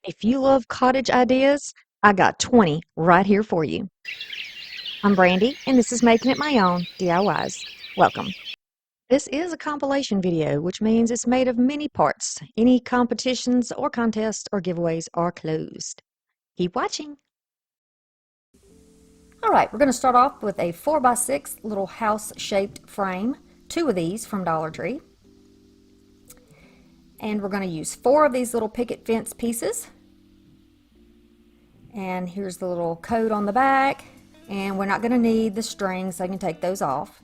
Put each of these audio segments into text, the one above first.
If you love cottage ideas, I got 20 right here for you. I'm Brandy, and this is Making It My Own DIYs. Welcome. This is a compilation video, which means it's made of many parts. Any competitions or contests or giveaways are closed. Keep watching. All right, we're going to start off with a 4x6 little house-shaped frame. 2 of these from Dollar Tree. And we're going to use 4 of these little picket fence pieces. And here's the little code on the back. And we're not going to need the strings, so I can take those off.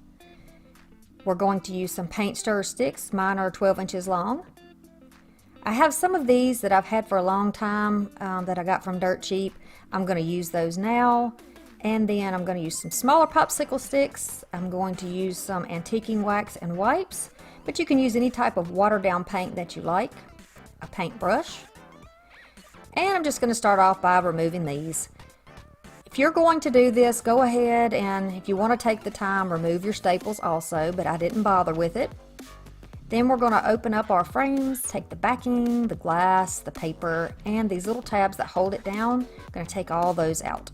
We're going to use some paint stir sticks. Mine are 12 inches long. I have some of these that I've had for a long time that I got from Dirt Cheap. I'm going to use those now. And then I'm going to use some smaller popsicle sticks. I'm going to use some antiquing wax and wipes. But you can use any type of watered down paint that you like. A paintbrush. And I'm just going to start off by removing these. If you're going to do this, go ahead and if you want to take the time, remove your staples also, but I didn't bother with it. Then we're going to open up our frames, take the backing, the glass, the paper, and these little tabs that hold it down. I'm going to take all those out.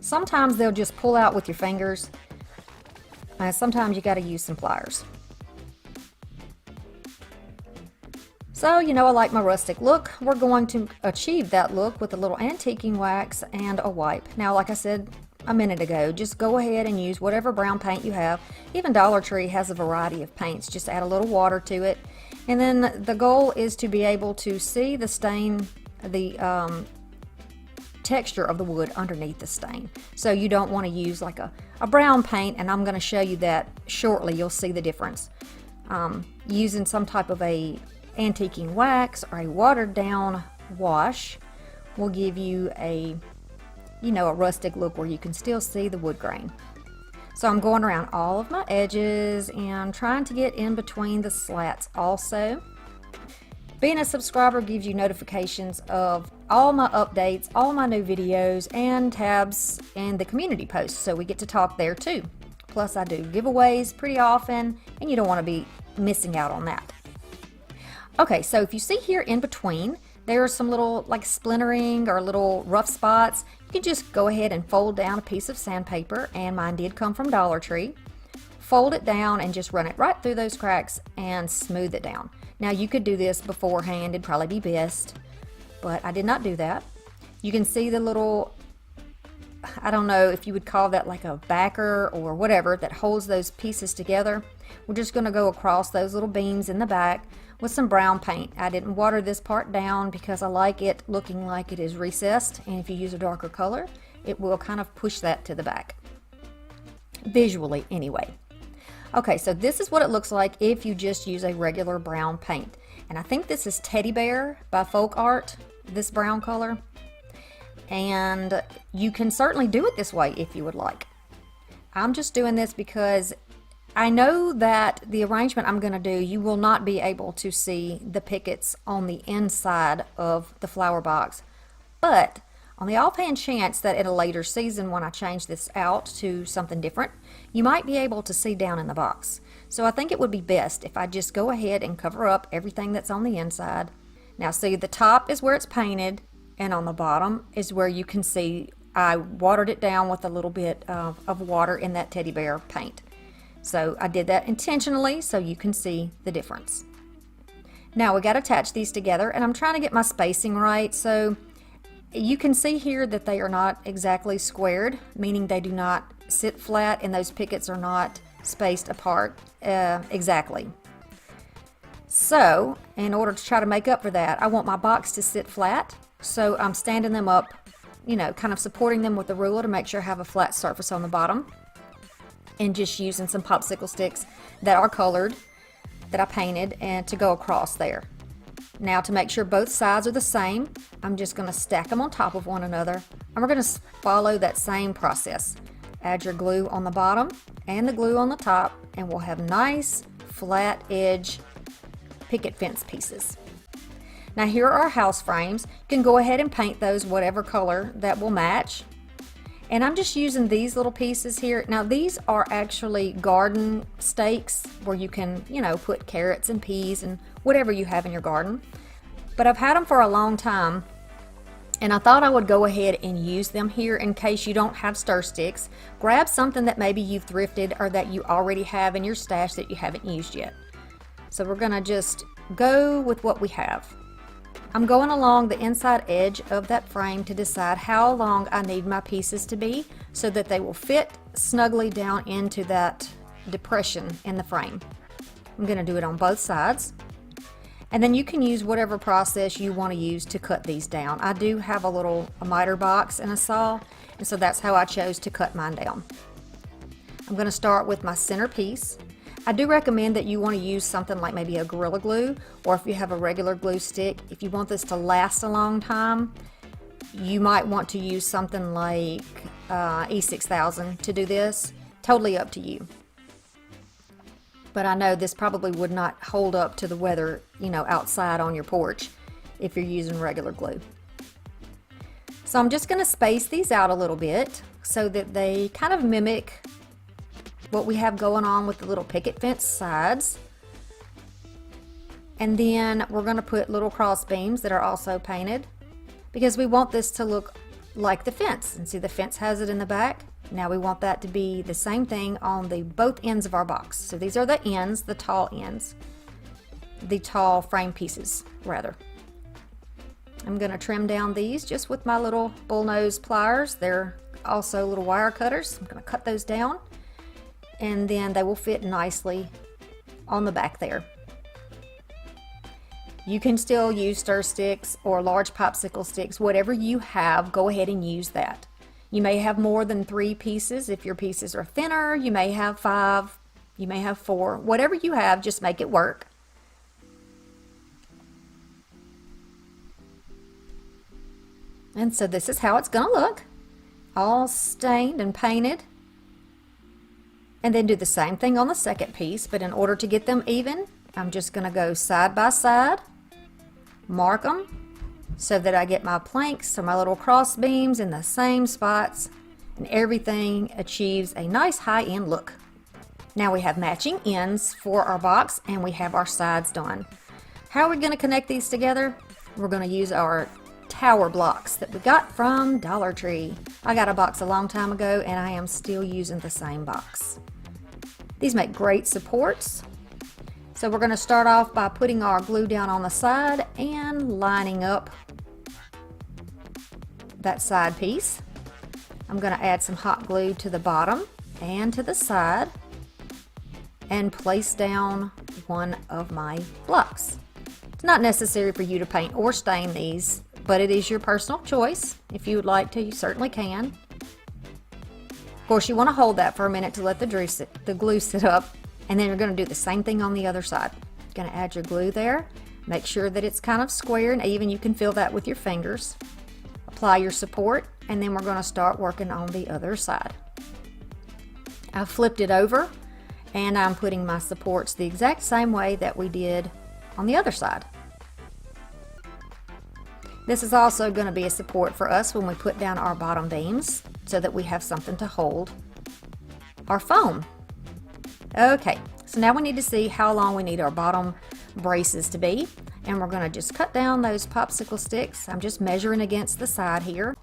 Sometimes they'll just pull out with your fingers. Sometimes you got to use some pliers. So, you know, I like my rustic look. We're going to achieve that look with a little antiquing wax and a wipe. Now, like I said a minute ago, just go ahead and use whatever brown paint you have. Even Dollar Tree has a variety of paints. Just add a little water to it. And then the goal is to be able to see the stain, the texture of the wood underneath the stain. So you don't want to use like a brown paint, and I'm going to show you that shortly. You'll see the difference. Using some type of a antiquing wax or a watered down wash will give you a rustic look where you can still see the wood grain. So I'm going around all of my edges and trying to get in between the slats also. Being a subscriber gives you notifications of all my updates, all my new videos, and tabs in the community posts, so we get to talk there too. Plus I do giveaways pretty often, and you don't want to be missing out on that. Okay, so if you see here in between, there are some little like splintering or little rough spots. You can just go ahead and fold down a piece of sandpaper, and mine did come from Dollar Tree. Fold it down and just run it right through those cracks and smooth it down. Now you could do this beforehand, it'd probably be best, but I did not do that. You can see the little, I don't know if you would call that like a backer or whatever that holds those pieces together. We're just going to go across those little beams in the back with some brown paint. I didn't water this part down because I like it looking like it is recessed, and if you use a darker color, it will kind of push that to the back. Visually anyway. Okay, so this is what it looks like if you just use a regular brown paint. And I think this is Teddy Bear by Folk Art, this brown color. And you can certainly do it this way if you would like. I'm just doing this because I know that the arrangement I'm going to do, you will not be able to see the pickets on the inside of the flower box. But on the offhand chance that in a later season when I change this out to something different, you might be able to see down in the box. So I think it would be best if I just go ahead and cover up everything that's on the inside. Now see, the top is where it's painted, and on the bottom is where you can see I watered it down with a little bit of water in that teddy bear paint. So I did that intentionally so you can see the difference. Now we got to attach these together, and I'm trying to get my spacing right. So you can see here that they are not exactly squared, meaning they do not sit flat, and those pickets are not spaced apart exactly. So in order to try to make up for that, I want my box to sit flat. So I'm standing them up, kind of supporting them with the ruler to make sure I have a flat surface on the bottom, and just using some popsicle sticks that are colored that I painted and to go across there. Now to make sure both sides are the same, I'm just going to stack them on top of one another, and we're going to follow that same process. Add your glue on the bottom and the glue on the top, and we'll have nice flat edge picket fence pieces. Now here are our house frames. You can go ahead and paint those whatever color that will match. And I'm just using these little pieces here. Now these are actually garden stakes where you can, you know, put carrots and peas and whatever you have in your garden. But I've had them for a long time, and I thought I would go ahead and use them here in case you don't have stir sticks. Grab something that maybe you've thrifted or that you already have in your stash that you haven't used yet. So we're gonna just go with what we have. I'm going along the inside edge of that frame to decide how long I need my pieces to be so that they will fit snugly down into that depression in the frame. I'm going to do it on both sides. And then you can use whatever process you want to use to cut these down. I do have a miter box and a saw, and so that's how I chose to cut mine down. I'm going to start with my centerpiece. I do recommend that you want to use something like maybe a Gorilla Glue, or if you have a regular glue stick. If you want this to last a long time, you might want to use something like E6000 to do this. Totally up to you. But I know this probably would not hold up to the weather, you know, outside on your porch if you're using regular glue. So I'm just going to space these out a little bit so that they kind of mimic what we have going on with the little picket fence sides. And then we're going to put little cross beams that are also painted because we want this to look like the fence. And see, the fence has it in the back. Now we want that to be the same thing on the both ends of our box. So these are the ends, the tall ends, the tall frame pieces rather. I'm going to trim down these just with my little bullnose pliers. They're also little wire cutters. I'm going to cut those down, and then they will fit nicely on the back there. You can still use stir sticks or large popsicle sticks. Whatever you have, go ahead and use that. You may have more than 3 pieces. If your pieces are thinner, you may have 5, you may have 4. Whatever you have, just make it work. And so this is how it's going to look, all stained and painted. And then do the same thing on the second piece, but in order to get them even, I'm just going to go side by side, mark them so that I get my planks or my little cross beams in the same spots, and everything achieves a nice high-end look. Now we have matching ends for our box, and we have our sides done. How are we going to connect these together? We're going to use our tower blocks that we got from Dollar Tree. I got a box a long time ago, and I am still using the same box. These make great supports. So we're going to start off by putting our glue down on the side and lining up that side piece. I'm going to add some hot glue to the bottom and to the side and place down one of my blocks. It's not necessary for you to paint or stain these, but it is your personal choice. If you would like to, you certainly can. Of course, you want to hold that for a minute to let the glue sit up, and then you're going to do the same thing on the other side. You're going to add your glue there. Make sure that it's kind of square and even. You can feel that with your fingers. Apply your support, and then we're going to start working on the other side. I flipped it over, and I'm putting my supports the exact same way that we did on the other side. This is also going to be a support for us when we put down our bottom beams so that we have something to hold our foam. Okay, so now we need to see how long we need our bottom braces to be, and we're going to just cut down those popsicle sticks. I'm just measuring against the side here.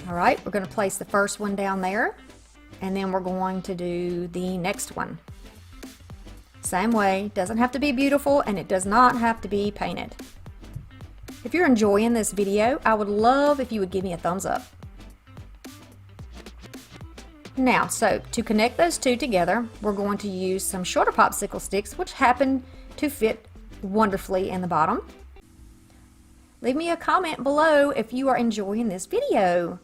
All right, we're going to place the first one down there, and then we're going to do the next one. Same way, doesn't have to be beautiful, and it does not have to be painted. If you're enjoying this video, I would love if you would give me a thumbs up. Now, so to connect those two together, we're going to use some shorter popsicle sticks, which happen to fit wonderfully in the bottom. Leave me a comment below if you are enjoying this video.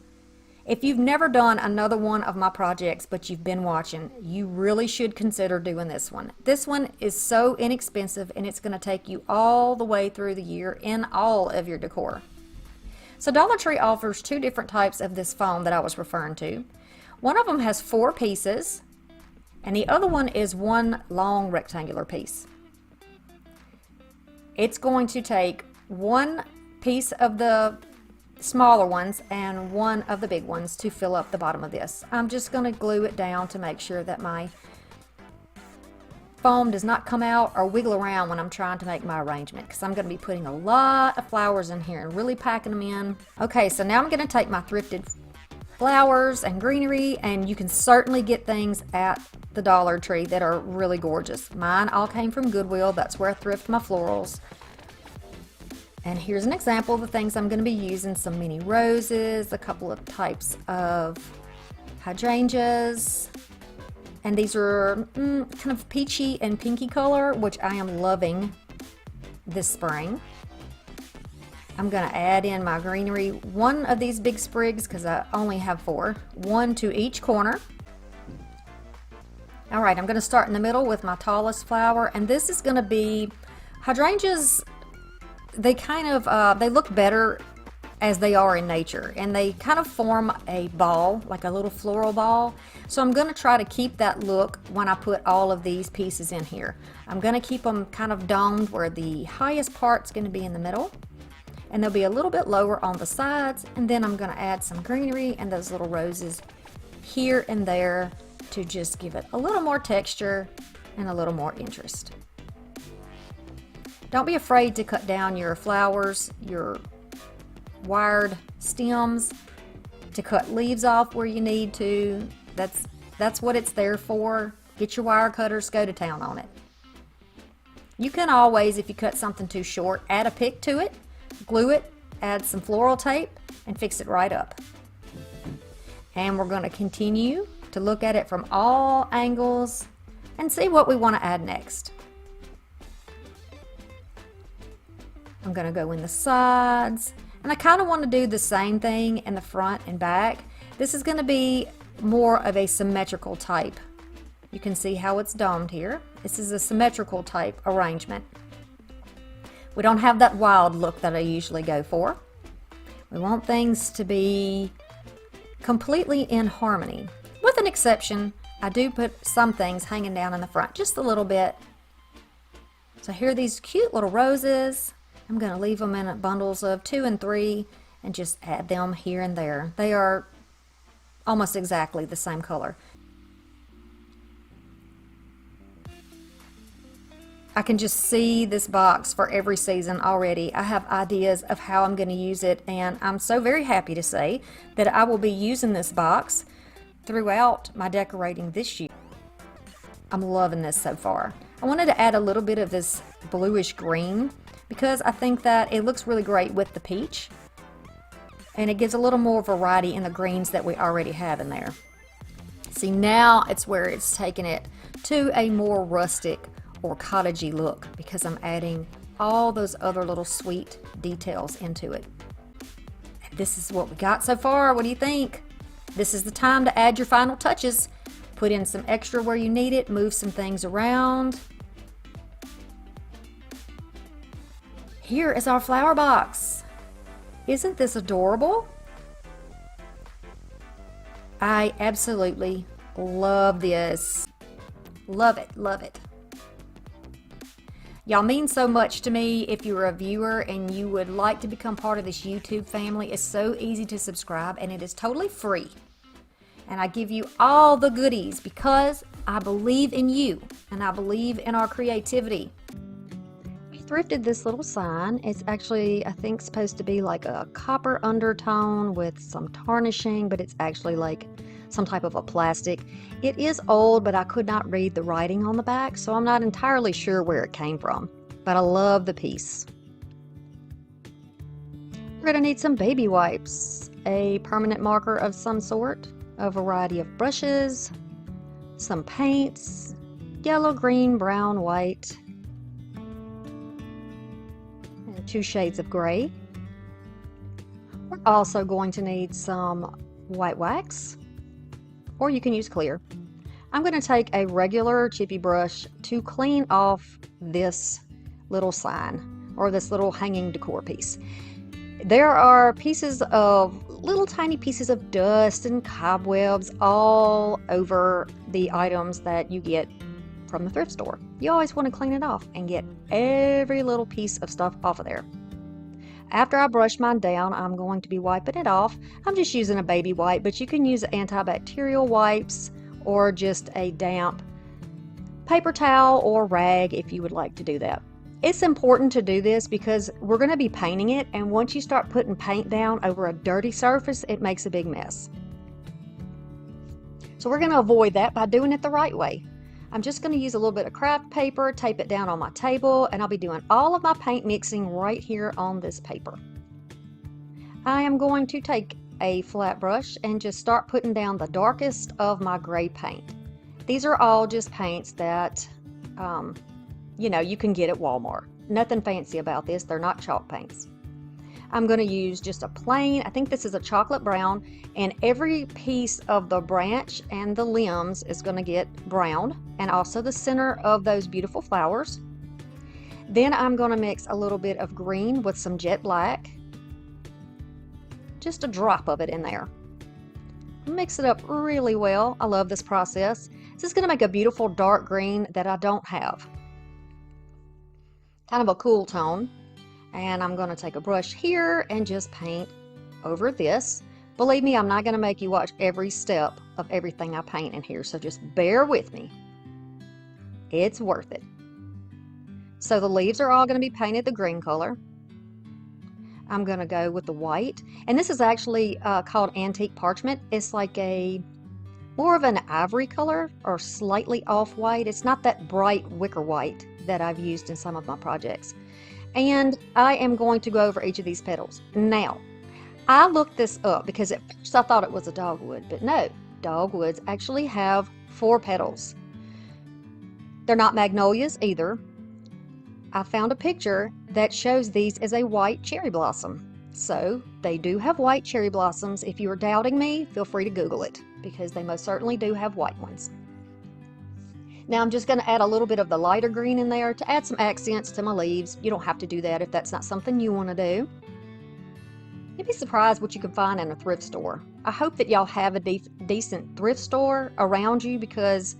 If you've never done another one of my projects, but you've been watching, you really should consider doing this one. This one is so inexpensive, and it's going to take you all the way through the year in all of your decor. So Dollar Tree offers 2 different types of this foam that I was referring to. One of them has 4 pieces, and the other one is one long rectangular piece. It's going to take one piece of the smaller ones and one of the big ones to fill up the bottom of this. I'm just going to glue it down to make sure that my foam does not come out or wiggle around when I'm trying to make my arrangement, because I'm going to be putting a lot of flowers in here and really packing them in. Okay, so now I'm going to take my thrifted flowers and greenery, and you can certainly get things at the Dollar Tree that are really gorgeous. Mine all came from Goodwill. That's where I thrift my florals. And here's an example of the things I'm going to be using: some mini roses, a couple of types of hydrangeas, and these are kind of peachy and pinky color, which I am loving this spring. I'm going to add in my greenery, one of these big sprigs, because I only have 4, one to each corner. All right, I'm going to start in the middle with my tallest flower, and this is going to be hydrangeas. They kind of they look better as they are in nature, and they kind of form a ball, like a little floral ball. So I'm going to try to keep that look when I put all of these pieces in here. I'm going to keep them kind of domed where the highest part's going to be in the middle, and they'll be a little bit lower on the sides, and then I'm going to add some greenery and those little roses here and there to just give it a little more texture and a little more interest. Don't be afraid to cut down your flowers, your wired stems, to cut leaves off where you need to. That's what it's there for. Get your wire cutters, go to town on it. You can always, if you cut something too short, add a pick to it, glue it, add some floral tape, and fix it right up. And we're going to continue to look at it from all angles and see what we want to add next. I'm going to go in the sides, and I kind of want to do the same thing in the front and back. This is going to be more of a symmetrical type. You can see how it's domed here. This is a symmetrical type arrangement. We don't have that wild look that I usually go for. We want things to be completely in harmony. With an exception, I do put some things hanging down in the front, just a little bit. So here are these cute little roses. I'm going to leave them in bundles of 2 and 3 and just add them here and there. They are almost exactly the same color. I can just see this box for every season already. I have ideas of how I'm going to use it, and I'm so very happy to say that I will be using this box throughout my decorating this year. I'm loving this so far. I wanted to add a little bit of this bluish green because I think that it looks really great with the peach, and it gives a little more variety in the greens that we already have in there. See, now it's where it's taking it to a more rustic or cottagey look, because I'm adding all those other little sweet details into it. And this is what we got so far. What do you think? This is the time to add your final touches. Put in some extra where you need it, move some things around. Here is our flower box. Isn't this adorable? I absolutely love this. Love it, love it. Y'all mean so much to me. If you're a viewer and you would like to become part of this YouTube family, it's so easy to subscribe, and it is totally free. And I give you all the goodies because I believe in you and I believe in our creativity. I thrifted this little sign. It's actually, I think, supposed to be like a copper undertone with some tarnishing, but it's actually like some type of a plastic. It is old, but I could not read the writing on the back, so I'm not entirely sure where it came from, but I love the piece. We're going to need some baby wipes, a permanent marker of some sort, a variety of brushes, some paints, yellow, green, brown, white, and 2 shades of gray. We're also going to need some white wax, or you can use clear. I'm going to take a regular chippy brush to clean off this little sign or this little hanging decor piece. There are pieces of little tiny pieces of dust and cobwebs all over the items that you get from the thrift store. You always want to clean it off and get every little piece of stuff off of there. After I brush mine down, I'm going to be wiping it off. I'm just using a baby wipe, but you can use antibacterial wipes or just a damp paper towel or rag if you would like to do that. It's important to do this because we're going to be painting it, and once you start putting paint down over a dirty surface, it makes a big mess. So we're going to avoid that by doing it the right way. I'm just going to use a little bit of craft paper, tape it down on my table, and I'll be doing all of my paint mixing right here on this paper. I am going to take a flat brush and just start putting down the darkest of my gray paint. These are all just paints that, you know, you can get at Walmart. Nothing fancy about this. They're not chalk paints. I'm going to use just a plain, I think this is a chocolate brown, and every piece of the branch and the limbs is going to get brown, and also the center of those beautiful flowers. Then I'm going to mix a little bit of green with some jet black, just a drop of it in there. Mix it up really well. I love this process. This is going to make a beautiful dark green that I don't have. Kind of a cool tone. And I'm going to take a brush here and just paint over this. Believe me, I'm not going to make you watch every step of everything I paint in here, so just bear with me. It's worth it. So the leaves are all going to be painted the green color. I'm going to go with the white, and this is actually called antique parchment. It's like a more of an ivory color or slightly off white. It's not that bright wicker white that I've used in some of my projects. And I am going to go over each of these petals. Now, I looked this up because at first I thought it was a dogwood, but no, dogwoods actually have 4 petals. They're not magnolias either. I found a picture that shows these as a white cherry blossom. So they do have white cherry blossoms. If you are doubting me, feel free to Google it because they most certainly do have white ones. Now I'm just going to add a little bit of the lighter green in there to add some accents to my leaves. You don't have to do that if that's not something you want to do. You'd be surprised what you can find in a thrift store. I hope that y'all have a decent thrift store around you because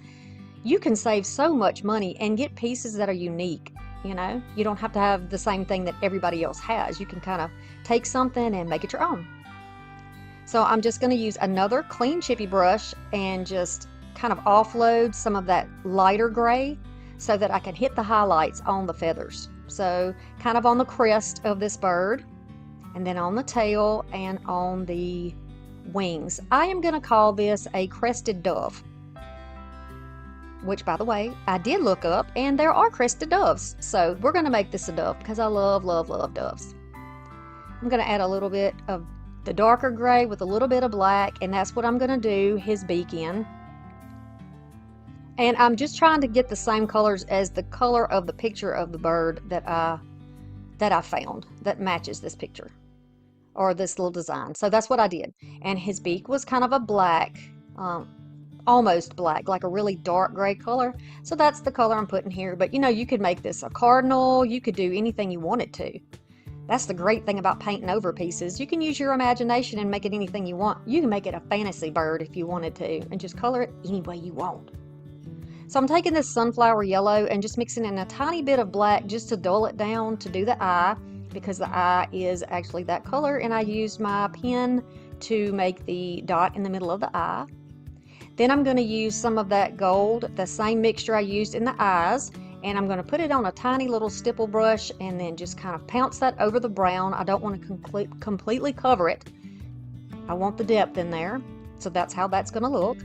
you can save so much money and get pieces that are unique. You know, you don't have to have the same thing that everybody else has. You can kind of take something and make it your own. So I'm just going to use another clean chippy brush and just kind of offload some of that lighter gray so that I can hit the highlights on the feathers. So kind of on the crest of this bird, and then on the tail and on the wings. I am going to call this a crested dove, which by the way, I did look up and there are crested doves. So we're going to make this a dove because I love, love, love doves. I'm going to add a little bit of the darker gray with a little bit of black, and that's what I'm going to do his beak in. And I'm just trying to get the same colors as the color of the picture of the bird that I found that matches this picture or this little design. So that's what I did. And his beak was kind of a black, almost black, like a really dark gray color. So that's the color I'm putting here. But you know, you could make this a cardinal. You could do anything you wanted to. That's the great thing about painting over pieces. You can use your imagination and make it anything you want. You can make it a fantasy bird if you wanted to and just color it any way you want. So I'm taking this sunflower yellow and just mixing in a tiny bit of black just to dull it down to do the eye, because the eye is actually that color, and I used my pen to make the dot in the middle of the eye. Then I'm going to use some of that gold, the same mixture I used in the eyes, and I'm going to put it on a tiny little stipple brush and then just kind of pounce that over the brown. I don't want to completely cover it. I want the depth in there, so that's how that's going to look.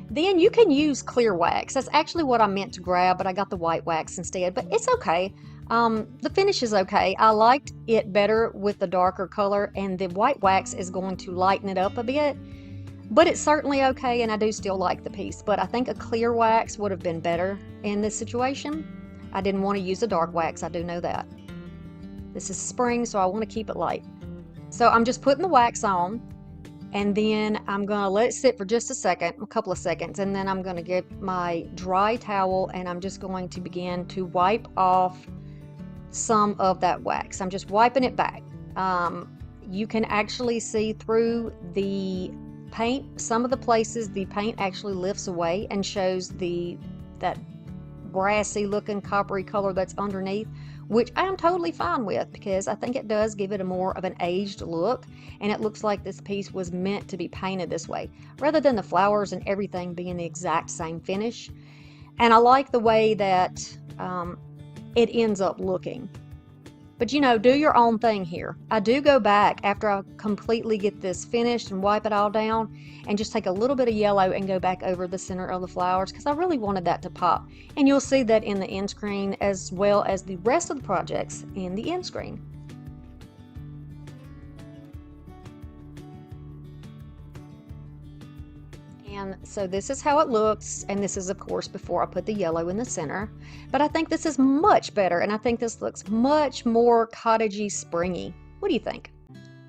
Then you can use clear wax. That's actually what I meant to grab, but I got the white wax instead, but it's okay. The finish is okay. I liked it better with the darker color, and the white wax is going to lighten it up a bit, but it's certainly okay, and I do still like the piece, but I think a clear wax would have been better in this situation. I didn't want to use a dark wax, I do know that. This is spring, so I want to keep it light. So I'm just putting the wax on, and then I'm going to let it sit for just a couple of seconds, and then I'm going to get my dry towel and I'm just going to begin to wipe off some of that wax. I'm just wiping it back. You can actually see through the paint. Some of the places the paint actually lifts away and shows that brassy looking coppery color that's underneath, which I am totally fine with because I think it does give it a more of an aged look, and it looks like this piece was meant to be painted this way rather than the flowers and everything being the exact same finish. And I like the way that it ends up looking. But you know, do your own thing here. I do go back after I completely get this finished and wipe it all down and just take a little bit of yellow and go back over the center of the flowers because I really wanted that to pop. And you'll see that in the end screen as well as the rest of the projects in the end screen. And so this is how it looks, and this is of course before I put the yellow in the center, but I think this is much better, and I think this looks much more cottagey, springy. What do you think?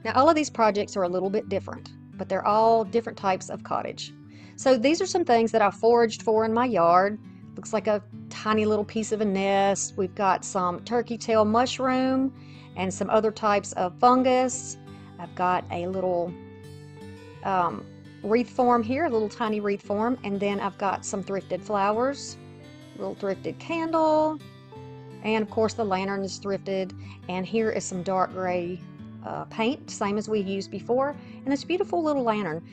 Now all of these projects are a little bit different, but they're all different types of cottage. So these are some things that I foraged for in my yard. Looks like a tiny little piece of a nest. We've got some turkey tail mushroom and some other types of fungus. I've got a little wreath form here, a little tiny wreath form, and then I've got some thrifted flowers, a little thrifted candle, and of course the lantern is thrifted, and here is some dark gray paint, same as we used before, and this beautiful little lantern.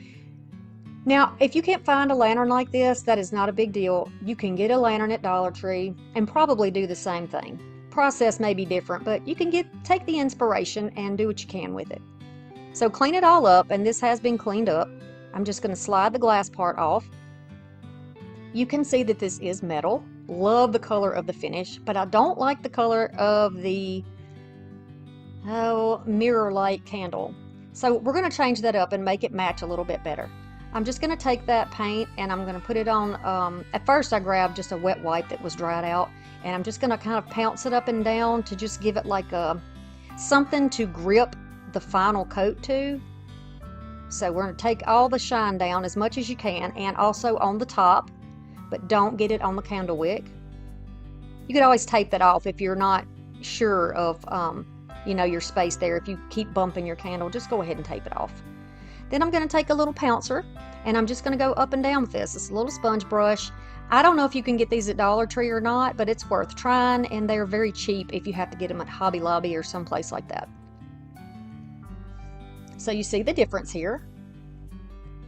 Now if you can't find a lantern like this, that is not a big deal. You can get a lantern at Dollar Tree and probably do the same thing. Process may be different, but you can take the inspiration and do what you can with it. So clean it all up, and this has been cleaned up. I'm just going to slide the glass part off. You can see that this is metal. Love the color of the finish, but I don't like the color of the mirror light candle. So we're going to change that up and make it match a little bit better. I'm just going to take that paint and I'm going to put it on, at first I grabbed just a wet wipe that was dried out, and I'm just going to kind of pounce it up and down to just give it like something to grip the final coat to. So we're going to take all the shine down as much as you can, and also on the top, but don't get it on the candle wick. You could always tape that off if you're not sure of your space there. If you keep bumping your candle, just go ahead and tape it off. Then I'm going to take a little pouncer and I'm just going to go up and down with this. It's a little sponge brush. I don't know if you can get these at Dollar Tree or not, but it's worth trying, and they're very cheap if you have to get them at Hobby Lobby or someplace like that. So you see the difference here.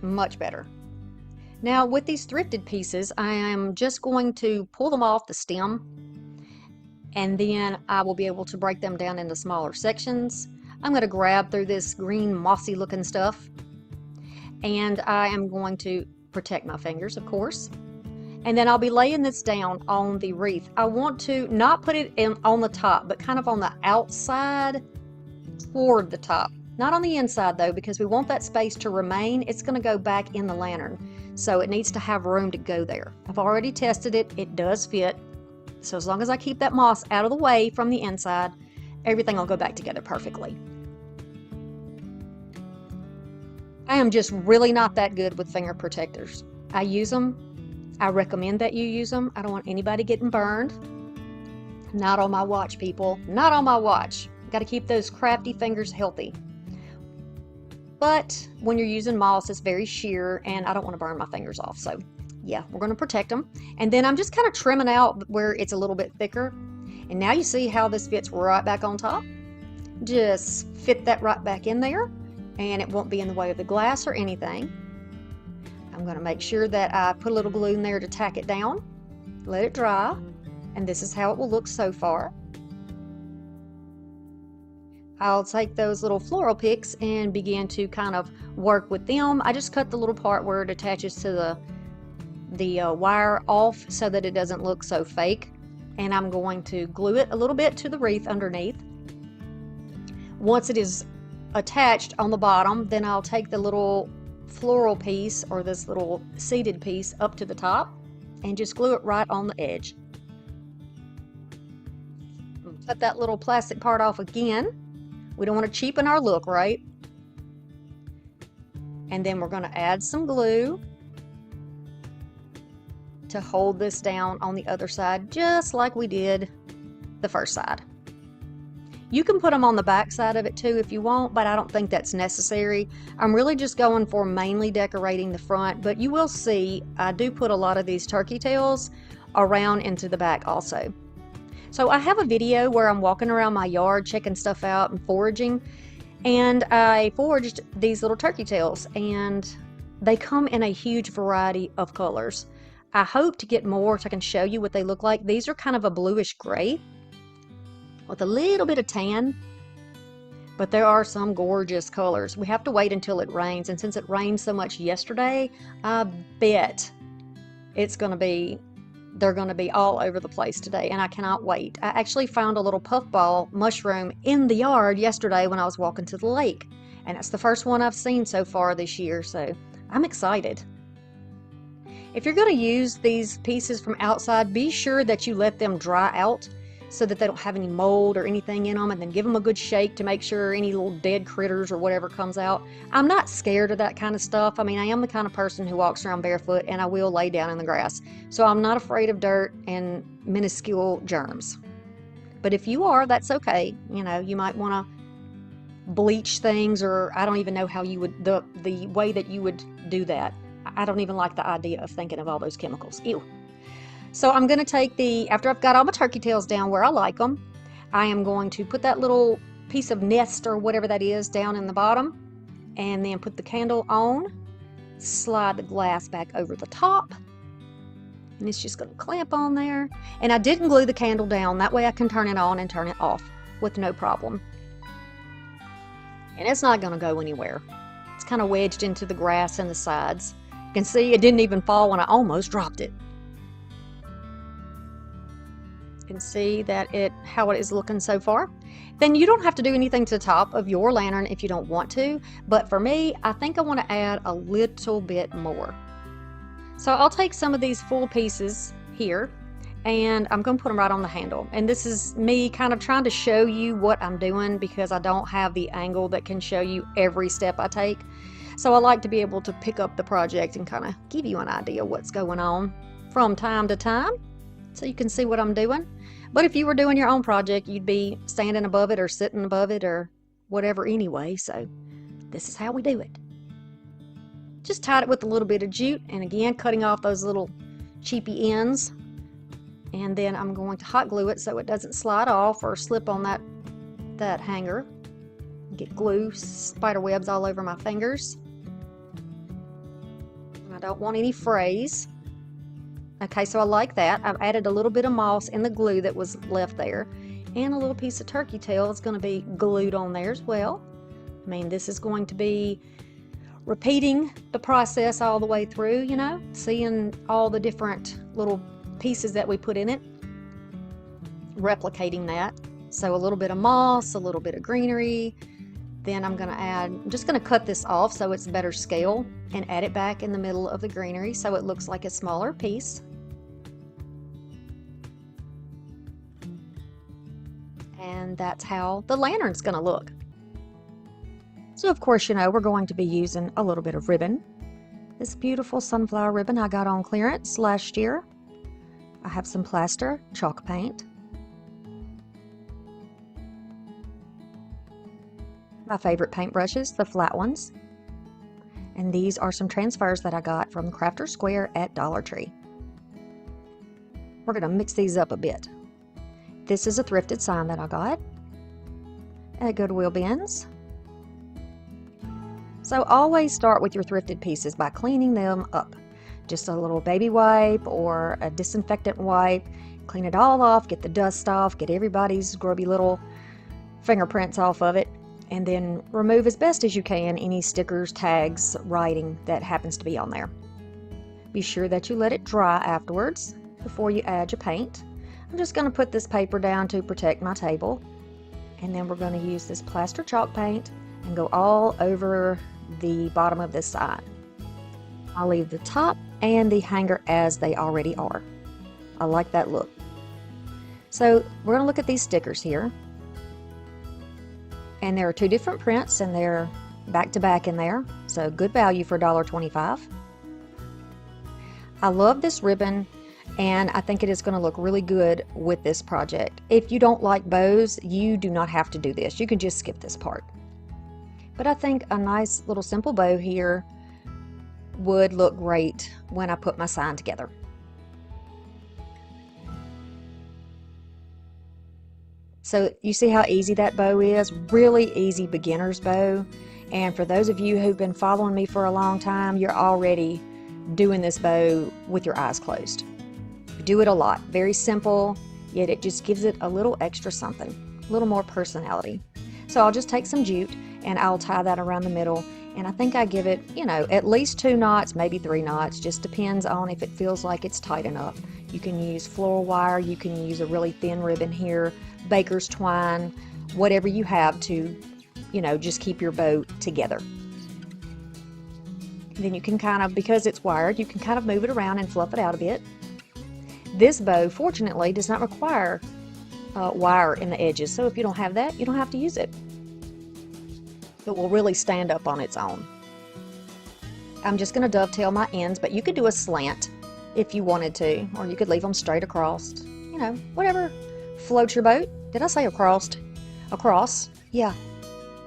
Much better. Now with these thrifted pieces, I am just going to pull them off the stem, and then I will be able to break them down into smaller sections. I'm going to grab through this green mossy looking stuff, and I am going to protect my fingers, of course. And then I'll be laying this down on the wreath. I want to not put it on the top, but kind of on the outside toward the top. Not on the inside though, because we want that space to remain. It's going to go back in the lantern, so it needs to have room to go there. I've already tested it. It does fit. So as long as I keep that moss out of the way from the inside, everything will go back together perfectly. I am just really not that good with finger protectors. I use them. I recommend that you use them. I don't want anybody getting burned. Not on my watch, people. Not on my watch. Got to keep those crafty fingers healthy. But when you're using moss, it's very sheer, and I don't want to burn my fingers off. So yeah, we're going to protect them. And then I'm just kind of trimming out where it's a little bit thicker. And now you see how this fits right back on top. Just fit that right back in there, and it won't be in the way of the glass or anything. I'm going to make sure that I put a little glue in there to tack it down. Let it dry. And this is how it will look so far. I'll take those little floral picks and begin to kind of work with them. I just cut the little part where it attaches to the wire off so that it doesn't look so fake. And I'm going to glue it a little bit to the wreath underneath. Once it is attached on the bottom, then I'll take the little floral piece or this little seeded piece up to the top and just glue it right on the edge. Cut that little plastic part off again. We don't want to cheapen our look, right? And then we're going to add some glue to hold this down on the other side, just like we did the first side. You can put them on the back side of it too if you want, but I don't think that's necessary. I'm really just going for mainly decorating the front, but you will see I do put a lot of these turkey tails around into the back also. So I have a video where I'm walking around my yard checking stuff out and foraging, and I foraged these little turkey tails, and they come in a huge variety of colors. I hope to get more so I can show you what they look like. These are kind of a bluish gray with a little bit of tan, but there are some gorgeous colors. We have to wait until it rains, and since it rained so much yesterday, I bet they're going to be all over the place today, and I cannot wait. I actually found a little puffball mushroom in the yard yesterday when I was walking to the lake, and it's the first one I've seen so far this year, so I'm excited. If you're going to use these pieces from outside, be sure that you let them dry out so that they don't have any mold or anything in them, and then give them a good shake to make sure any little dead critters or whatever comes out. I'm not scared of that kind of stuff. I mean, I am the kind of person who walks around barefoot, and I will lay down in the grass. So I'm not afraid of dirt and minuscule germs. But if you are, that's okay. You know, you might want to bleach things, or I don't even know how you would, the way that you would do that. I don't even like the idea of thinking of all those chemicals. Ew. So I'm going to take after I've got all my turkey tails down where I like them, I am going to put that little piece of nest or whatever that is down in the bottom, and then put the candle on, slide the glass back over the top, and it's just going to clamp on there. And I didn't glue the candle down, that way I can turn it on and turn it off with no problem. And it's not going to go anywhere. It's kind of wedged into the grass and the sides. You can see it didn't even fall when I almost dropped it. Can see that how it is looking so far. Then you don't have to do anything to the top of your lantern if you don't want to, but for me, I think I want to add a little bit more. So I'll take some of these full pieces here, and I'm going to put them right on the handle. And this is me kind of trying to show you what I'm doing, because I don't have the angle that can show you every step I take. So I like to be able to pick up the project and kind of give you an idea of what's going on from time to time, so you can see what I'm doing. But if you were doing your own project, you'd be standing above it or sitting above it or whatever anyway. So this is how we do it. Just tied it with a little bit of jute, and again, cutting off those little cheapy ends. And then I'm going to hot glue it so it doesn't slide off or slip on that hanger. Get glue, spider webs all over my fingers. I don't want any frays. Okay, so I like that. I've added a little bit of moss in the glue that was left there, and a little piece of turkey tail is going to be glued on there as well. I mean, this is going to be repeating the process all the way through, you know, seeing all the different little pieces that we put in it, replicating that. So a little bit of moss, a little bit of greenery. Then I'm just going to cut this off so it's better scale, and add it back in the middle of the greenery so it looks like a smaller piece. And that's how the lantern's going to look. So of course, you know, we're going to be using a little bit of ribbon. This beautiful sunflower ribbon I got on clearance last year. I have some plaster chalk paint. My favorite paintbrushes, the flat ones. And these are some transfers that I got from Crafter Square at Dollar Tree. We're going to mix these up a bit. This is a thrifted sign that I got at Goodwill Bins. So always start with your thrifted pieces by cleaning them up. Just a little baby wipe or a disinfectant wipe. Clean it all off, get the dust off, get everybody's grubby little fingerprints off of it. And then remove as best as you can any stickers, tags, writing that happens to be on there. Be sure that you let it dry afterwards before you add your paint. I'm just going to put this paper down to protect my table, and then we're going to use this plaster chalk paint and go all over the bottom of this side. I'll leave the top and the hanger as they already are. I like that look. So we're going to look at these stickers here. And there are two different prints, and they're back to back in there, so good value for $1.25. I love this ribbon, and I think it is going to look really good with this project. If you don't like bows, you do not have to do this. You can just skip this part. But I think a nice little simple bow here would look great when I put my sign together. So you see how easy that bow is? Really easy beginner's bow. And for those of you who've been following me for a long time, you're already doing this bow with your eyes closed. Do it a lot. Very simple, yet it just gives it a little extra something, a little more personality. So I'll just take some jute and I'll tie that around the middle. And I think I give it, you know, at least 2 knots, maybe 3 knots, just depends on if it feels like it's tight enough. You can use floral wire, you can use a really thin ribbon here, baker's twine, whatever you have to, you know, just keep your bow together. Then you can kind of, because it's wired, you can kind of move it around and fluff it out a bit. This bow, fortunately, does not require wire in the edges, so if you don't have that, you don't have to use it. It will really stand up on its own. I'm just going to dovetail my ends, but you could do a slant if you wanted to, or you could leave them straight across. You know, whatever floats your boat. Did I say across? Across? Yeah.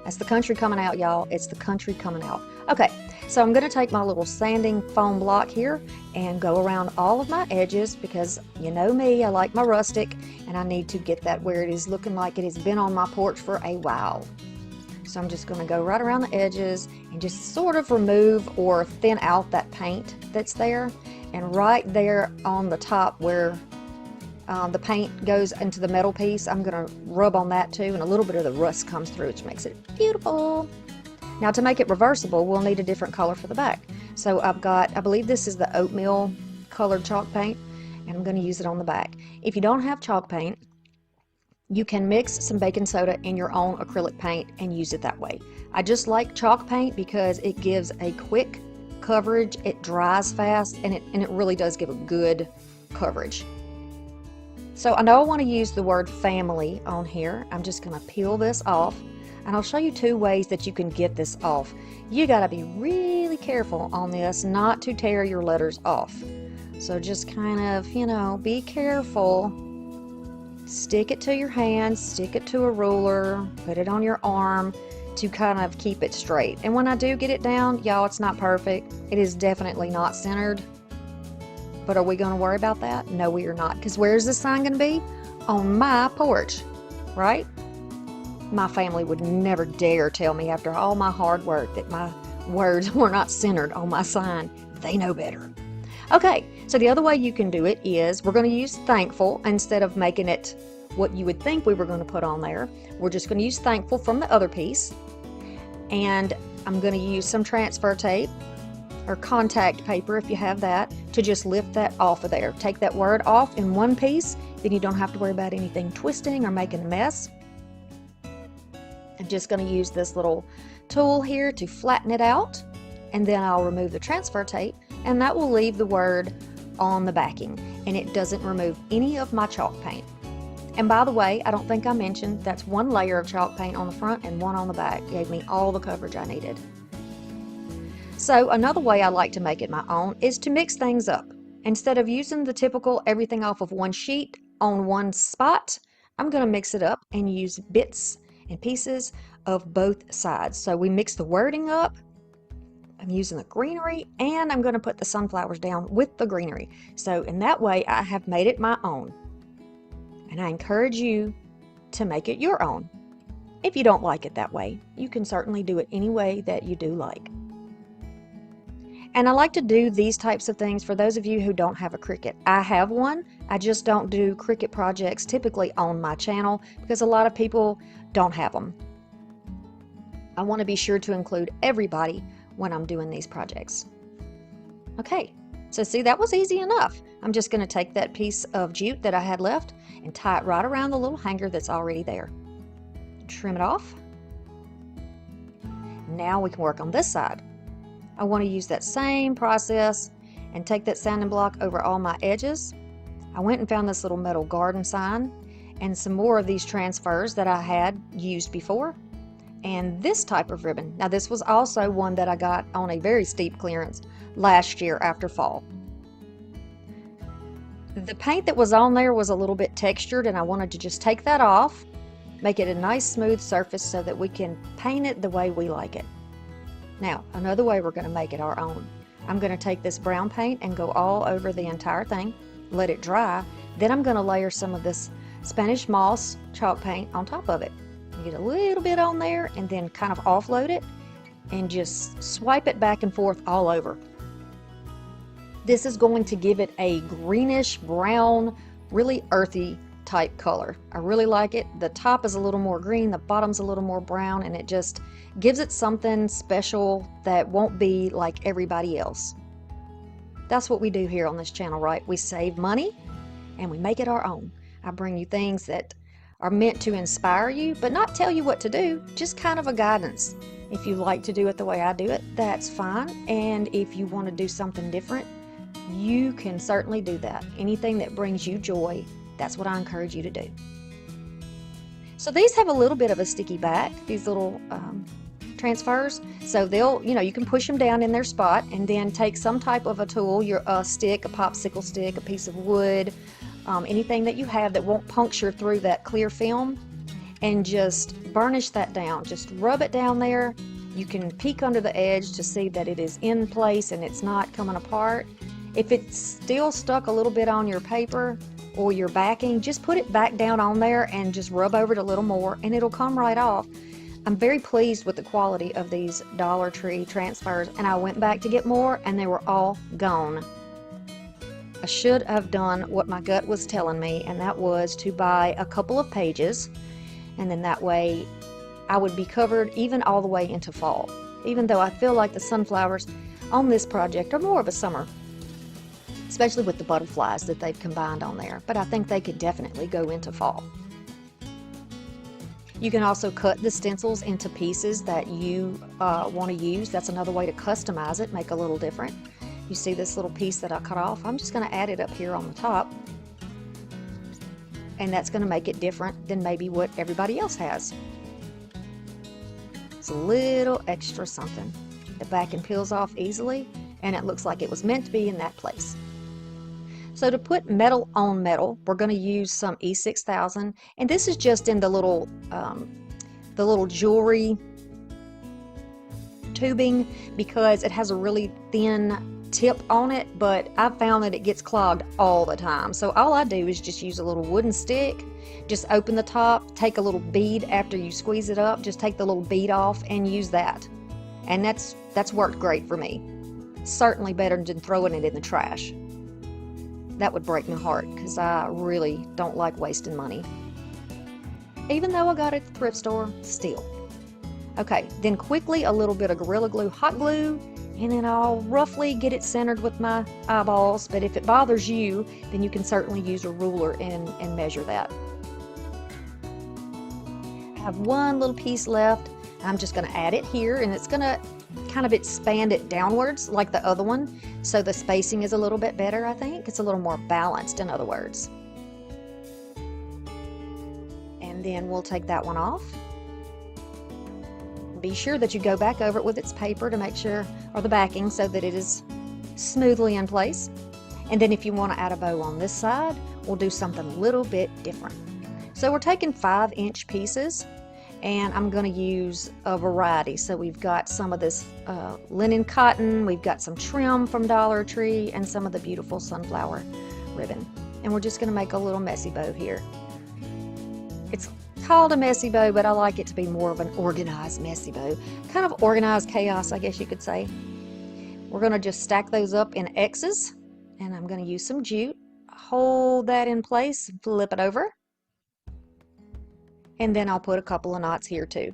That's the country coming out, y'all. It's the country coming out. Okay, so I'm going to take my little sanding foam block here and go around all of my edges because you know me, I like my rustic, and I need to get that where it is looking like it has been on my porch for a while. So I'm just going to go right around the edges and just sort of remove or thin out that paint that's there. And right there on the top where the paint goes into the metal piece, I'm going to rub on that too, and a little bit of the rust comes through, which makes it beautiful. Now to make it reversible, we'll need a different color for the back. So I've got, I believe this is the oatmeal colored chalk paint, and I'm going to use it on the back. If you don't have chalk paint, you can mix some baking soda in your own acrylic paint and use it that way. I just like chalk paint because it gives a quick coverage, it dries fast, and it really does give a good coverage. So I know I want to use the word family on here. I'm just going to peel this off, and I'll show you 2 ways that you can get this off. You got to be really careful on this not to tear your letters off. So just kind of, you know, be careful. Stick it to your hand, stick it to a ruler, put it on your arm to kind of keep it straight. And when I do get it down, y'all, it's not perfect. It is definitely not centered. But are we going to worry about that? No, we are not. Because where's this sign going to be? On my porch, right? My family would never dare tell me after all my hard work that my words were not centered on my sign. They know better. Okay, so the other way you can do it is we're going to use thankful instead of making it what you would think we were going to put on there. We're just going to use thankful from the other piece. And I'm going to use some transfer tape or contact paper if you have that to just lift that off of there. Take that word off in one piece, then you don't have to worry about anything twisting or making a mess. I'm just going to use this little tool here to flatten it out, and then I'll remove the transfer tape, and that will leave the word on the backing, and it doesn't remove any of my chalk paint. And by the way, I don't think I mentioned that's 1 layer of chalk paint on the front and 1 on the back. Gave me all the coverage I needed. So another way I like to make it my own is to mix things up. Instead of using the typical everything off of one sheet on one spot, I'm going to mix it up and use bits and pieces of both sides. So we mix the wording up. I'm using the greenery, and I'm going to put the sunflowers down with the greenery. So in that way, I have made it my own. And I encourage you to make it your own. If you don't like it that way, you can certainly do it any way that you do like. And I like to do these types of things for those of you who don't have a Cricut. I have one. I just don't do Cricut projects typically on my channel because a lot of people don't have them. I want to be sure to include everybody when I'm doing these projects. Okay, so see, that was easy enough. I'm just going to take that piece of jute that I had left and tie it right around the little hanger that's already there. Trim it off. Now we can work on this side. I want to use that same process and take that sanding block over all my edges. I went and found this little metal garden sign and some more of these transfers that I had used before, and this type of ribbon. Now this was also one that I got on a very steep clearance last year after fall. The paint that was on there was a little bit textured, and I wanted to just take that off, make it a nice smooth surface so that we can paint it the way we like it. Now, another way we're going to make it our own. I'm going to take this brown paint and go all over the entire thing, let it dry. Then I'm going to layer some of this Spanish moss chalk paint on top of it. You get a little bit on there and then kind of offload it and just swipe it back and forth all over. This is going to give it a greenish brown, really earthy type color. I really like it. The top is a little more green, the bottom's a little more brown, and it just gives it something special that won't be like everybody else. That's what we do here on this channel, right? We save money and we make it our own. I bring you things that are meant to inspire you, but not tell you what to do, just kind of a guidance. If you like to do it the way I do it, that's fine. And if you want to do something different, you can certainly do that. Anything that brings you joy, that's what I encourage you to do. So these have a little bit of a sticky back, these little transfers. So they'll, you can push them down in their spot and then take some type of a tool, a stick, a popsicle stick, a piece of wood, anything that you have that won't puncture through that clear film, and just burnish that down. Just rub it down there. You can peek under the edge to see that it is in place and it's not coming apart. If it's still stuck a little bit on your paper or your backing, just put it back down on there and just rub over it a little more and it'll come right off. I'm very pleased with the quality of these Dollar Tree transfers, and I went back to get more and they were all gone. I should have done what my gut was telling me, and that was to buy a couple of pages, and then that way I would be covered even all the way into fall, even though I feel like the sunflowers on this project are more of a summer, especially with the butterflies that they've combined on there, but I think they could definitely go into fall. You can also cut the stencils into pieces that you want to use. That's another way to customize it, make a little different. You see this little piece that I cut off? I'm just going to add it up here on the top, and that's going to make it different than maybe what everybody else has. It's a little extra something. The backing peels off easily, and it looks like it was meant to be in that place. So to put metal on metal, we're going to use some E6000, and this is just in the little jewelry tubing because it has a really thin tip on it, but I've found that it gets clogged all the time. So all I do is just use a little wooden stick, just open the top, take a little bead after you squeeze it up, just take the little bead off and use that. And that's worked great for me. Certainly better than throwing it in the trash. That would break my heart because I really don't like wasting money. Even though I got it at the thrift store, still. Okay, then quickly a little bit of Gorilla Glue hot glue, and then I'll roughly get it centered with my eyeballs, but if it bothers you, then you can certainly use a ruler and measure that. I have one little piece left. I'm just going to add it here, and it's going to kind of expand it downwards like the other one, so the spacing is a little bit better. I think it's a little more balanced, in other words. And then we'll take that one off. Be sure that you go back over it with its paper to make sure, or the backing, so that it is smoothly in place. And then if you want to add a bow on this side, we'll do something a little bit different. So we're taking 5-inch pieces, and I'm going to use a variety. So we've got some of this linen cotton, we've got some trim from Dollar Tree, and some of the beautiful sunflower ribbon. And we're just going to make a little messy bow here. It's called a messy bow, but I like it to be more of an organized messy bow. Kind of organized chaos, I guess you could say. We're going to just stack those up in X's, and I'm going to use some jute. Hold that in place, flip it over, and then I'll put a couple of knots here too.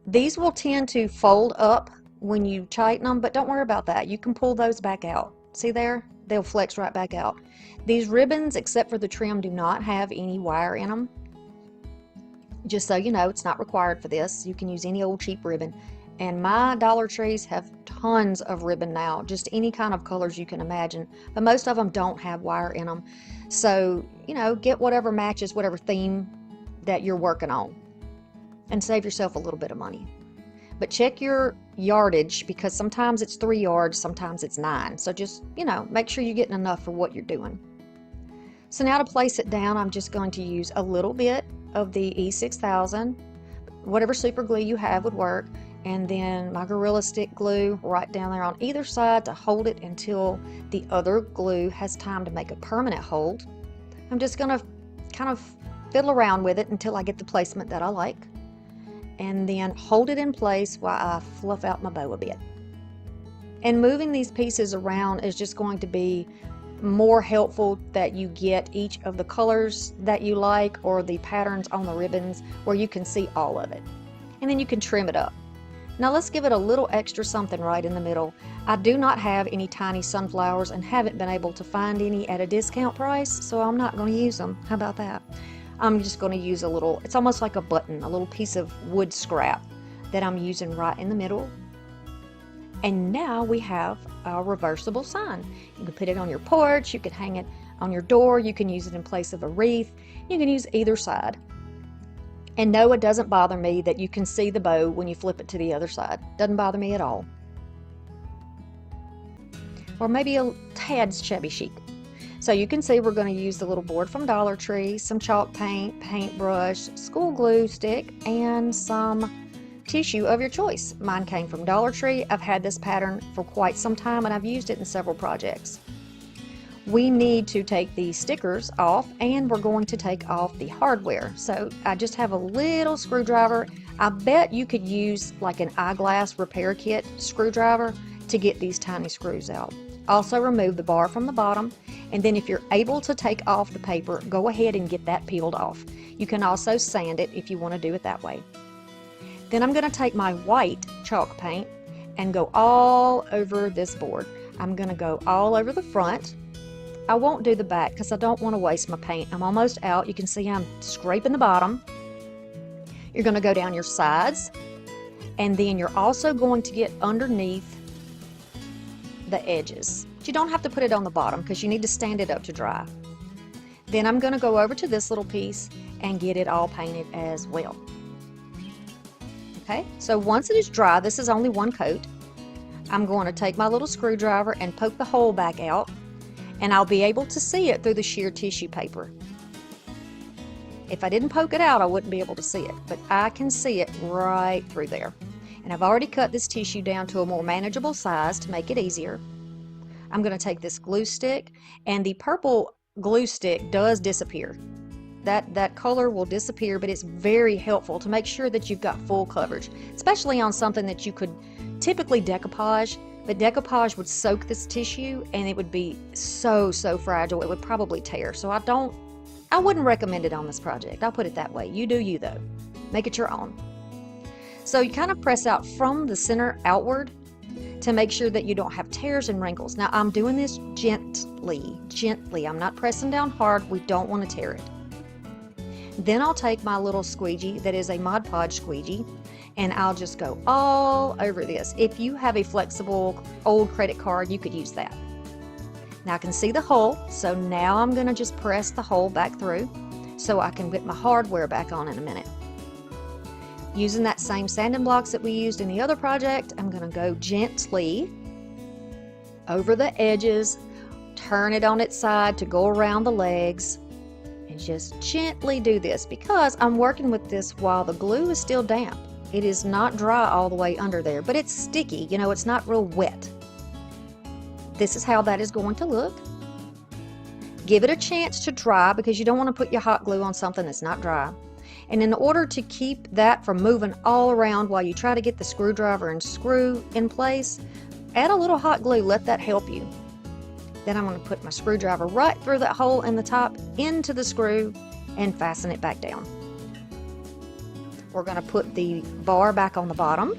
These will tend to fold up when you tighten them, but don't worry about that. You can pull those back out. See there? They'll flex right back out. These ribbons, except for the trim, do not have any wire in them. Just so you know, it's not required for this. You can use any old cheap ribbon. And my Dollar Trees have tons of ribbon now, just any kind of colors you can imagine. But most of them don't have wire in them. So, you know, get whatever matches whatever theme that you're working on and save yourself a little bit of money. But check your yardage, because sometimes it's 3 yards, sometimes it's 9. So just, you know, make sure you're getting enough for what you're doing. So now to place it down, I'm just going to use a little bit of the E6000, whatever super glue you have would work, and then my Gorilla Stick glue right down there on either side to hold it until the other glue has time to make a permanent hold. I'm just going to kind of fiddle around with it until I get the placement that I like, and then hold it in place while I fluff out my bow a bit. And moving these pieces around is just going to be more helpful that you get each of the colors that you like or the patterns on the ribbons where you can see all of it. And then you can trim it up. Now let's give it a little extra something right in the middle. I do not have any tiny sunflowers and haven't been able to find any at a discount price, so I'm not going to use them. How about that? I'm just going to use a little, it's almost like a button, a little piece of wood scrap that I'm using right in the middle. And now we have our reversible sign. You can put it on your porch, you can hang it on your door, you can use it in place of a wreath, you can use either side. And no, it doesn't bother me that you can see the bow when you flip it to the other side. Doesn't bother me at all. Or maybe a tad shabby chic. So you can see we're going to use the little board from Dollar Tree, some chalk paint, paintbrush, school glue stick, and some tissue of your choice. Mine came from Dollar Tree. I've had this pattern for quite some time and I've used it in several projects. We need to take the stickers off and we're going to take off the hardware. So I just have a little screwdriver. I bet you could use like an eyeglass repair kit screwdriver to get these tiny screws out. Also remove the bar from the bottom, and then if you're able to take off the paper, go ahead and get that peeled off. You can also sand it if you want to do it that way. Then I'm going to take my white chalk paint and go all over this board. I'm going to go all over the front. I won't do the back because I don't want to waste my paint. I'm almost out. You can see I'm scraping the bottom. You're going to go down your sides, and then you're also going to get underneath the edges. But you don't have to put it on the bottom because you need to stand it up to dry. Then I'm going to go over to this little piece and get it all painted as well. Okay, so once it is dry, this is only one coat, I'm going to take my little screwdriver and poke the hole back out, and I'll be able to see it through the sheer tissue paper. If I didn't poke it out, I wouldn't be able to see it, but I can see it right through there. And I've already cut this tissue down to a more manageable size to make it easier. I'm going to take this glue stick, and the purple glue stick does disappear. That color will disappear, but it's very helpful to make sure that you've got full coverage, especially on something that you could typically decoupage, but decoupage would soak this tissue and it would be so fragile it would probably tear. So I wouldn't recommend it on this project. I'll put it that way. You do you though. Make it your own. So you kind of press out from the center outward to make sure that you don't have tears and wrinkles. Now I'm doing this gently. I'm not pressing down hard. We don't want to tear it. Then I'll take my little squeegee that is a Mod Podge squeegee, and I'll just go all over this. If you have a flexible old credit card, you could use that. Now I can see the hole, so now I'm going to just press the hole back through so I can get my hardware back on in a minute. Using that same sanding blocks that we used in the other project, I'm going to go gently over the edges, turn it on its side to go around the legs, and just gently do this because I'm working with this while the glue is still damp. It is not dry all the way under there, but it's sticky, you know, it's not real wet. This is how that is going to look. Give it a chance to dry because you don't want to put your hot glue on something that's not dry. And in order to keep that from moving all around while you try to get the screwdriver and screw in place, add a little hot glue, let that help you. Then I'm going to put my screwdriver right through that hole in the top into the screw and fasten it back down. We're going to put the bar back on the bottom.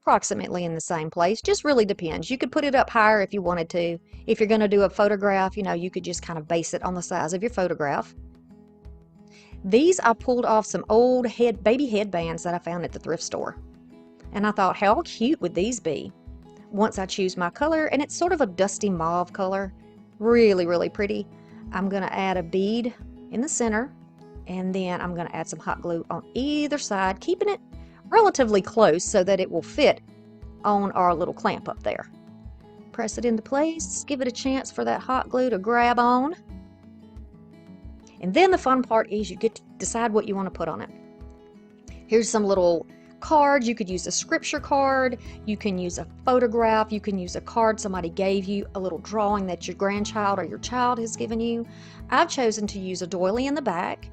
Approximately in the same place, just really depends. You could put it up higher if you wanted to. If you're going to do a photograph, you know, you could just kind of base it on the size of your photograph. These I pulled off some old baby headbands that I found at the thrift store. And I thought, how cute would these be? Once I choose my color, and it's sort of a dusty mauve color, really pretty, I'm going to add a bead in the center, and then I'm going to add some hot glue on either side, keeping it relatively close so that it will fit on our little clamp up there. Press it into place, give it a chance for that hot glue to grab on. And then the fun part is you get to decide what you want to put on it. Here's some little cards. You could use a scripture card, you can use a photograph, you can use a card somebody gave you, a little drawing that your grandchild or your child has given you. I've chosen to use a doily in the back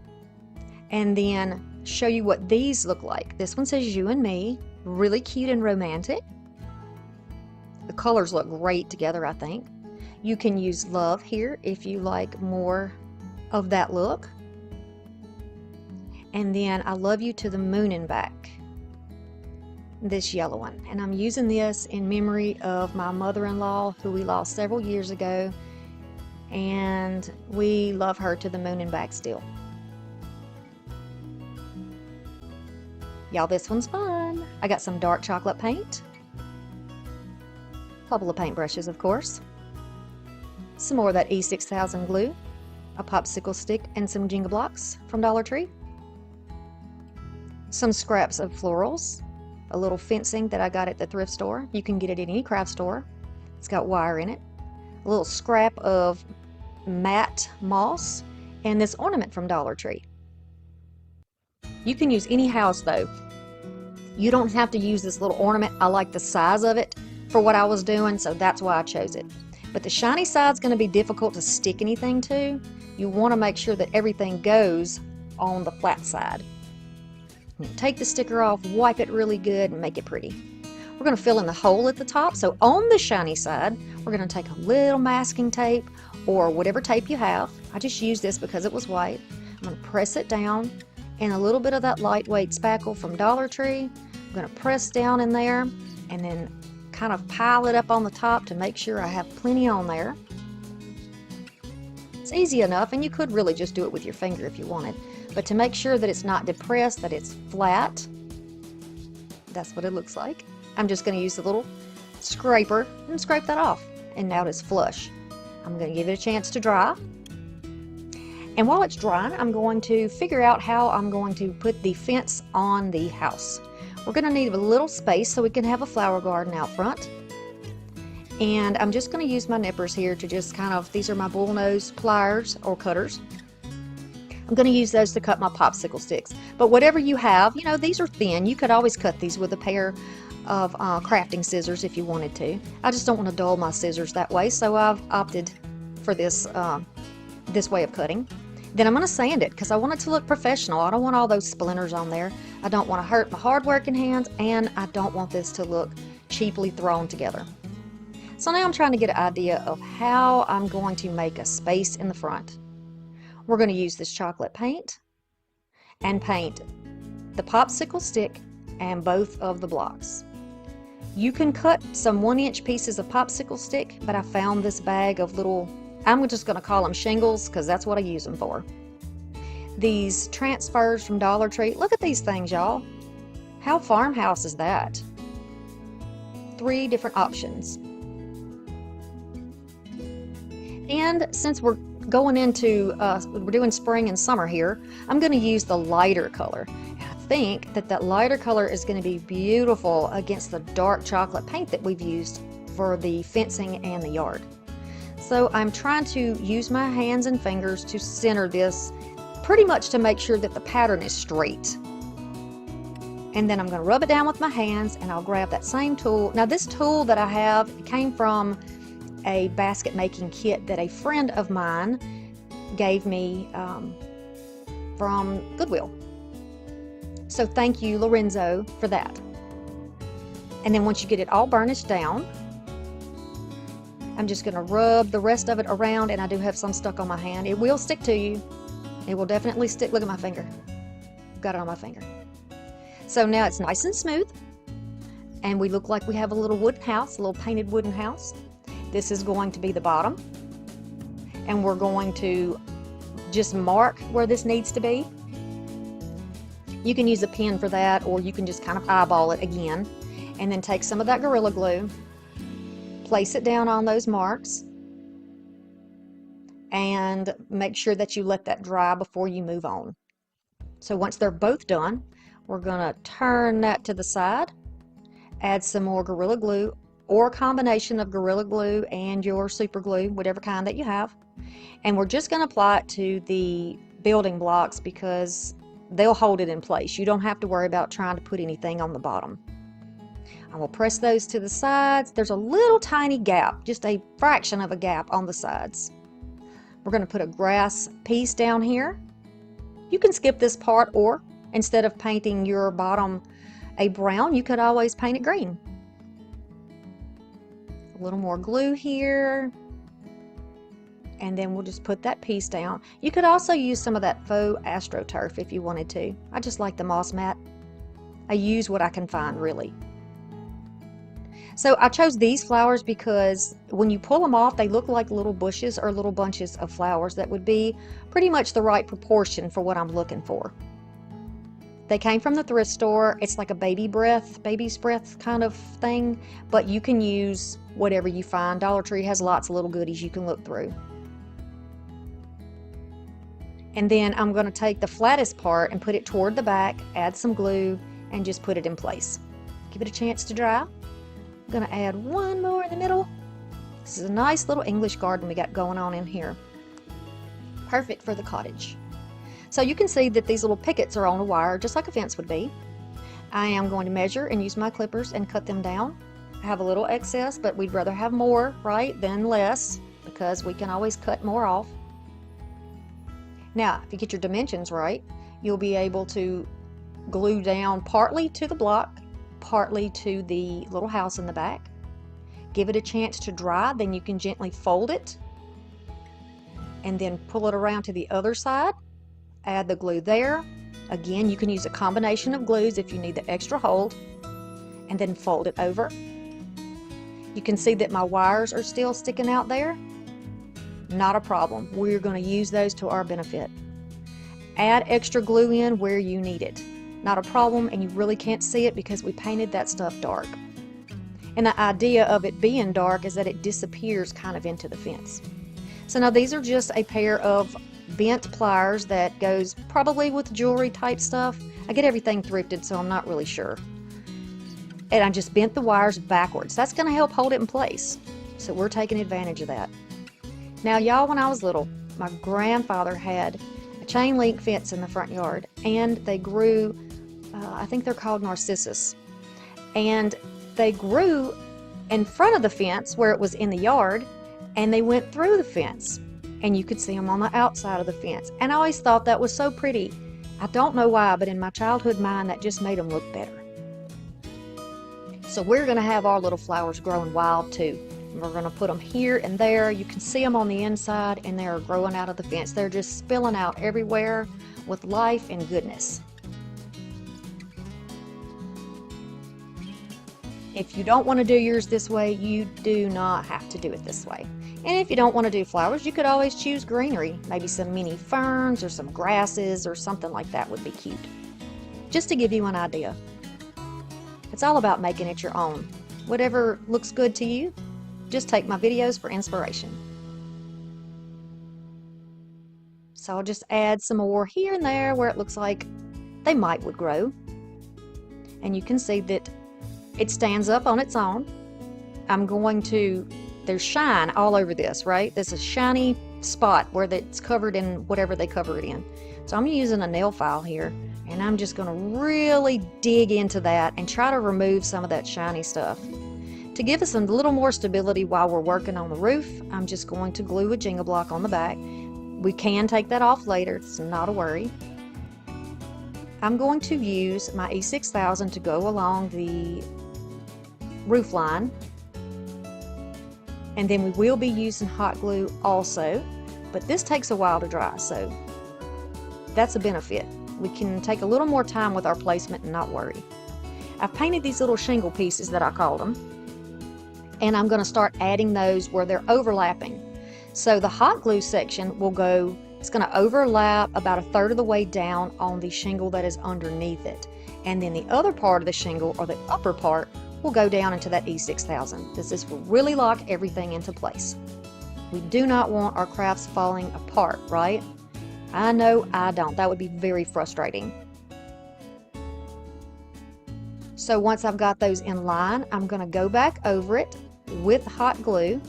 and then show you what these look like. This one says you and me, really cute and romantic. The colors look great together, I think. You can use love here if you like more of that look. And then I love you to the moon and back, this yellow one. And I'm using this in memory of my mother-in-law who we lost several years ago, and we love her to the moon and back still. Y'all, this one's fun. I got some dark chocolate paint, a couple of paintbrushes, of course, some more of that E6000 glue, a popsicle stick, and some Jenga blocks from Dollar Tree, some scraps of florals, a little fencing that I got at the thrift store. You can get it at any craft store. It's got wire in it, a little scrap of matte moss, and this ornament from Dollar Tree. You can use any house though. You don't have to use this little ornament. I like the size of it for what I was doing, so that's why I chose it. But the shiny side's going to be difficult to stick anything to. You want to make sure that everything goes on the flat side. Take the sticker off, wipe it really good, and make it pretty. We're going to fill in the hole at the top. So on the shiny side, we're going to take a little masking tape or whatever tape you have. I just used this because it was white. I'm going to press it down, and a little bit of that lightweight spackle from Dollar Tree. I'm going to press down in there and then kind of pile it up on the top to make sure I have plenty on there. It's easy enough, and you could really just do it with your finger if you wanted. But to make sure that it's not depressed, that it's flat, that's what it looks like. I'm just going to use the little scraper and scrape that off. And now it's flush. I'm going to give it a chance to dry. And while it's drying, I'm going to figure out how I'm going to put the fence on the house. We're going to need a little space so we can have a flower garden out front. And I'm just going to use my nippers here to just kind of, these are my bullnose pliers or cutters. I'm going to use those to cut my popsicle sticks. But whatever you have, you know, these are thin. You could always cut these with a pair of crafting scissors if you wanted to. I just don't want to dull my scissors that way, so I've opted for this, this way of cutting. Then I'm going to sand it because I want it to look professional. I don't want all those splinters on there. I don't want to hurt my hard-working hands, and I don't want this to look cheaply thrown together. So now I'm trying to get an idea of how I'm going to make a space in the front. We're going to use this chocolate paint and paint the popsicle stick and both of the blocks. You can cut some 1-inch pieces of popsicle stick, but I found this bag of little, I'm just going to call them shingles because that's what I use them for. These transfers from Dollar Tree. Look at these things, y'all. How farmhouse is that? 3 different options. And since we're going into, we're doing spring and summer here, I'm going to use the lighter color. And I think that that lighter color is going to be beautiful against the dark chocolate paint that we've used for the fencing and the yard. So I'm trying to use my hands and fingers to center this pretty much to make sure that the pattern is straight. And then I'm going to rub it down with my hands, and I'll grab that same tool. Now this tool that I have came from a basket making kit that a friend of mine gave me from Goodwill. So thank you, Lorenzo, for that. And then once you get it all burnished down, I'm just going to rub the rest of it around, and I do have some stuck on my hand. It will stick to you. It will definitely stick. Look at my finger. I've got it on my finger. So now it's nice and smooth, and we look like we have a little wooden house, a little painted wooden house. This is going to be the bottom, and we're going to just mark where this needs to be. You can use a pen for that, or you can just kind of eyeball it again, and then take some of that Gorilla Glue, place it down on those marks, and make sure that you let that dry before you move on. So once they're both done, we're going to turn that to the side, add some more Gorilla Glue, or a combination of Gorilla Glue and your super glue, whatever kind that you have. And we're just going to apply it to the building blocks because they'll hold it in place. You don't have to worry about trying to put anything on the bottom. I will press those to the sides. There's a little tiny gap, just a fraction of a gap on the sides. We're going to put a grass piece down here. You can skip this part, or instead of painting your bottom a brown, you could always paint it green. A little more glue here, and then we'll just put that piece down. You could also use some of that faux astroturf if you wanted to. I just like the moss mat. I use what I can find, really. So I chose these flowers because when you pull them off, they look like little bushes or little bunches of flowers that would be pretty much the right proportion for what I'm looking for. They came from the thrift store. It's like a baby's breath kind of thing, but you can use whatever you find. Dollar Tree has lots of little goodies you can look through. And then I'm going to take the flattest part and put it toward the back, add some glue, and just put it in place. Give it a chance to dry. I'm going to add one more in the middle. This is a nice little English garden we got going on in here. Perfect for the cottage. So you can see that these little pickets are on a wire just like a fence would be. I am going to measure and use my clippers and cut them down. I have a little excess, but we'd rather have more, right, than less, because we can always cut more off. Now, if you get your dimensions right, you'll be able to glue down partly to the block, partly to the little house in the back. Give it a chance to dry, then you can gently fold it and then pull it around to the other side. Add the glue there. Again, you can use a combination of glues if you need the extra hold, and then fold it over. You can see that my wires are still sticking out there. Not a problem. We're going to use those to our benefit. Add extra glue in where you need it. Not a problem, and you really can't see it because we painted that stuff dark. And the idea of it being dark is that it disappears kind of into the fence. So now these are just a pair of bent pliers that goes probably with jewelry type stuff. I get everything thrifted, so I'm not really sure. And I just bent the wires backwards. That's going to help hold it in place. So we're taking advantage of that. Now y'all, when I was little, my grandfather had a chain link fence in the front yard, and they grew, I think they're called narcissus. And they grew in front of the fence where it was in the yard, and they went through the fence, and you could see them on the outside of the fence. And I always thought that was so pretty. I don't know why, but in my childhood mind, that just made them look better. So we're going to have our little flowers growing wild too. And we're going to put them here and there. You can see them on the inside, and they're growing out of the fence. They're just spilling out everywhere with life and goodness. If you don't want to do yours this way, you do not have to do it this way. And if you don't want to do flowers, you could always choose greenery. Maybe some mini ferns or some grasses or something like that would be cute. Just to give you an idea. It's all about making it your own. Whatever looks good to you, just take my videos for inspiration. So I'll just add some more here and there where it looks like they would grow. And you can see that it stands up on its own. There's shine all over this, right? There's a shiny spot where it's covered in whatever they cover it in. So I'm using a nail file here, and I'm just going to really dig into that and try to remove some of that shiny stuff. To give us a little more stability while we're working on the roof, I'm just going to glue a jingle block on the back. We can take that off later, it's not a worry. I'm going to use my E6000 to go along the roof line, and then we will be using hot glue also, but this takes a while to dry, so that's a benefit. We can take a little more time with our placement and not worry. I've painted these little shingle pieces that I called them, and I'm going to start adding those where they're overlapping. So the hot glue section will go, it's going to overlap about 1/3 of the way down on the shingle that is underneath it, and then the other part of the shingle, or the upper part, will go down into that E6000. This will really lock everything into place. We do not want our crafts falling apart, right? I know I don't. That would be very frustrating. So once I've got those in line, I'm going to go back over it with hot glue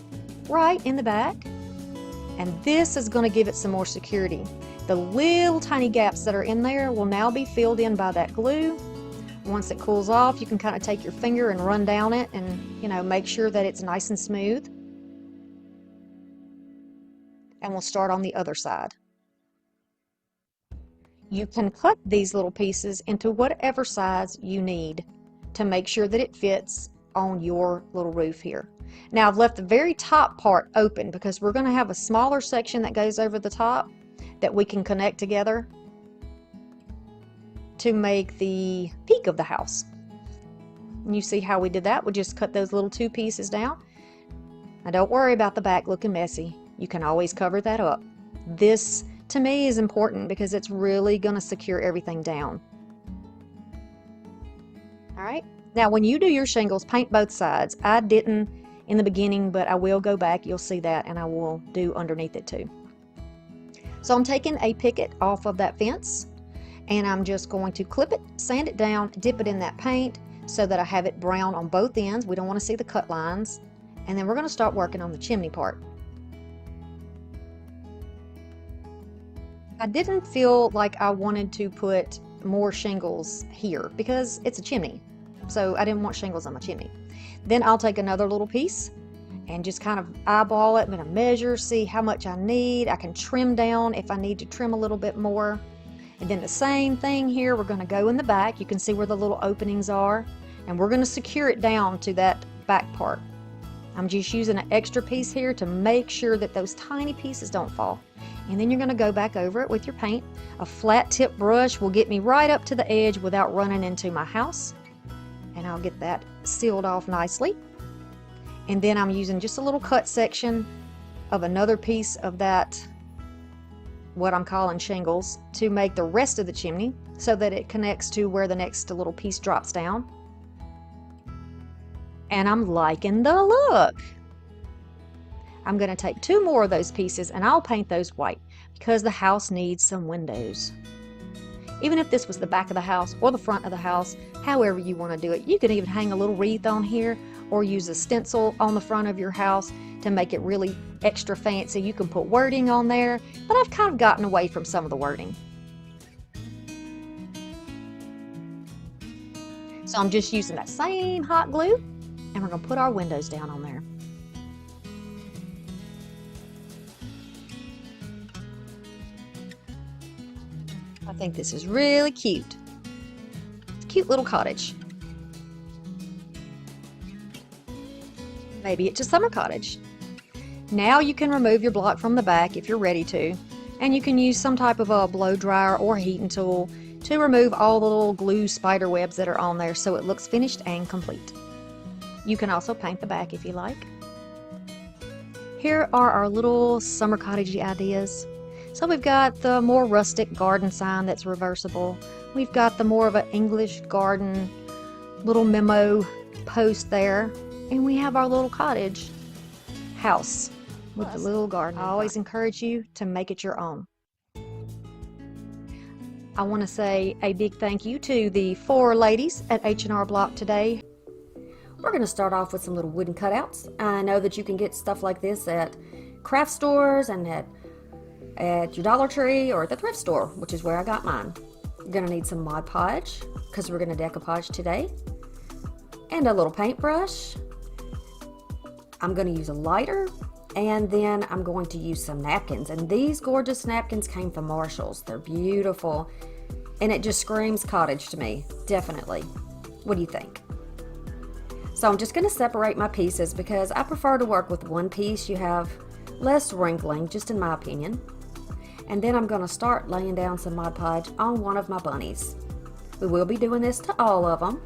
right in the back. And this is going to give it some more security. The little tiny gaps that are in there will now be filled in by that glue. Once it cools off, you can kind of take your finger and run down it and, you know, make sure that it's nice and smooth. And we'll start on the other side. You can cut these little pieces into whatever size you need to make sure that it fits on your little roof here. Now I've left the very top part open because we're going to have a smaller section that goes over the top that we can connect together to make the peak of the house. And you see how we did that? We just cut those little two pieces down. Now don't worry about the back looking messy. You can always cover that up. This to me is important because it's really going to secure everything down. All right, now when you do your shingles, paint both sides. I didn't in the beginning, but I will go back. You'll see that, and I will do underneath it too. So I'm taking a picket off of that fence, and I'm just going to clip it, sand it down, dip it in that paint so that I have it brown on both ends. We don't want to see the cut lines. And then we're going to start working on the chimney part. I didn't feel like I wanted to put more shingles here because it's a chimney. So I didn't want shingles on my chimney. Then I'll take another little piece and just kind of eyeball it. I'm going to measure, see how much I need. I can trim down if I need to trim a little bit more. And then the same thing here, we're going to go in the back. You can see where the little openings are. And we're going to secure it down to that back part. I'm just using an extra piece here to make sure that those tiny pieces don't fall. And then you're going to go back over it with your paint. A flat tip brush will get me right up to the edge without running into my house. And I'll get that sealed off nicely. And then I'm using just a little cut section of another piece of that, what I'm calling shingles, to make the rest of the chimney so that it connects to where the next little piece drops down. And I'm liking the look. I'm going to take two more of those pieces and I'll paint those white because the house needs some windows. Even if this was the back of the house or the front of the house, however you want to do it. You can even hang a little wreath on here or use a stencil on the front of your house to make it really extra fancy. You can put wording on there, but I've kind of gotten away from some of the wording. So I'm just using that same hot glue and we're going to put our windows down on there. I think this is really cute. Cute little cottage. Maybe it's a summer cottage. Now you can remove your block from the back if you're ready to, and you can use some type of a blow dryer or heating tool to remove all the little glue spider webs that are on there so it looks finished and complete. You can also paint the back if you like. Here are our little summer cottage-y ideas. So we've got the more rustic garden sign that's reversible. We've got the more of an English garden little memo post there. And we have our little cottage house with the little garden. I always encourage you to make it your own. I want to say a big thank you to the 4 ladies at H&R Block today. We're going to start off with some little wooden cutouts. I know that you can get stuff like this at craft stores and at your Dollar Tree or at the thrift store, which is where I got mine. You're going to need some Mod Podge because we're going to decoupage today, and a little paintbrush. I'm going to use a lighter, and then I'm going to use some napkins. And these gorgeous napkins came from Marshall's. They're beautiful, and it just screams cottage to me, definitely. What do you think? So I'm just going to separate my pieces because I prefer to work with one piece. You have less wrinkling, just in my opinion. And then I'm going to start laying down some Mod Podge on one of my bunnies. We will be doing this to all of them.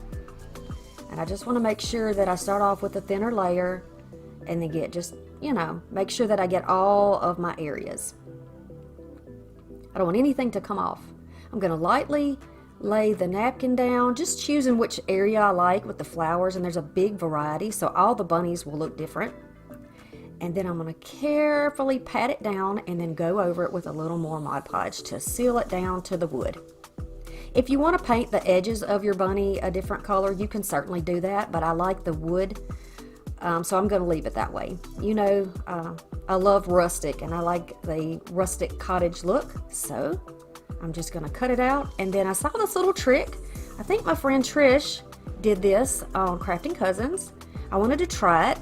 And I just want to make sure that I start off with a thinner layer and then get just, you know, make sure that I get all of my areas. I don't want anything to come off. I'm going to lightly lay the napkin down, just choosing which area I like with the flowers, and there's a big variety, so all the bunnies will look different. And then I'm going to carefully pat it down and then go over it with a little more Mod Podge to seal it down to the wood. If you want to paint the edges of your bunny a different color, you can certainly do that, but I like the wood So I'm going to leave it that way. You know, I love rustic, and I like the rustic cottage look, so I'm just going to cut it out. And then I saw this little trick. I think my friend Trish did this on Crafting Cousins. I wanted to try it.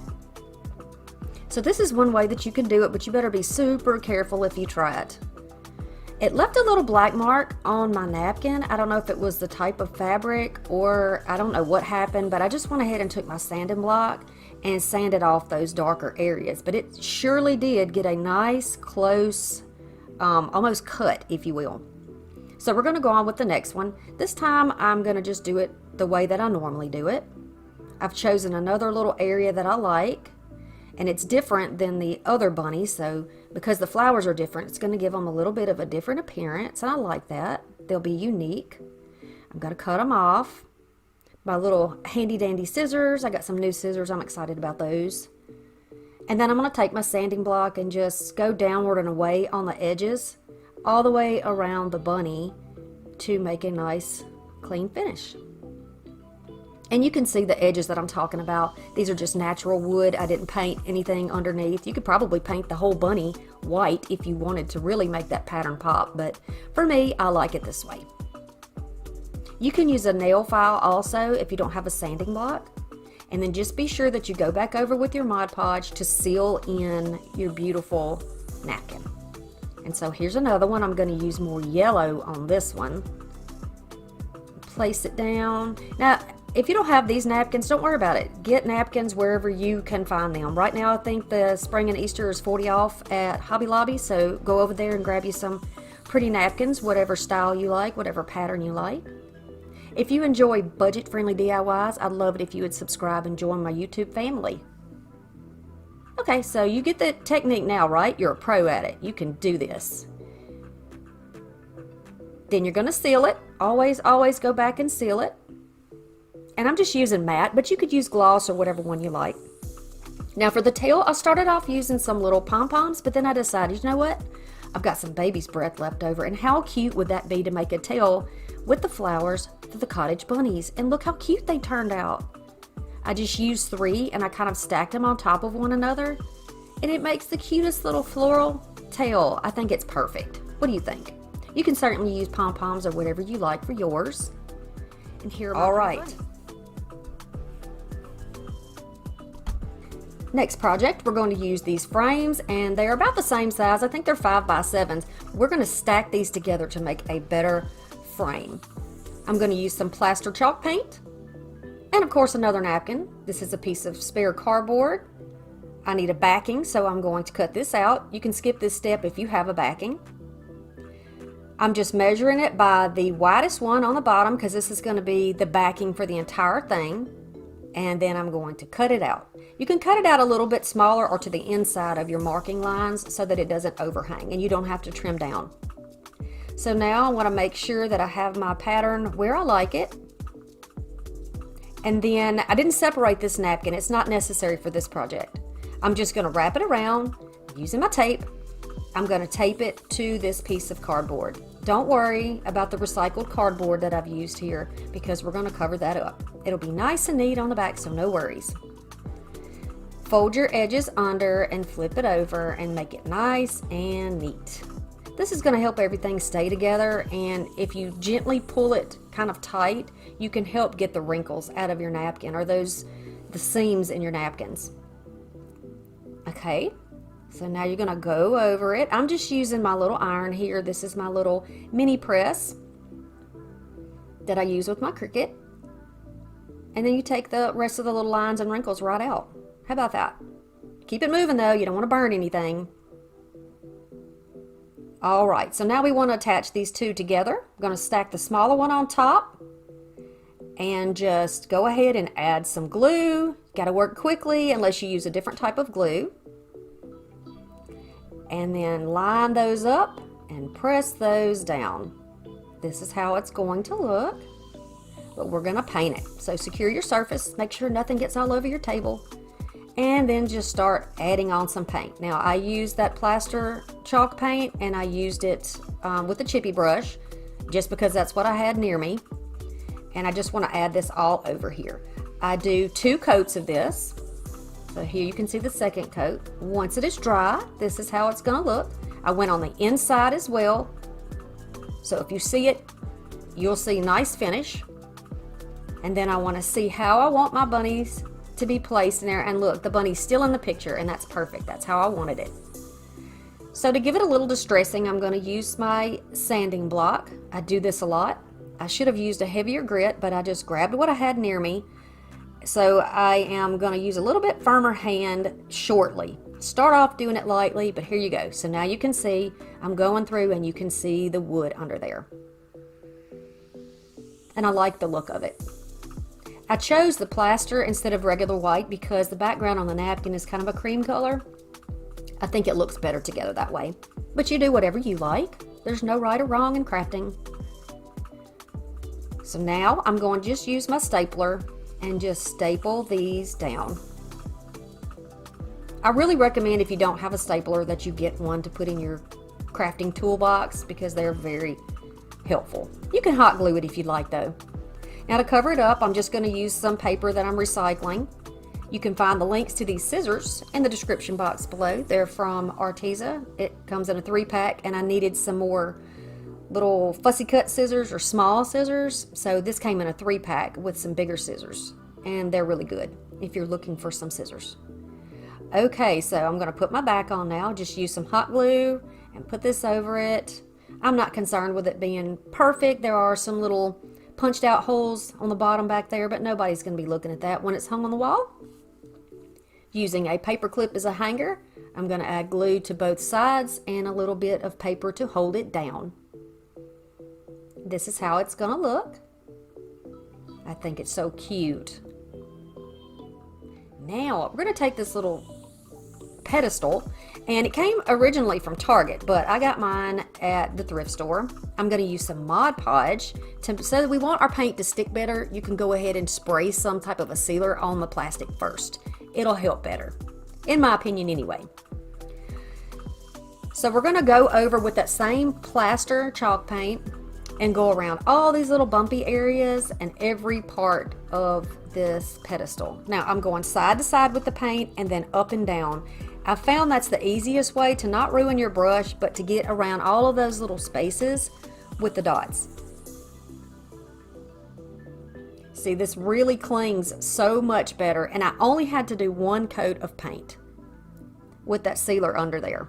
So this is one way that you can do it, but you better be super careful if you try it. It left a little black mark on my napkin. I don't know if it was the type of fabric or I don't know what happened, but I just went ahead and took my sanding block and sanded off those darker areas. But it surely did get a nice, close, almost cut, if you will. So we're going to go on with the next one. This time I'm going to just do it the way that I normally do it. I've chosen another little area that I like, and it's different than the other bunnies, so because the flowers are different, it's going to give them a little bit of a different appearance, and I like that. They'll be unique. I'm going to cut them off. My little handy dandy scissors. I got some new scissors. I'm excited about those. And then I'm going to take my sanding block and just go downward and away on the edges, all the way around the bunny to make a nice clean finish. And you can see the edges that I'm talking about. These are just natural wood. I didn't paint anything underneath. You could probably paint the whole bunny white if you wanted to really make that pattern pop, but for me, I like it this way. You can use a nail file also if you don't have a sanding block. And then just be sure that you go back over with your Mod Podge to seal in your beautiful napkin. And so here's another one. I'm going to use more yellow on this one. Place it down. Now, if you don't have these napkins, don't worry about it. Get napkins wherever you can find them. Right now, I think the spring and Easter is 40 off at Hobby Lobby, so go over there and grab you some pretty napkins, whatever style you like, whatever pattern you like. If you enjoy budget-friendly DIYs, I'd love it if you would subscribe and join my YouTube family. Okay, so you get the technique now, right? You're a pro at it. You can do this. Then you're going to seal it. Always, always go back and seal it. And I'm just using matte, but you could use gloss or whatever one you like. Now for the tail, I started off using some little pom-poms, but then I decided, you know what? I've got some baby's breath left over, and how cute would that be to make a tail with the flowers for the cottage bunnies? And look how cute they turned out. I just used 3 and I kind of stacked them on top of one another, and it makes the cutest little floral tail. I think it's perfect. What do you think? You can certainly use pom-poms or whatever you like for yours. And here are my bunnies. Next project, we're going to use these frames, and they're about the same size. I think they're 5x7s. We're going to stack these together to make a better frame. I'm going to use some plaster chalk paint, and of course another napkin. This is a piece of spare cardboard. I need a backing, so I'm going to cut this out. You can skip this step if you have a backing. I'm just measuring it by the widest one on the bottom because this is going to be the backing for the entire thing. And then I'm going to cut it out. You can cut it out a little bit smaller or to the inside of your marking lines so that it doesn't overhang and you don't have to trim down. So now I want to make sure that I have my pattern where I like it. And then I didn't separate this napkin. It's not necessary for this project. I'm just going to wrap it around using my tape. I'm going to tape it to this piece of cardboard. Don't worry about the recycled cardboard that I've used here because we're going to cover that up. It'll be nice and neat on the back, so no worries. Fold your edges under and flip it over and make it nice and neat. This is going to help everything stay together, and if you gently pull it kind of tight, you can help get the wrinkles out of your napkin or the seams in your napkins. Okay. So now you're going to go over it. I'm just using my little iron here. This is my little mini press that I use with my Cricut. And then you take the rest of the little lines and wrinkles right out. How about that? Keep it moving though. You don't want to burn anything. All right, so now we want to attach these two together. I'm going to stack the smaller one on top and just go ahead and add some glue. Got to work quickly unless you use a different type of glue. And then line those up and press those down. This is how it's going to look, but we're going to paint it. So secure your surface, make sure nothing gets all over your table, and then just start adding on some paint. Now I used that plaster chalk paint and I used it with a chippy brush just because that's what I had near me, and I just want to add this all over here. I do 2 coats of this. So here you can see the second coat. Once it is dry, this is how it's going to look. I went on the inside as well. So if you see it, you'll see nice finish. And then I want to see how I want my bunnies to be placed in there. And look, the bunny's still in the picture, and that's perfect. That's how I wanted it. So to give it a little distressing, I'm going to use my sanding block. I do this a lot. I should have used a heavier grit, but I just grabbed what I had near me. So I am going to use a little bit firmer hand shortly. Start off doing it lightly, but here you go. So now you can see I'm going through and you can see the wood under there. And I like the look of it. I chose the plaster instead of regular white because the background on the napkin is kind of a cream color. I think it looks better together that way. But you do whatever you like. There's no right or wrong in crafting. So now I'm going to just use my stapler and just staple these down. I really recommend, if you don't have a stapler, that you get one to put in your crafting toolbox because they're very helpful. You can hot glue it if you'd like though. Now to cover it up, I'm just going to use some paper that I'm recycling. You can find the links to these scissors in the description box below. They're from Arteza. It comes in a 3-pack, and I needed some more little fussy cut scissors or small scissors. So this came in a 3-pack with some bigger scissors, and they're really good if you're looking for some scissors. Okay, so I'm going to put my back on now. Just use some hot glue and put this over it. I'm not concerned with it being perfect. There are some little punched out holes on the bottom back there, but nobody's going to be looking at that when it's hung on the wall. Using a paper clip as a hanger, I'm going to add glue to both sides and a little bit of paper to hold it down. This is how it's going to look. I think it's so cute. Now we're going to take this little pedestal, and it came originally from Target, but I got mine at the thrift store. I'm going to use some Mod Podge so that we want our paint to stick better. You can go ahead and spray some type of a sealer on the plastic first. It'll help better, in my opinion anyway. So we're going to go over with that same plaster chalk paint and go around all these little bumpy areas and every part of this pedestal. Now I'm going side to side with the paint and then up and down. I found that's the easiest way to not ruin your brush, but to get around all of those little spaces with the dots. See, this really clings so much better, and I only had to do one coat of paint with that sealer under there.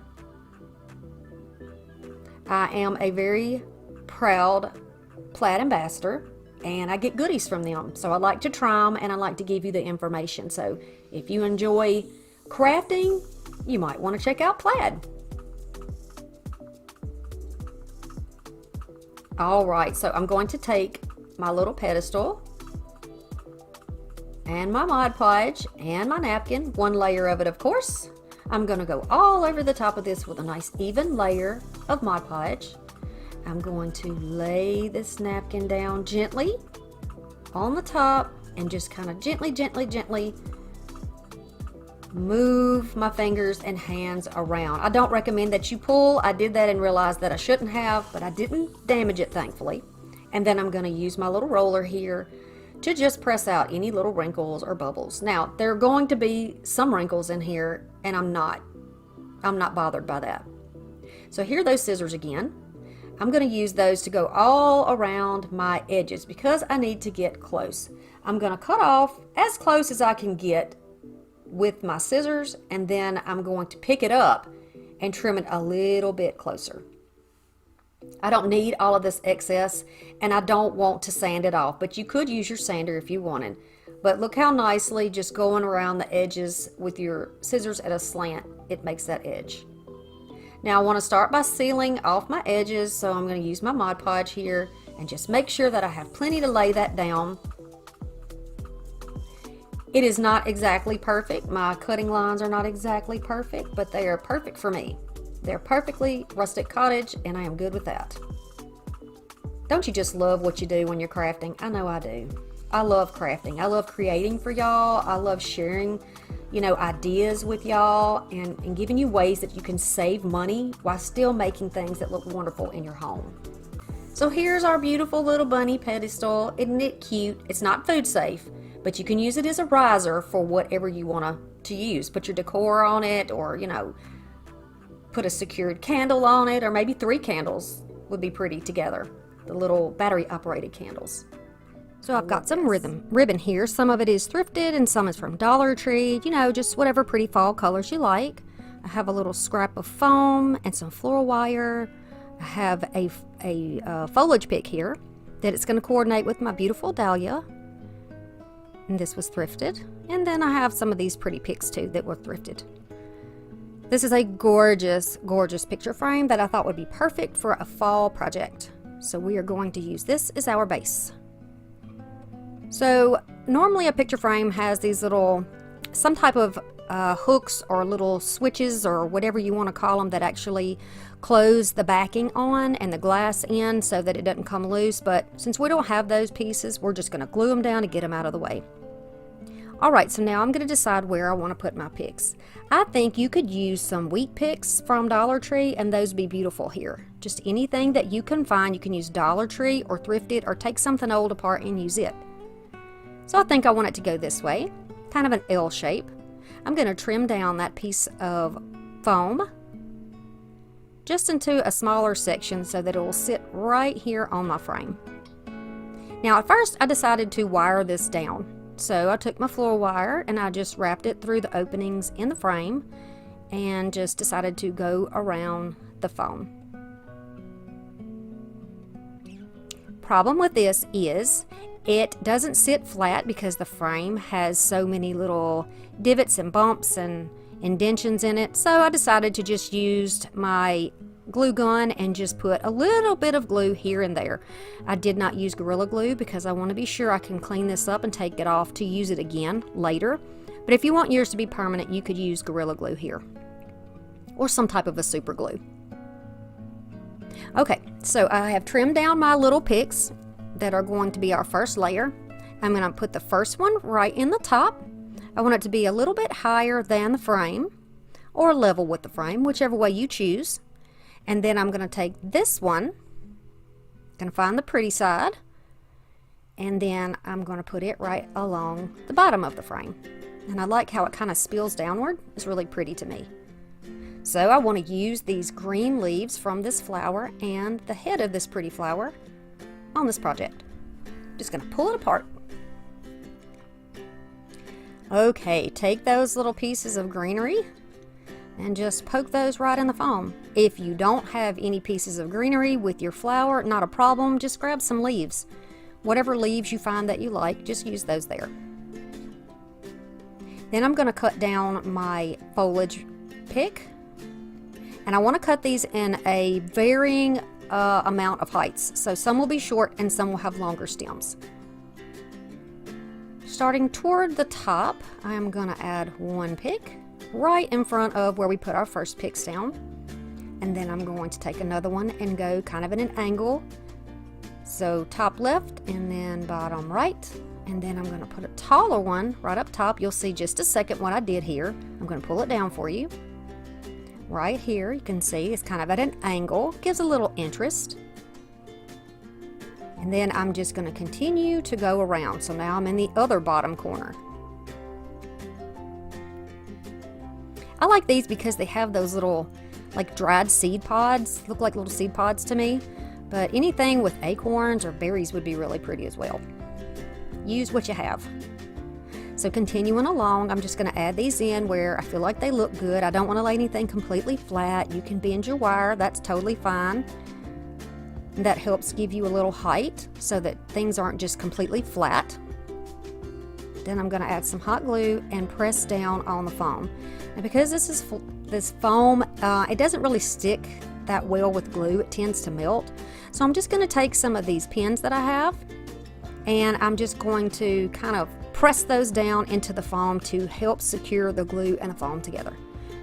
I am a very proud Plaid ambassador, and I get goodies from them, so I like to try them and I like to give you the information. So if you enjoy crafting, you might want to check out Plaid. Alright, so I'm going to take my little pedestal and my Mod Podge and my napkin, one layer of it of course. I'm going to go all over the top of this with a nice even layer of Mod Podge. I'm going to lay this napkin down gently on the top and just kind of gently move my fingers and hands around. I don't recommend that you pull. I did that and realized that I shouldn't have, but I didn't damage it thankfully. And then I'm going to use my little roller here to just press out any little wrinkles or bubbles. Now there are going to be some wrinkles in here, and I'm not bothered by that. So here are those scissors again. I'm going to use those to go all around my edges because I need to get close. I'm going to cut off as close as I can get with my scissors, and then I'm going to pick it up and trim it a little bit closer. I don't need all of this excess, and I don't want to sand it off, but you could use your sander if you wanted. But look how nicely just going around the edges with your scissors at a slant, it makes that edge. Now I want to start by sealing off my edges, so I'm going to use my Mod Podge here and just make sure that I have plenty to lay that down. It is not exactly perfect. My cutting lines are not exactly perfect, but they are perfect for me. They're perfectly rustic cottage, and I am good with that. Don't you just love what you do when you're crafting? I know I do. I love crafting. I love creating for y'all. I love sharing, ideas with y'all and giving you ways that you can save money while still making things that look wonderful in your home. So here's our beautiful little bunny pedestal. Isn't it cute? It's not food safe, but you can use it as a riser for whatever you want to to use. Put your decor on it, or, you know, put a secured candle on it, or maybe 3 candles would be pretty together. The little battery operated candles. So I've got some ribbon here. Some of it is thrifted and some is from Dollar Tree. You know, just whatever pretty fall colors you like. I have a little scrap of foam and some floral wire. I have a foliage pick here that it's going to coordinate with my beautiful dahlia. And this was thrifted. And then I have some of these pretty picks too that were thrifted. This is a gorgeous, gorgeous picture frame that I thought would be perfect for a fall project. So we are going to use this as our base. So normally a picture frame has these little, some type of hooks or little switches or whatever you want to call them that actually close the backing on and the glass in so that it doesn't come loose. But since we don't have those pieces, we're just going to glue them down to get them out of the way. Alright, so now I'm going to decide where I want to put my picks. I think you could use some wheat picks from Dollar Tree, and those would be beautiful here. Just anything that you can find, you can use Dollar Tree or thrift it or take something old apart and use it. So I think I want it to go this way, kind of an L shape. I'm going to trim down that piece of foam just into a smaller section so that it will sit right here on my frame. Now at first I decided to wire this down. So I took my floral wire and I just wrapped it through the openings in the frame and just decided to go around the foam. Problem with this is it doesn't sit flat because the frame has so many little divots and bumps and indentions in it. So I decided to just use my glue gun and just put a little bit of glue here and there. I did not use Gorilla Glue because I want to be sure I can clean this up and take it off to use it again later. But if you want yours to be permanent, you could use Gorilla Glue here or some type of a super glue. Okay, so I have trimmed down my little picks that are going to be our first layer. I'm going to put the first one right in the top. I want it to be a little bit higher than the frame or level with the frame, whichever way you choose. And then I'm going to take this one, going to find the pretty side, and then I'm going to put it right along the bottom of the frame. And I like how it kind of spills downward. It's really pretty to me. So I want to use these green leaves from this flower and the head of this pretty flower on this project. Just going to pull it apart. Okay, take those little pieces of greenery and just poke those right in the foam. If you don't have any pieces of greenery with your flower, not a problem, just grab some leaves. Whatever leaves you find that you like, just use those there. Then I'm going to cut down my foliage pick, and I want to cut these in a varying amount of heights. So some will be short and some will have longer stems. Starting toward the top, I'm going to add one pick right in front of where we put our first picks down, and then I'm going to take another one and go kind of in an angle, so top left and then bottom right, and then I'm going to put a taller one right up top. You'll see just a second what I did here. I'm going to pull it down for you. Right here you can see it's kind of at an angle, gives a little interest, and then I'm just going to continue to go around. So now I'm in the other bottom corner. I like these because they have those little like dried seed pods, look like little seed pods to me, but anything with acorns or berries would be really pretty as well. Use what you have. So continuing along, I'm just going to add these in where I feel like they look good. I don't want to lay anything completely flat. You can bend your wire, that's totally fine. That helps give you a little height so that things aren't just completely flat. Then I'm going to add some hot glue and press down on the foam. And because this foam, it doesn't really stick that well with glue, it tends to melt. So I'm just going to take some of these pins that I have, and I'm just going to kind of press those down into the foam to help secure the glue and the foam together.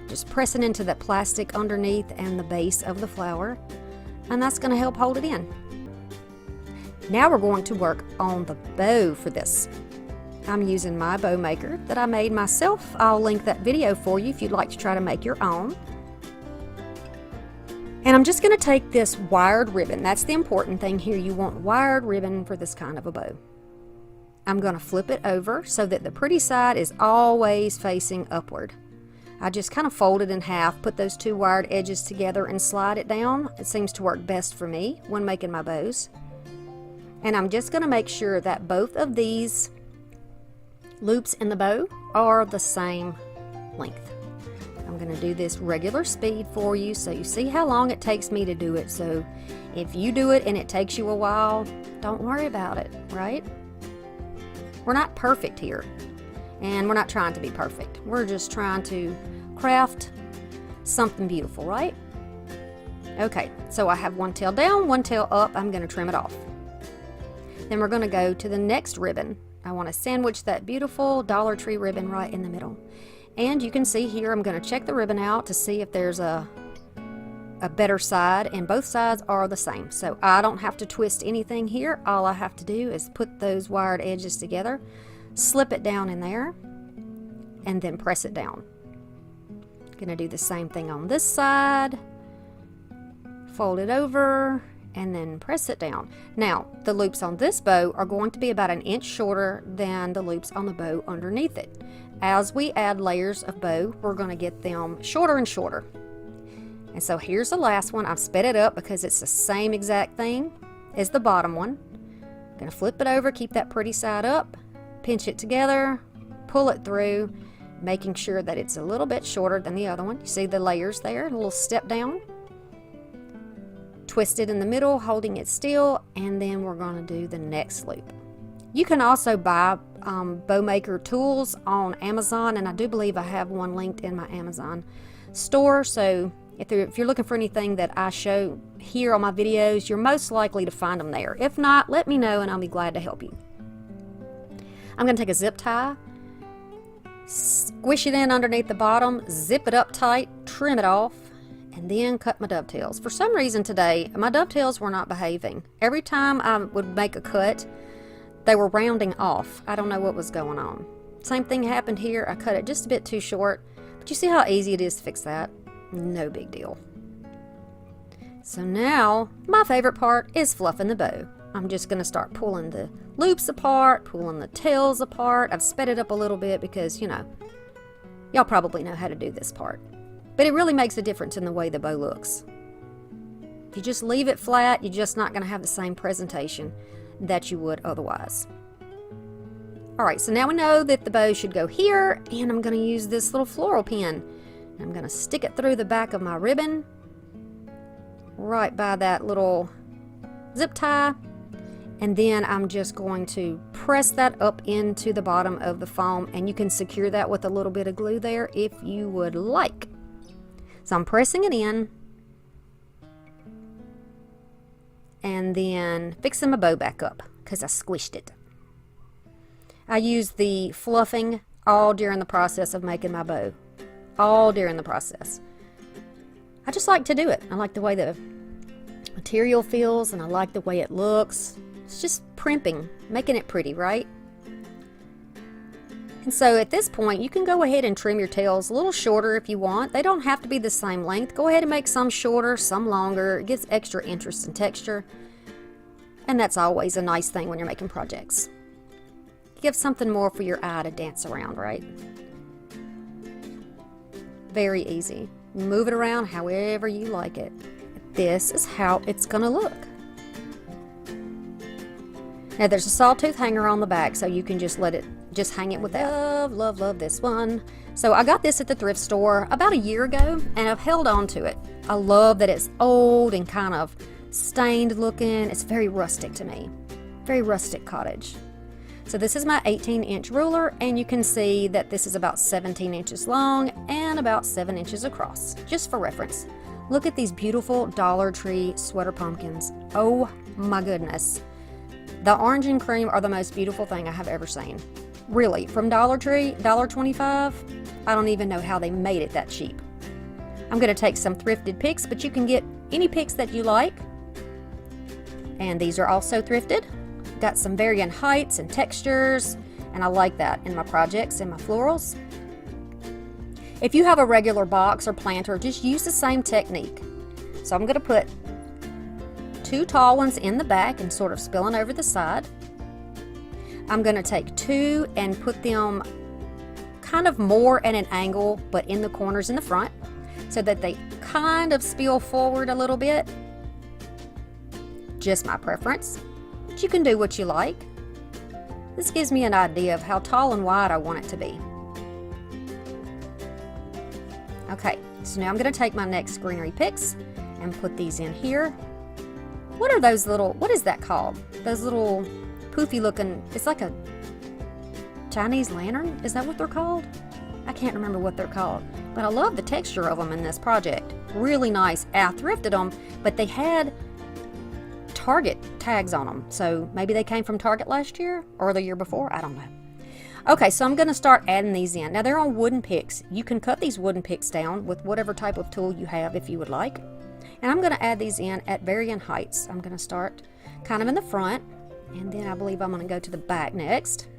Just press it into that plastic underneath and the base of the flower, and that's going to help hold it in. Now we're going to work on the bow for this. I'm using my bow maker that I made myself. I'll link that video for you if you'd like to try to make your own. And I'm just going to take this wired ribbon. That's the important thing here. You want wired ribbon for this kind of a bow. I'm going to flip it over so that the pretty side is always facing upward. I just kind of fold it in half, put those two wired edges together and slide it down. It seems to work best for me when making my bows. And I'm just going to make sure that both of these loops in the bow are the same length. I'm going to do this regular speed for you so you see how long it takes me to do it. So if you do it and it takes you a while, don't worry about it, right? We're not perfect here, and we're not trying to be perfect. We're just trying to craft something beautiful, right? Okay, so I have one tail down, one tail up. I'm going to trim it off. Then we're going to go to the next ribbon. I want to sandwich that beautiful Dollar Tree ribbon right in the middle. And you can see here, I'm going to check the ribbon out to see if there's a better side, and both sides are the same. So I don't have to twist anything here. All I have to do is put those wired edges together, slip it down in there, and then press it down. Gonna do the same thing on this side, fold it over, and then press it down. Now, the loops on this bow are going to be about an inch shorter than the loops on the bow underneath it. As we add layers of bow, we're gonna get them shorter and shorter. And so here's the last one. I've sped it up because it's the same exact thing as the bottom one. I'm gonna flip it over, keep that pretty side up, pinch it together, pull it through, making sure that it's a little bit shorter than the other one. You see the layers there, a little step down. Twist it in the middle, holding it still, and then we're gonna do the next loop. You can also buy bow maker tools on Amazon, and I do believe I have one linked in my Amazon store. So if you're looking for anything that I show here on my videos, you're most likely to find them there. If not, let me know and I'll be glad to help you. I'm going to take a zip tie, squish it in underneath the bottom, zip it up tight, trim it off, and then cut my dovetails. For some reason today, my dovetails were not behaving. Every time I would make a cut, they were rounding off. I don't know what was going on. Same thing happened here. I cut it just a bit too short, but you see how easy it is to fix that? No big deal. So now, my favorite part is fluffing the bow. I'm just going to start pulling the loops apart, pulling the tails apart. I've sped it up a little bit because, you know, y'all probably know how to do this part. But it really makes a difference in the way the bow looks. If you just leave it flat, you're just not going to have the same presentation that you would otherwise. Alright, so now we know that the bow should go here, and I'm going to use this little floral pin. I'm going to stick it through the back of my ribbon, right by that little zip tie, and then I'm just going to press that up into the bottom of the foam, and you can secure that with a little bit of glue there if you would like. So I'm pressing it in, and then fixing my bow back up because I squished it. I used the fluffing all during the process of making my bow. All during the process. I just like to do it. I like the way the material feels, and I like the way it looks. It's just primping, making it pretty, right? And so at this point, you can go ahead and trim your tails a little shorter if you want. They don't have to be the same length. Go ahead and make some shorter, some longer. It gives extra interest and texture. And that's always a nice thing when you're making projects. Give something more for your eye to dance around, right? Very easy. Move it around however you like it. This is how it's going to look. Now there's a sawtooth hanger on the back, so you can just hang it with that. Love this one. So I got this at the thrift store about a year ago, and I've held on to it. I love that it's old and kind of stained looking. It's very rustic to me. Very rustic cottage. So this is my 18-inch ruler, and you can see that this is about 17 inches long and about 7 inches across, just for reference. Look at these beautiful Dollar Tree sweater pumpkins. Oh my goodness. The orange and cream are the most beautiful thing I have ever seen. Really, from Dollar Tree, $1.25, I don't even know how they made it that cheap. I'm going to take some thrifted picks, but you can get any picks that you like. And these are also thrifted. Got some varying heights and textures, and I like that in my projects and my florals. If you have a regular box or planter, just use the same technique. So I'm going to put 2 tall ones in the back and sort of spilling over the side. I'm going to take 2 and put them kind of more at an angle, but in the corners in the front, so that they kind of spill forward a little bit. Just my preference, but you can do what you like. This gives me an idea of how tall and wide I want it to be. Okay, so now I'm going to take my next greenery picks and put these in here. What are those little, what is that called? Those little poofy looking, it's like a Chinese lantern? Is that what they're called? I can't remember what they're called, but I love the texture of them in this project. Really nice. I thrifted them, but they had Target tags on them, so maybe they came from Target last year or the year before, I don't know. Okay, so I'm going to start adding these in. Now they're on wooden picks. You can cut these wooden picks down with whatever type of tool you have if you would like. And I'm going to add these in at varying heights. I'm going to start kind of in the front, and then I believe I'm going to go to the back next.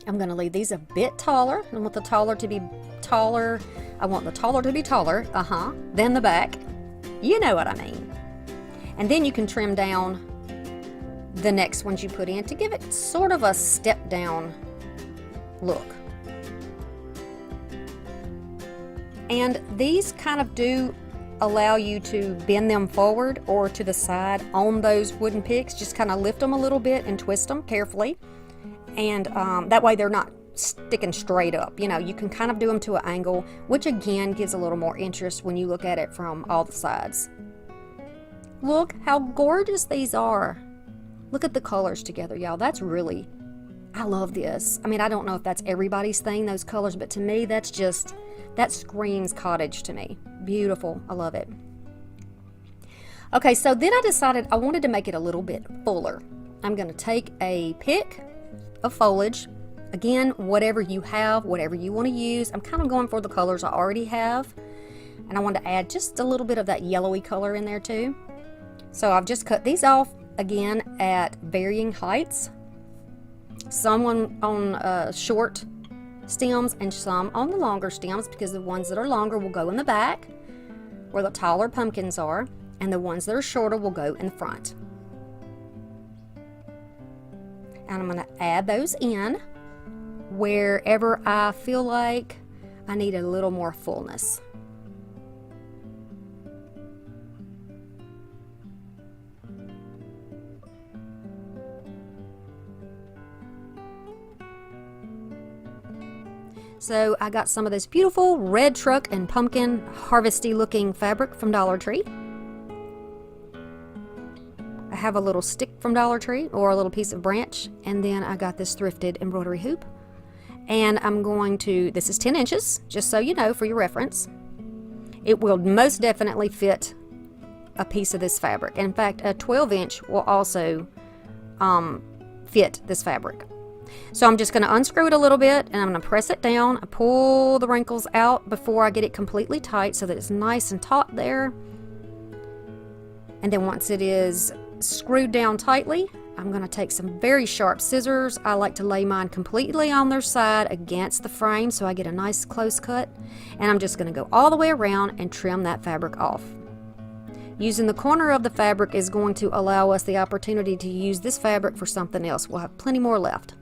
I'm going to leave these a bit taller. I want the taller to be taller. I want the taller to be taller, than the back. You know what I mean. And then you can trim down the next ones you put in to give it sort of a step down look. And these kind of do allow you to bend them forward or to the side on those wooden picks. Just kind of lift them a little bit and twist them carefully. And that way they're not sticking straight up. You know, you can kind of do them to an angle, which again gives a little more interest when you look at it from all the sides. Look how gorgeous these are. Look at the colors together, y'all. That's really, I love this. I mean, I don't know if that's everybody's thing, those colors, but to me, that's just, that screams cottage to me. Beautiful. I love it. Okay, so then I decided I wanted to make it a little bit fuller. I'm going to take a pick of foliage. Again, whatever you have, whatever you want to use. I'm kind of going for the colors I already have. And I want to add just a little bit of that yellowy color in there too. So I've just cut these off again at varying heights. Some on short stems and some on the longer stems, because the ones that are longer will go in the back where the taller pumpkins are, and the ones that are shorter will go in the front. And I'm going to add those in wherever I feel like I need a little more fullness. So I got some of this beautiful red truck and pumpkin harvesty looking fabric from Dollar Tree. I have a little stick from Dollar Tree or a little piece of branch, and then I got this thrifted embroidery hoop. And I'm going to, this is 10 inches, just so you know for your reference. It will most definitely fit a piece of this fabric. In fact, a 12-inch will also fit this fabric. So I'm just going to unscrew it a little bit, and I'm going to press it down. I pull the wrinkles out before I get it completely tight so that it's nice and taut there. And then once it is screwed down tightly, I'm going to take some very sharp scissors. I like to lay mine completely on their side against the frame so I get a nice close cut. And I'm just going to go all the way around and trim that fabric off. Using the corner of the fabric is going to allow us the opportunity to use this fabric for something else. We'll have plenty more left.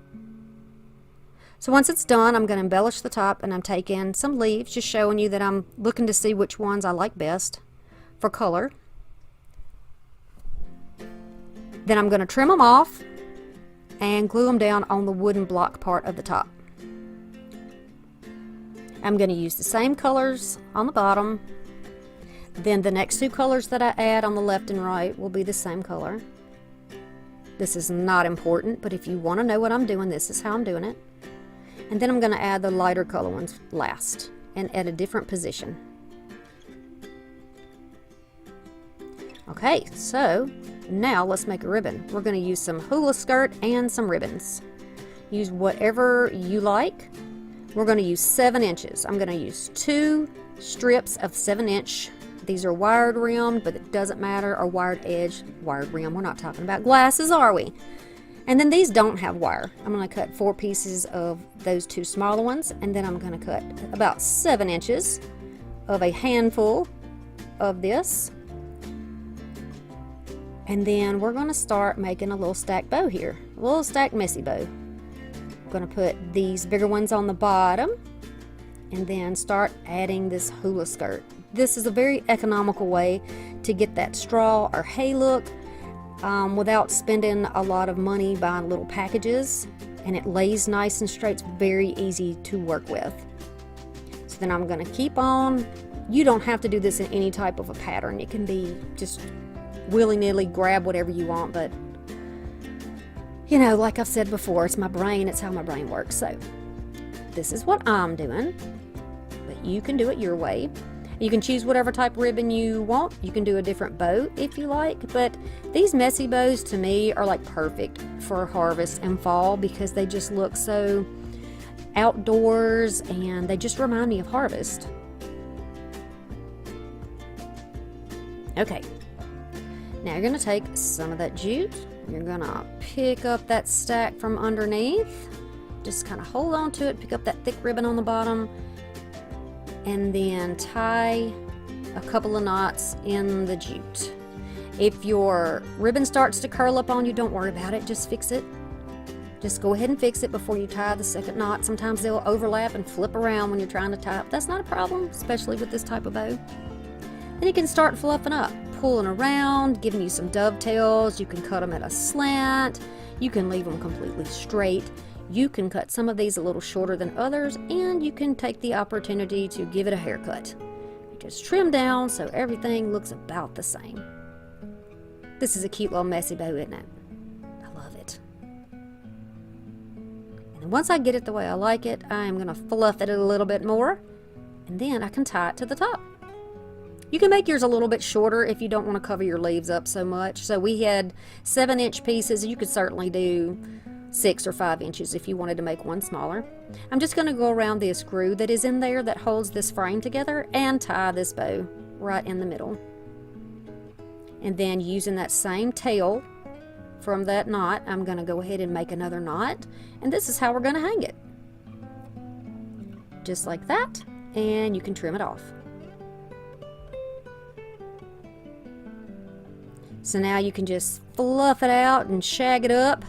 So once it's done, I'm going to embellish the top, and I'm taking some leaves, just showing you that I'm looking to see which ones I like best for color. Then I'm going to trim them off and glue them down on the wooden block part of the top. I'm going to use the same colors on the bottom. Then the next two colors that I add on the left and right will be the same color. This is not important, but if you want to know what I'm doing, this is how I'm doing it. And then I'm going to add the lighter color ones last and at a different position. Okay, so now let's make a ribbon. We're going to use some hula skirt and some ribbons. Use whatever you like. We're going to use 7 inches. I'm going to use 2 strips of 7-inch. These are wired rimmed, but it doesn't matter, or wired edge, wired rim. We're not talking about glasses, are we? And then these don't have wire. I'm going to cut 4 pieces of those 2 smaller ones, and then I'm going to cut about 7 inches of a handful of this. And then we're going to start making a little stack bow here. a little stacked messy bow. I'm going to put these bigger ones on the bottom and then start adding this hula skirt. This is a very economical way to get that straw or hay look without spending a lot of money buying little packages, and it lays nice and straight. It's very easy to work with. So then I'm going to keep on. You don't have to do this in any type of a pattern. It can be just willy-nilly, grab whatever you want, but you know, like I've said before, it's my brain, it's how my brain works. So this is what I'm doing, but you can do it your way. You can choose whatever type of ribbon you want. You can do a different bow if you like, but these messy bows to me are like perfect for harvest and fall because they just look so outdoors and they just remind me of harvest. Okay, now you're going to take some of that jute. You're going to pick up that stack from underneath. Just kind of hold on to it, pick up that thick ribbon on the bottom, and then tie a couple of knots in the jute. If your ribbon starts to curl up on you, don't worry about it, just fix it. Just go ahead and fix it before you tie the second knot. Sometimes they'll overlap and flip around when you're trying to tie up. That's not a problem, especially with this type of bow. Then you can start fluffing up, pulling around, giving you some dovetails. You can cut them at a slant. You can leave them completely straight. You can cut some of these a little shorter than others, and you can take the opportunity to give it a haircut. Just trim down so everything looks about the same. This is a cute little messy bow, isn't it? I love it. And then once I get it the way I like it, I'm going to fluff it a little bit more, and then I can tie it to the top. You can make yours a little bit shorter if you don't want to cover your leaves up so much. So we had 7-inch pieces. You could certainly do 6 or 5 inches if you wanted to make one smaller. I'm just going to go around this screw that is in there that holds this frame together and tie this bow right in the middle. And then using that same tail from that knot, I'm going to go ahead and make another knot. And this is how we're going to hang it. Just like that. And you can trim it off. So now you can just fluff it out and shag it up.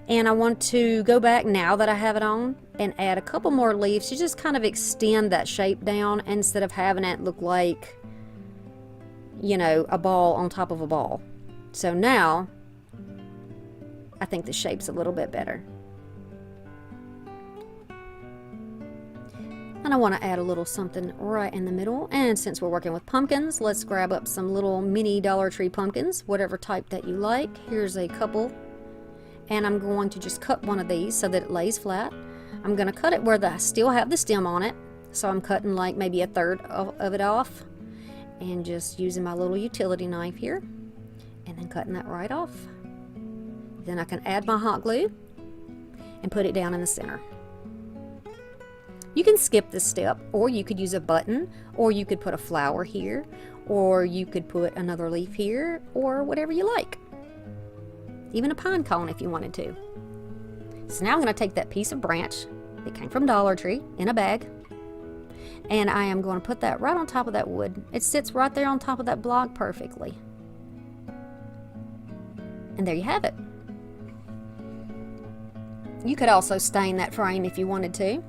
And I want to go back now that I have it on and add a couple more leaves to just kind of extend that shape down instead of having it look like, you know, a ball on top of a ball. So now I think the shape's a little bit better. And I want to add a little something right in the middle. And since we're working with pumpkins, let's grab up some little mini Dollar Tree pumpkins, whatever type that you like. Here's a couple. And I'm going to just cut one of these so that it lays flat. I'm going to cut it where I still have the stem on it. So I'm cutting like maybe a third of it off. And just using my little utility knife here. And then cutting that right off. Then I can add my hot glue and put it down in the center. You can skip this step, or you could use a button, or you could put a flower here, or you could put another leaf here, or whatever you like. Even a pine cone if you wanted to. So now I'm going to take that piece of branch that came from Dollar Tree in a bag, and I am going to put that right on top of that wood. It sits right there on top of that block perfectly. And there you have it. You could also stain that frame if you wanted to.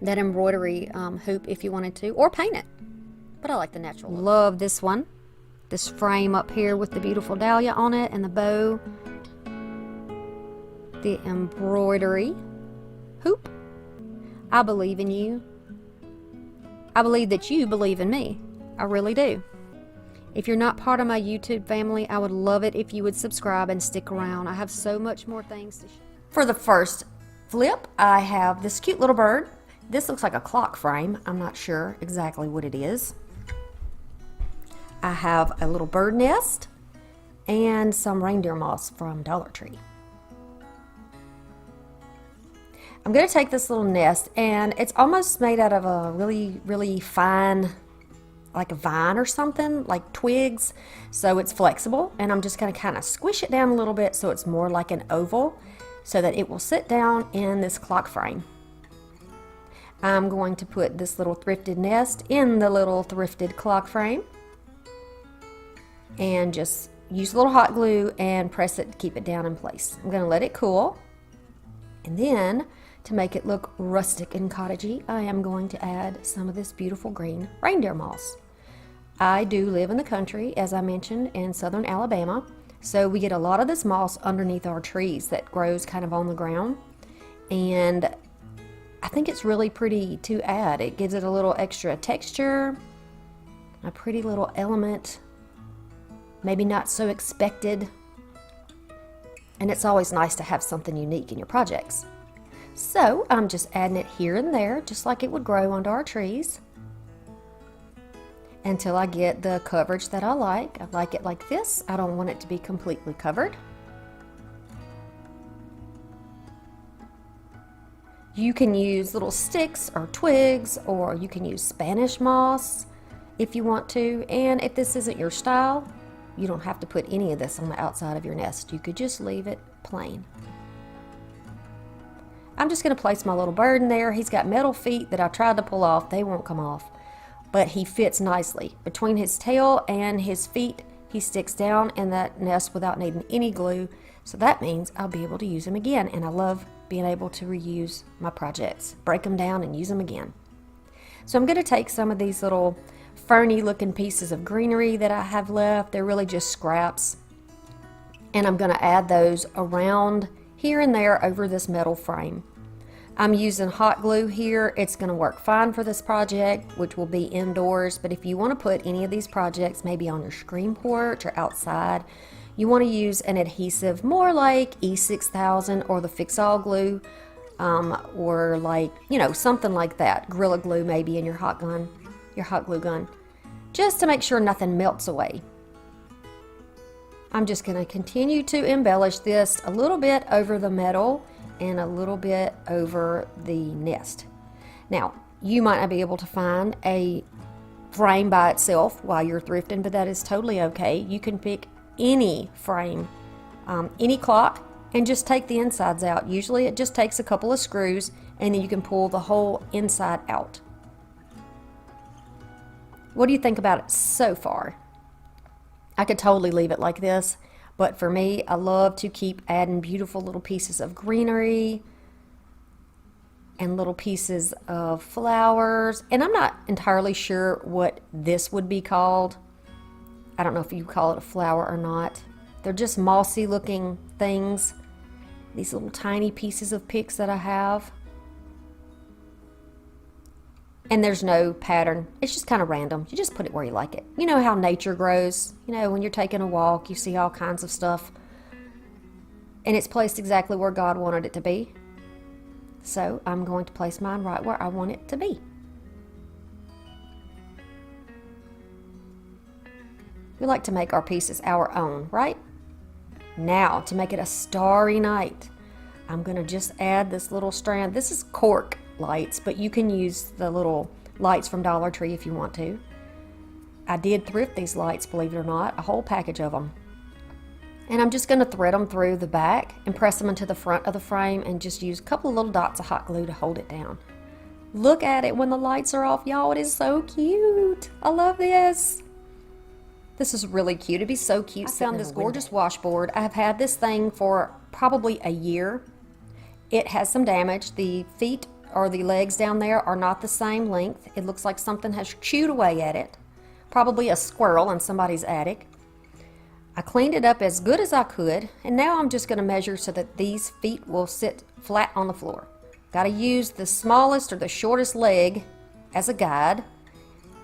That embroidery hoop if you wanted to, or paint it. But I like the natural look. Love this one. This frame up here with the beautiful dahlia on it and the bow. The embroidery hoop. I believe in you. I believe that you believe in me. I really do. If you're not part of my YouTube family, I would love it if you would subscribe and stick around. I have so much more things to share. For the first flip, I have this cute little bird. This looks like a clock frame. I'm not sure exactly what it is. I have a little bird nest and some reindeer moss from Dollar Tree. I'm going to take this little nest, and it's almost made out of a really, really fine, like a vine or something, like twigs, so it's flexible. And I'm just going to kind of squish it down a little bit so it's more like an oval, so that it will sit down in this clock frame. I'm going to put this little thrifted nest in the little thrifted clock frame and just use a little hot glue and press it to keep it down in place. I'm going to let it cool. And then, to make it look rustic and cottagey, I am going to add some of this beautiful green reindeer moss. I do live in the country, as I mentioned, in southern Alabama, so we get a lot of this moss underneath our trees that grows kind of on the ground. And I think it's really pretty to add. It gives it a little extra texture, a pretty little element, maybe not so expected. And it's always nice to have something unique in your projects. So I'm just adding it here and there, just like it would grow onto our trees, until I get the coverage that I like. I like it like this. I don't want it to be completely covered. You can use little sticks or twigs, or you can use Spanish moss if you want to. And if this isn't your style, you don't have to put any of this on the outside of your nest. You could just leave it plain. I'm just going to place my little bird in there. He's got metal feet that I tried to pull off. They won't come off, but he fits nicely. Between his tail and his feet, he sticks down in that nest without needing any glue. So that means I'll be able to use him again. And I love being able to reuse my projects, break them down and use them again. So I'm going to take some of these little ferny looking pieces of greenery that I have left. They're really just scraps, and I'm going to add those around here and there over this metal frame. I'm using hot glue here. It's going to work fine for this project, which will be indoors, but if you want to put any of these projects maybe on your screen porch or outside, you want to use an adhesive more like E6000 or the Fix-All glue, or like, you know, something like that. Gorilla Glue maybe in your hot glue gun, just to make sure nothing melts away. I'm just going to continue to embellish this a little bit over the metal and a little bit over the nest. Now, you might not be able to find a frame by itself while you're thrifting, but that is totally okay. You can pick any frame, any clock, and just take the insides out. Usually it just takes a couple of screws, and then you can pull the whole inside out. What do you think about it so far? I could totally leave it like this, but for me, I love to keep adding beautiful little pieces of greenery and little pieces of flowers. And I'm not entirely sure what this would be called. I don't know if you call it a flower or not. They're just mossy looking things. These little tiny pieces of picks that I have. And there's no pattern. It's just kind of random. You just put it where you like it. You know how nature grows. You know, when you're taking a walk, you see all kinds of stuff. And it's placed exactly where God wanted it to be. So I'm going to place mine right where I want it to be. We like to make our pieces our own, right? Now, to make it a starry night, I'm going to just add this little strand. This is cork lights, but you can use the little lights from Dollar Tree if you want to. I did thrift these lights, believe it or not, a whole package of them. And I'm just going to thread them through the back and press them into the front of the frame and just use a couple of little dots of hot glue to hold it down. Look at it when the lights are off, y'all. It is so cute. I love this. This is really cute. It'd be so cute. I found this gorgeous washboard. I have had this thing for probably a year. It has some damage. The feet or the legs down there are not the same length. It looks like something has chewed away at it. Probably a squirrel in somebody's attic. I cleaned it up as good as I could, and now I'm just going to measure so that these feet will sit flat on the floor. Got to use the smallest or the shortest leg as a guide,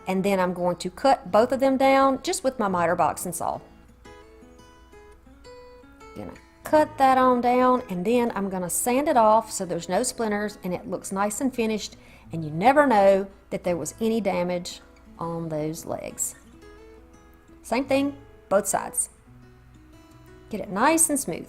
and then I'm going to cut both of them down just with my miter box and saw. Gonna cut that on down, and then I'm going to sand it off so there's no splinters and it looks nice and finished, and you never know that there was any damage on those legs. Same thing, both sides. Get it nice and smooth.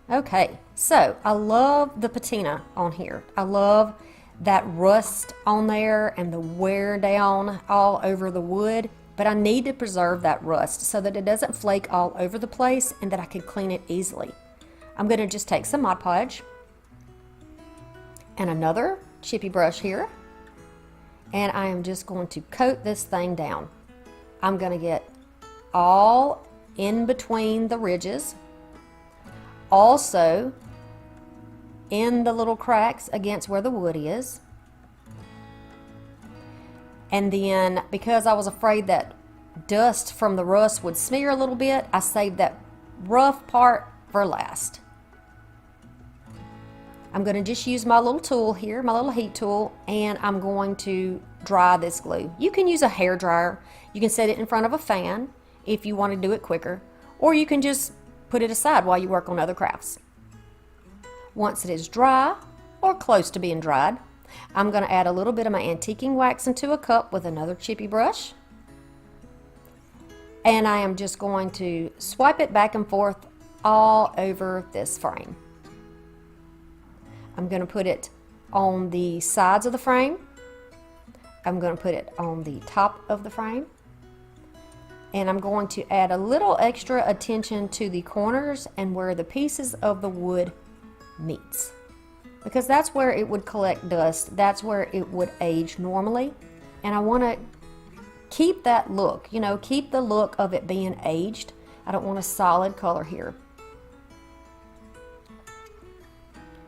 Okay, so I love the patina on here. I love that rust on there and the wear down all over the wood, but I need to preserve that rust so that it doesn't flake all over the place and that I can clean it easily. I'm going to just take some Mod Podge and another chippy brush here, and I am just going to coat this thing down. I'm going to get all in between the ridges, also in the little cracks against where the wood is. And then, because I was afraid that dust from the rust would smear a little bit, I saved that rough part for last. I'm going to just use my little tool here, my little heat tool, and I'm going to dry this glue. You can use a hair dryer. You can set it in front of a fan if you want to do it quicker, or you can just put it aside while you work on other crafts. Once it is dry, or close to being dried, I'm going to add a little bit of my antiquing wax into a cup with another chippy brush. And I am just going to swipe it back and forth all over this frame. I'm going to put it on the sides of the frame. I'm going to put it on the top of the frame. And I'm going to add a little extra attention to the corners and where the pieces of the wood meets, because that's where it would collect dust. That's where it would age normally. And I want to keep that look, you know, keep the look of it being aged. I don't want a solid color here.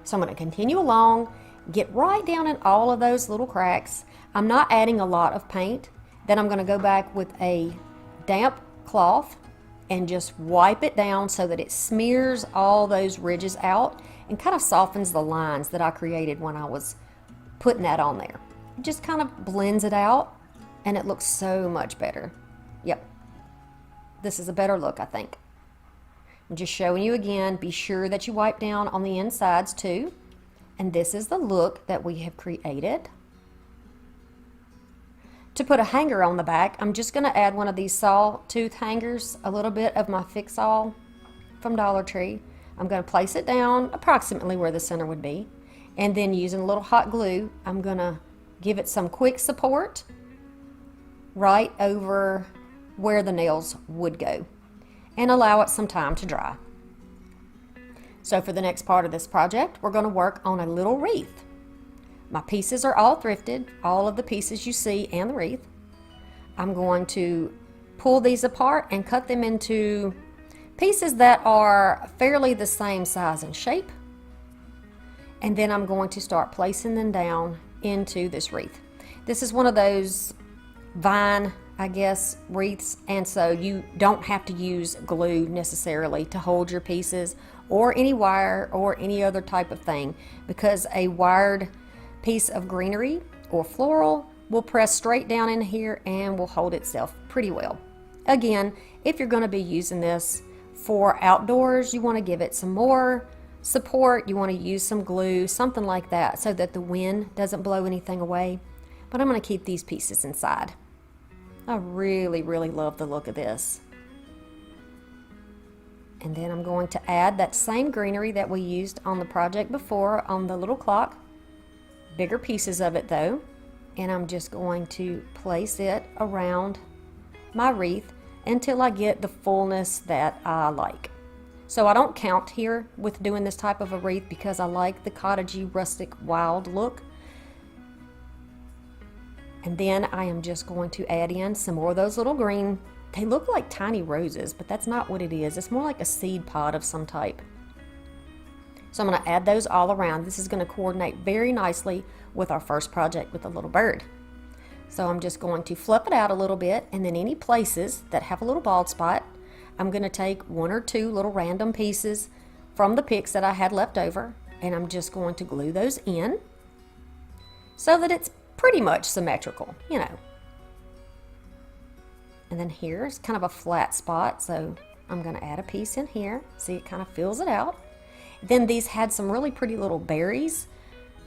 So I'm going to continue along, get right down in all of those little cracks. I'm not adding a lot of paint. Then I'm going to go back with a damp cloth and just wipe it down so that it smears all those ridges out and kind of softens the lines that I created when I was putting that on there. It just kind of blends it out and it looks so much better. Yep, this is a better look, I think. I'm just showing you again, be sure that you wipe down on the insides too. And this is the look that we have created. To put a hanger on the back, I'm just going to add one of these sawtooth hangers, a little bit of my Fix-All from Dollar Tree. I'm going to place it down approximately where the center would be. And then using a little hot glue, I'm going to give it some quick support right over where the nails would go and allow it some time to dry. So for the next part of this project, we're going to work on a little wreath. My pieces are all thrifted, all of the pieces you see and the wreath. I'm going to pull these apart and cut them into pieces that are fairly the same size and shape. And then I'm going to start placing them down into this wreath. This is one of those vine, I guess, wreaths, and so you don't have to use glue necessarily to hold your pieces or any wire or any other type of thing, because a wired piece of greenery or floral will press straight down in here and will hold itself pretty well. Again, if you're going to be using this for outdoors, you want to give it some more support. You want to use some glue, something like that, so that the wind doesn't blow anything away. But I'm going to keep these pieces inside. I really, really love the look of this. And then I'm going to add that same greenery that we used on the project before on the little clock. Bigger pieces of it though. And I'm just going to place it around my wreath until I get the fullness that I like. So I don't count here with doing this type of a wreath because I like the cottagey, rustic, wild look. And then I am just going to add in some more of those little green, they look like tiny roses, but that's not what it is. It's more like a seed pod of some type. So I'm going to add those all around. This is going to coordinate very nicely with our first project with the little bird. So I'm just going to fluff it out a little bit, and then any places that have a little bald spot, I'm going to take one or two little random pieces from the picks that I had left over, and I'm just going to glue those in so that it's pretty much symmetrical, you know. And then here's kind of a flat spot, so I'm going to add a piece in here. See, it kind of fills it out. Then these had some really pretty little berries,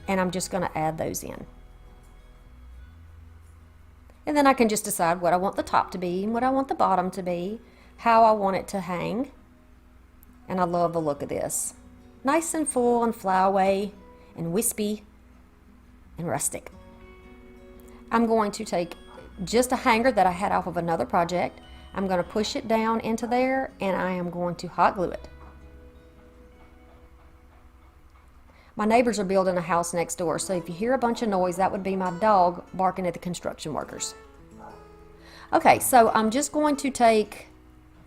and I'm just going to add those in. And then I can just decide what I want the top to be and what I want the bottom to be, how I want it to hang. And I love the look of this. Nice and full and flyaway and wispy and rustic. I'm going to take just a hanger that I had off of another project. I'm going to push it down into there, and I am going to hot glue it. My neighbors are building a house next door, so if you hear a bunch of noise, that would be my dog barking at the construction workers. Okay, so I'm just going to take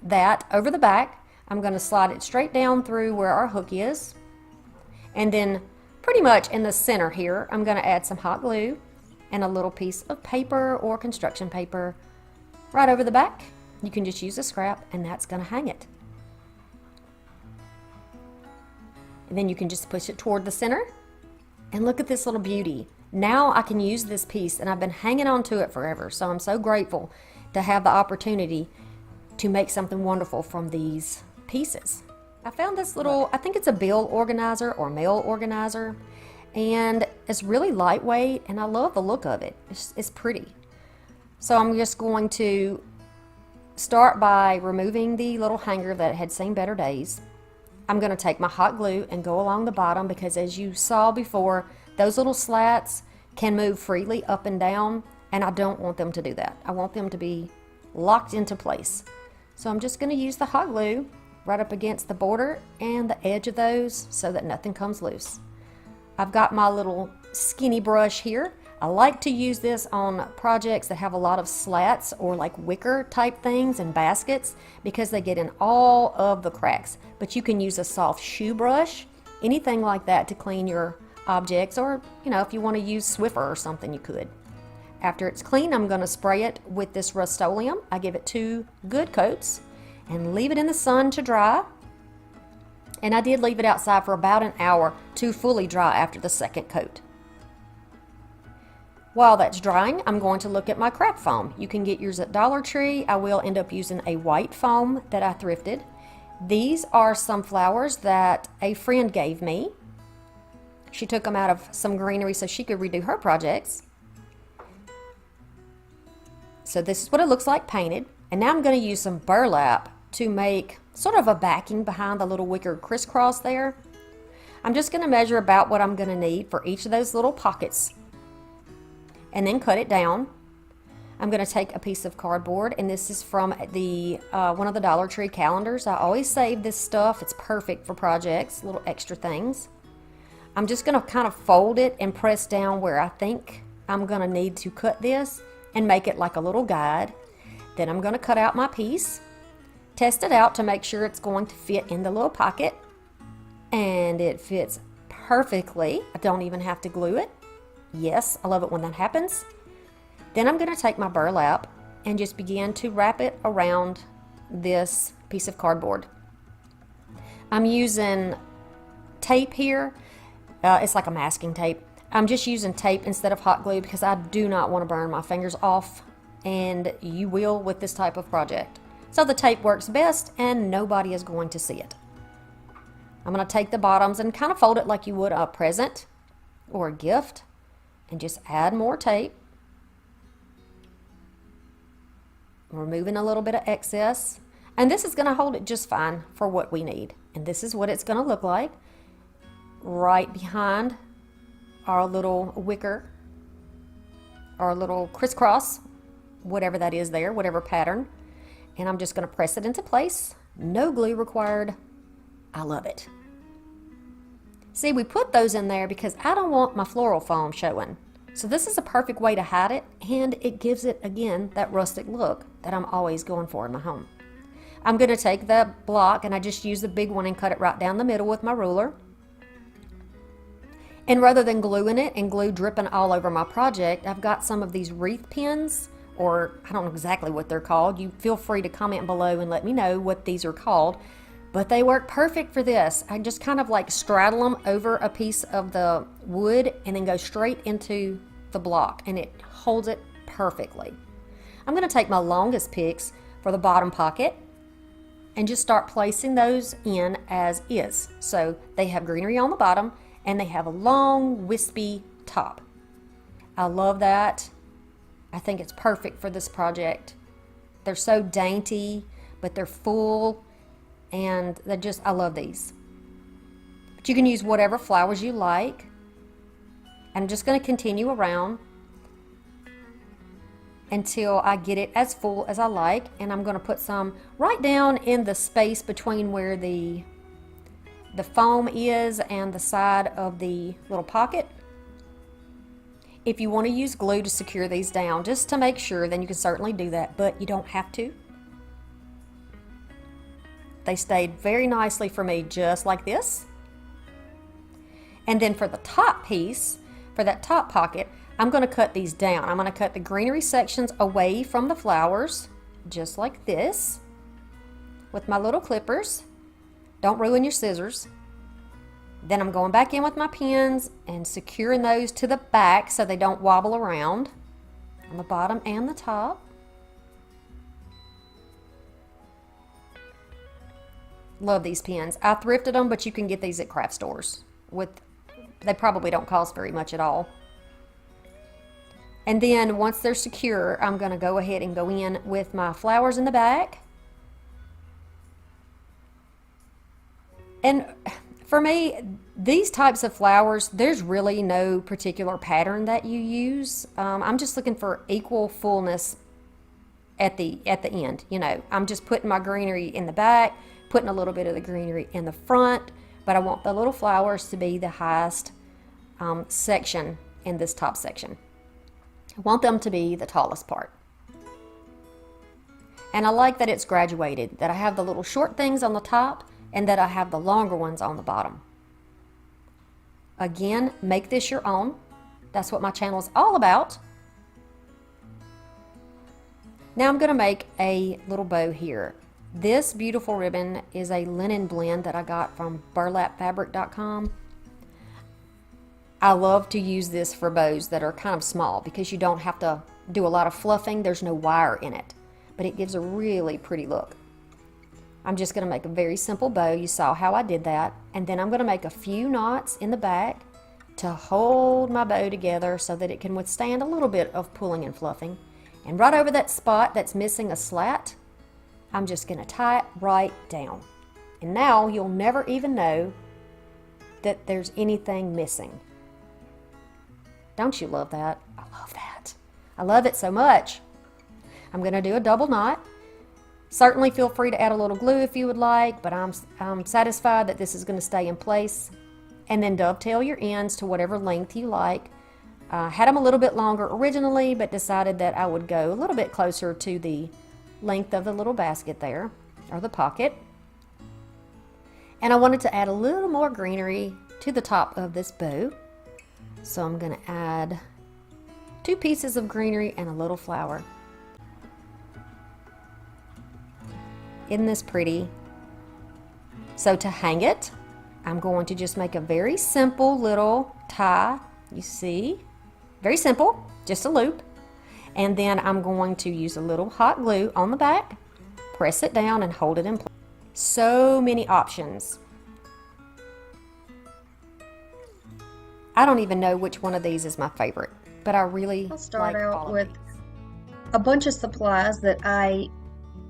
that over the back. I'm going to slide it straight down through where our hook is. And then pretty much in the center here, I'm going to add some hot glue and a little piece of paper or construction paper right over the back. You can just use a scrap and that's going to hang it. And then you can just push it toward the center. And look at this little beauty. Now I can use this piece, and I've been hanging on to it forever. So I'm so grateful to have the opportunity to make something wonderful from these pieces. I found this little, I think it's a bill organizer or mail organizer, and it's really lightweight, and I love the look of it. It's pretty. So I'm just going to start by removing the little hanger that had seen better days. I'm going to take my hot glue and go along the bottom, because as you saw before, those little slats can move freely up and down, and I don't want them to do that. I want them to be locked into place. So I'm just going to use the hot glue right up against the border and the edge of those so that nothing comes loose. I've got my little skinny brush here. I like to use this on projects that have a lot of slats or like wicker type things and baskets, because they get in all of the cracks. But you can use a soft shoe brush, anything like that, to clean your objects, or if you want to use Swiffer or something, you could. After it's clean, I'm going to spray it with this Rust-Oleum. I give it 2 good coats and leave it in the sun to dry. And I did leave it outside for about an hour to fully dry after the second coat. While that's drying, I'm going to look at my craft foam. You can get yours at Dollar Tree. I will end up using a white foam that I thrifted. These are some flowers that a friend gave me. She took them out of some greenery so she could redo her projects. So this is what it looks like painted. And now I'm going to use some burlap to make sort of a backing behind the little wicker crisscross there. I'm just going to measure about what I'm going to need for each of those little pockets, and then cut it down. I'm going to take a piece of cardboard, and this is from the one of the Dollar Tree calendars. I always save this stuff. It's perfect for projects, little extra things. I'm just going to kind of fold it and press down where I think I'm going to need to cut this and make it like a little guide. Then I'm going to cut out my piece, test it out to make sure it's going to fit in the little pocket, and it fits perfectly. I don't even have to glue it. Yes, I love it when that happens. Then I'm going to take my burlap and just begin to wrap it around this piece of cardboard. I'm using tape here. It's like a masking tape. I'm just using tape instead of hot glue because I do not want to burn my fingers off, and you will with this type of project. So the tape works best and nobody is going to see it. I'm going to take the bottoms and kind of fold it like you would a present or a gift, and just add more tape, removing a little bit of excess, and this is going to hold it just fine for what we need. And this is what it's going to look like right behind our little wicker, our little crisscross, whatever that is there, whatever pattern. And I'm just going to press it into place. No glue required. I love it. See, we put those in there because I don't want my floral foam showing. So this is a perfect way to hide it, and it gives it, again, that rustic look that I'm always going for in my home. I'm going to take the block, and I just use the big one and cut it right down the middle with my ruler. And rather than gluing it and glue dripping all over my project, I've got some of these wreath pins, or I don't know exactly what they're called. You feel free to comment below and let me know what these are called. But they work perfect for this. I just kind of like straddle them over a piece of the wood and then go straight into the block, and it holds it perfectly. I'm going to take my longest picks for the bottom pocket and just start placing those in as is. So they have greenery on the bottom and they have a long wispy top. I love that. I think it's perfect for this project. They're so dainty, but they're full. And I love these. But you can use whatever flowers you like. I'm just going to continue around until I get it as full as I like. And I'm going to put some right down in the space between where the foam is and the side of the little pocket. If you want to use glue to secure these down, just to make sure, then you can certainly do that, but you don't have to. They stayed very nicely for me, just like this. And then for the top piece, for that top pocket, I'm going to cut these down. I'm going to cut the greenery sections away from the flowers, just like this, with my little clippers. Don't ruin your scissors. Then I'm going back in with my pins and securing those to the back so they don't wobble around on the bottom and the top. Love these pins. I thrifted them, but you can get these at craft stores. They probably don't cost very much at all. And then once they're secure, I'm going to go ahead and go in with my flowers in the back. And for me, these types of flowers, there's really no particular pattern that you use. I'm just looking for equal fullness at the end. You know, I'm just putting my greenery in the back, putting a little bit of the greenery in the front, but I want the little flowers to be the highest section in this top section. I want them to be the tallest part. And I like that it's graduated, that I have the little short things on the top and that I have the longer ones on the bottom. Again, make this your own. That's what my channel is all about. Now I'm going to make a little bow here. This beautiful ribbon is a linen blend that I got from burlapfabric.com. I love to use this for bows that are kind of small because you don't have to do a lot of fluffing. There's no wire in it, but it gives a really pretty look. I'm just going to make a very simple bow. You saw how I did that. And then I'm going to make a few knots in the back to hold my bow together so that it can withstand a little bit of pulling and fluffing. And right over that spot that's missing a slat, I'm just going to tie it right down. And now you'll never even know that there's anything missing. Don't you love that? I love that. I love it so much. I'm going to do a double knot. Certainly feel free to add a little glue if you would like, but I'm satisfied that this is going to stay in place. And then dovetail your ends to whatever length you like. Had them a little bit longer originally, but decided that I would go a little bit closer to the length of the little basket there, or the pocket. And I wanted to add a little more greenery to the top of this bow. So I'm going to add 2 pieces of greenery and a little flower. Isn't this pretty? So to hang it, I'm going to just make a very simple little tie. You see? Very simple, just a loop. And then I'm going to use a little hot glue on the back, press it down and hold it in place. So many options. I don't even know which one of these is my favorite, but I really I'll start like out all of with these. a bunch of supplies that I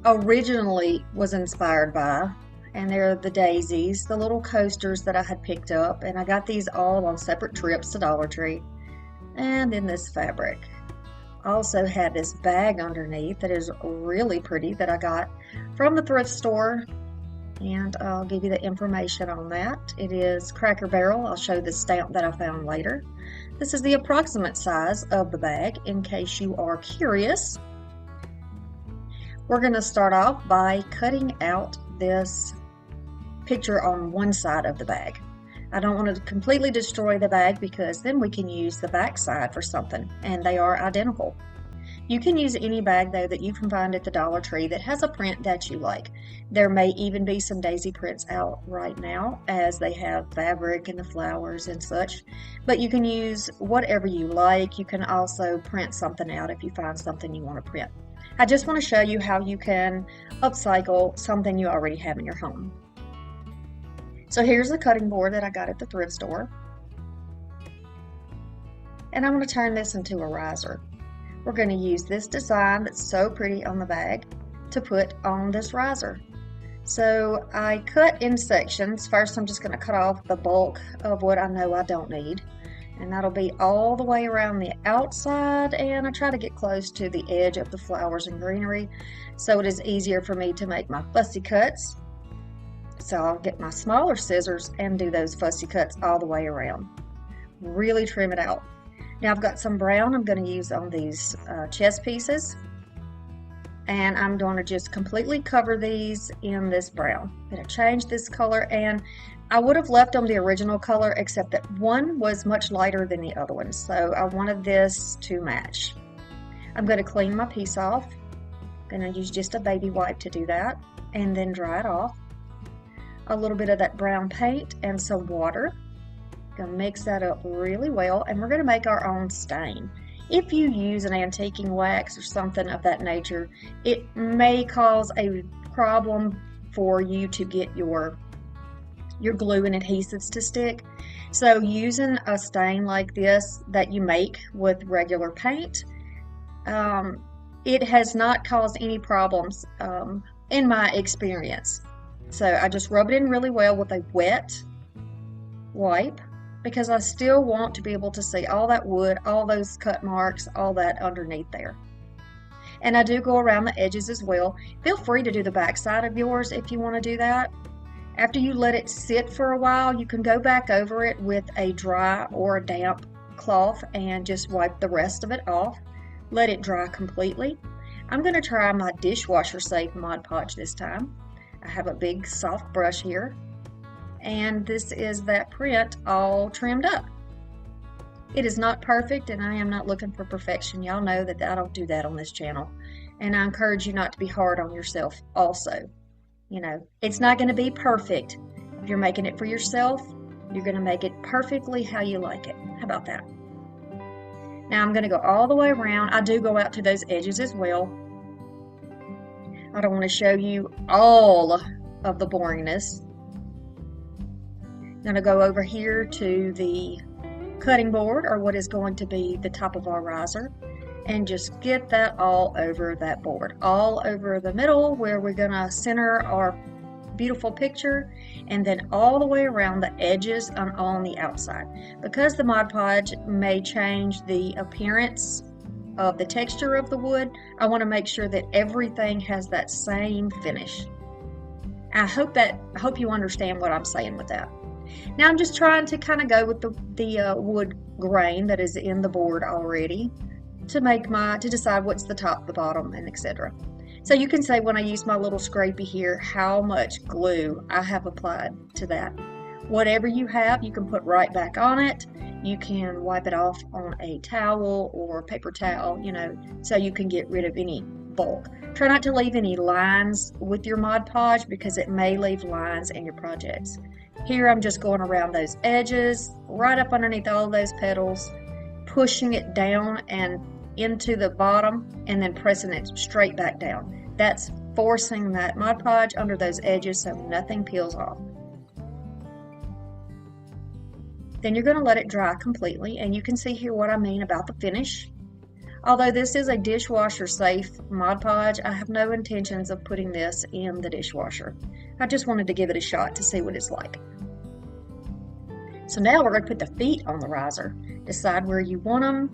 originally was inspired by, and they're the daisies, the little coasters that I had picked up, and I got these all on separate trips to Dollar Tree. And then this fabric. I also had this bag underneath that is really pretty that I got from the thrift store, and I'll give you the information on that. It is Cracker Barrel. I'll show the stamp that I found later. This is the approximate size of the bag in case you are curious. We're going to start off by cutting out this picture on one side of the bag. I don't want to completely destroy the bag because then we can use the back side for something, and they are identical. You can use any bag though that you can find at the Dollar Tree that has a print that you like. There may even be some daisy prints out right now as they have fabric and the flowers and such, but you can use whatever you like. You can also print something out if you find something you want to print. I just want to show you how you can upcycle something you already have in your home. So here's the cutting board that I got at the thrift store. And I'm going to turn this into a riser. We're going to use this design that's so pretty on the bag to put on this riser. So I cut in sections. First I'm just going to cut off the bulk of what I know I don't need. And that'll be all the way around the outside, and I try to get close to the edge of the flowers and greenery so it is easier for me to make my fussy cuts. So I'll get my smaller scissors and do those fussy cuts all the way around. Really trim it out. Now I've got some brown I'm going to use on these chest pieces, and I'm going to just completely cover these in this brown. I'm going to change this color, and I would have left them the original color except that one was much lighter than the other one, so I wanted this to match. I'm going to clean my piece off. I'm going to use just a baby wipe to do that, and then dry it off. A little bit of that brown paint and some water. Gonna mix that up really well, and we're gonna make our own stain. If you use an antiquing wax or something of that nature, it may cause a problem for you to get your glue and adhesives to stick. So using a stain like this that you make with regular paint, it has not caused any problems in my experience. So I just rub it in really well with a wet wipe, because I still want to be able to see all that wood, all those cut marks, all that underneath there. And I do go around the edges as well. Feel free to do the back side of yours if you want to do that. After you let it sit for a while, you can go back over it with a dry or a damp cloth and just wipe the rest of it off. Let it dry completely. I'm going to try my dishwasher safe Mod Podge this time. I have a big soft brush here, and this is that print all trimmed up. It is not perfect, and I am not looking for perfection. Y'all know that I don't do that on this channel, and I encourage you not to be hard on yourself also. You know, it's not going to be perfect. If you're making it for yourself, you're going to make it perfectly how you like it. How about that? Now I'm going to go all the way around. I do go out to those edges as well. I don't want to show you all of the boringness. I'm going to go over here to the cutting board, or what is going to be the top of our riser, and just get that all over that board, all over the middle where we're going to center our beautiful picture, and then all the way around the edges and on the outside. Because the Mod Podge may change the appearance of the texture of the wood, I want to make sure that everything has that same finish. I hope you understand what I'm saying with that. Now I'm just trying to kind of go with the wood grain that is in the board already to decide what's the top, the bottom, and etc. So you can say when I use my little scrapey here how much glue I have applied to that. Whatever you have, you can put right back on it. You can wipe it off on a towel or paper towel, you know, so you can get rid of any bulk. Try not to leave any lines with your Mod Podge, because it may leave lines in your projects. Here I'm just going around those edges, right up underneath all those petals, pushing it down and into the bottom, and then pressing it straight back down. That's forcing that Mod Podge under those edges so nothing peels off. Then you're going to let it dry completely, and you can see here what I mean about the finish. Although this is a dishwasher safe Mod Podge, I have no intentions of putting this in the dishwasher. I just wanted to give it a shot to see what it's like. So now we're going to put the feet on the riser. Decide where you want them.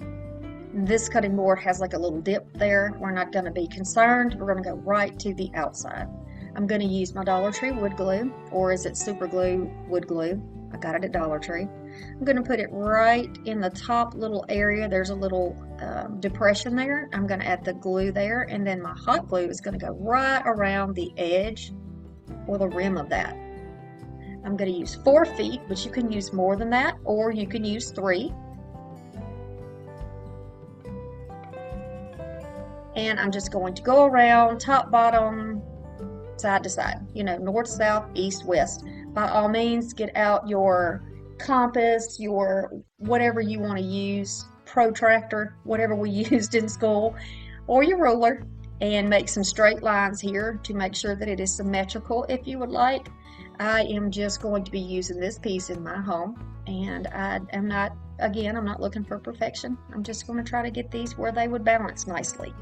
This cutting board has like a little dip there. We're not going to be concerned. We're going to go right to the outside. I'm going to use my Dollar Tree wood glue, or is it super glue wood glue? I got it at Dollar Tree. I'm going to put it right in the top little area. There's a little depression there. I'm going to add the glue there, and then my hot glue is going to go right around the edge or the rim of that. I'm going to use 4 feet, but you can use more than that, or you can use 3. And I'm just going to go around top, bottom, side to side, you know, north, south, east, west. By all means, get out your compass, your whatever you want to use, protractor, whatever we used in school, or your ruler, and make some straight lines here to make sure that it is symmetrical if you would like. I am just going to be using this piece in my home, and I'm not looking for perfection. I'm just going to try to get these where they would balance nicely.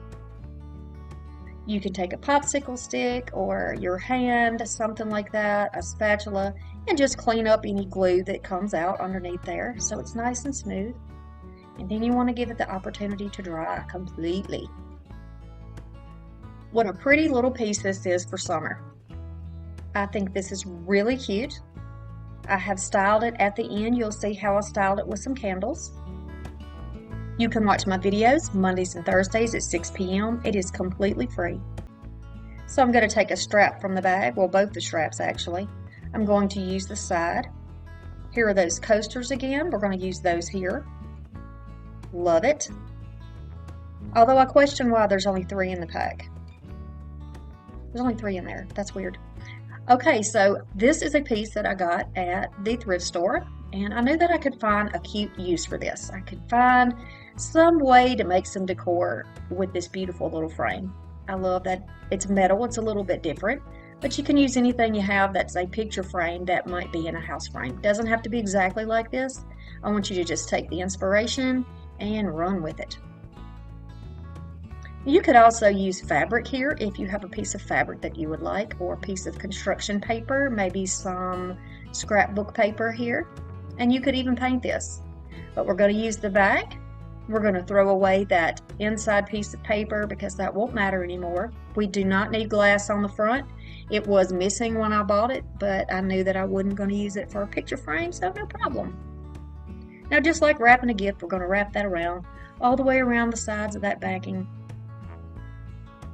You can take a popsicle stick or your hand, something like that, a spatula, and just clean up any glue that comes out underneath there so it's nice and smooth. And then you want to give it the opportunity to dry completely. What a pretty little piece this is for summer. I think this is really cute. I have styled it at the end. You'll see how I styled it with some candles. You can watch my videos Mondays and Thursdays at 6 p.m. It is completely free. So I'm going to take a strap from the bag, well, both the straps actually. I'm going to use the side. Here are those coasters again. We're going to use those here. Love it. Although I question why there's only 3 in the pack. There's only 3 in there. That's weird. Okay, so this is a piece that I got at the thrift store, and I knew that I could find a cute use for this. I could find some way to make some decor with this beautiful little frame. I love that it's metal. It's a little bit different, but you can use anything you have that's a picture frame that might be in a house frame. It doesn't have to be exactly like this. I want you to just take the inspiration and run with it. You could also use fabric here if you have a piece of fabric that you would like, or a piece of construction paper, maybe some scrapbook paper here, and you could even paint this. But we're going to use the bag. We're going to throw away that inside piece of paper because that won't matter anymore. We do not need glass on the front. It was missing when I bought it, but I knew that I wasn't going to use it for a picture frame, so no problem. Now, just like wrapping a gift, we're going to wrap that around, all the way around the sides of that backing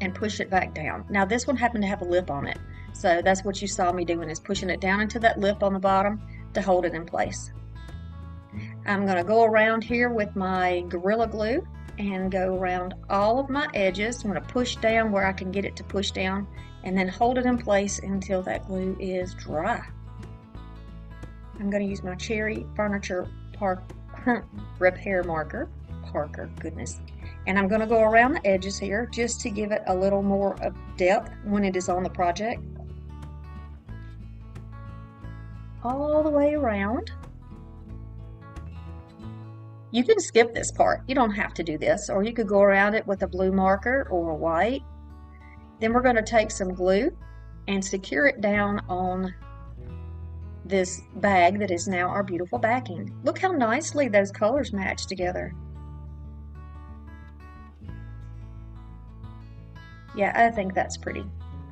and push it back down. Now, this one happened to have a lip on it, so that's what you saw me doing, is pushing it down into that lip on the bottom to hold it in place. I'm going to go around here with my Gorilla Glue and go around all of my edges. I'm going to push down where I can get it to push down and then hold it in place until that glue is dry. I'm going to use my Cherry Furniture Repair Marker. Parker, goodness. And I'm going to go around the edges here just to give it a little more of depth when it is on the project. All the way around. You can skip this part. You don't have to do this, or you could go around it with a blue marker or a white. Then we're going to take some glue and secure it down on this bag that is now our beautiful backing. Look how nicely those colors match together. Yeah, I think that's pretty.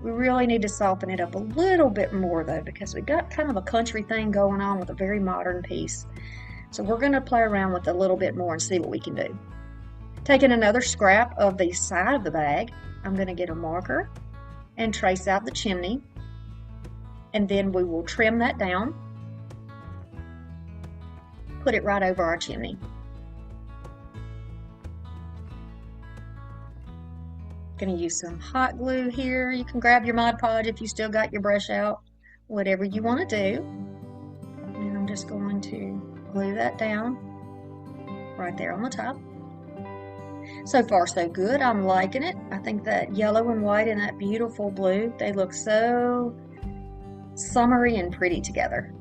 We really need to soften it up a little bit more though, because we got kind of a country thing going on with a very modern piece. So we're going to play around with it a little bit more and see what we can do. Taking another scrap of the side of the bag, I'm going to get a marker and trace out the chimney, and then we will trim that down, put it right over our chimney. Going to use some hot glue here. You can grab your Mod Podge if you still got your brush out, whatever you want to do. And I'm just going to glue that down right there on the top. So far so good. I'm liking it. I think that yellow and white and that beautiful blue, they look so summery and pretty together.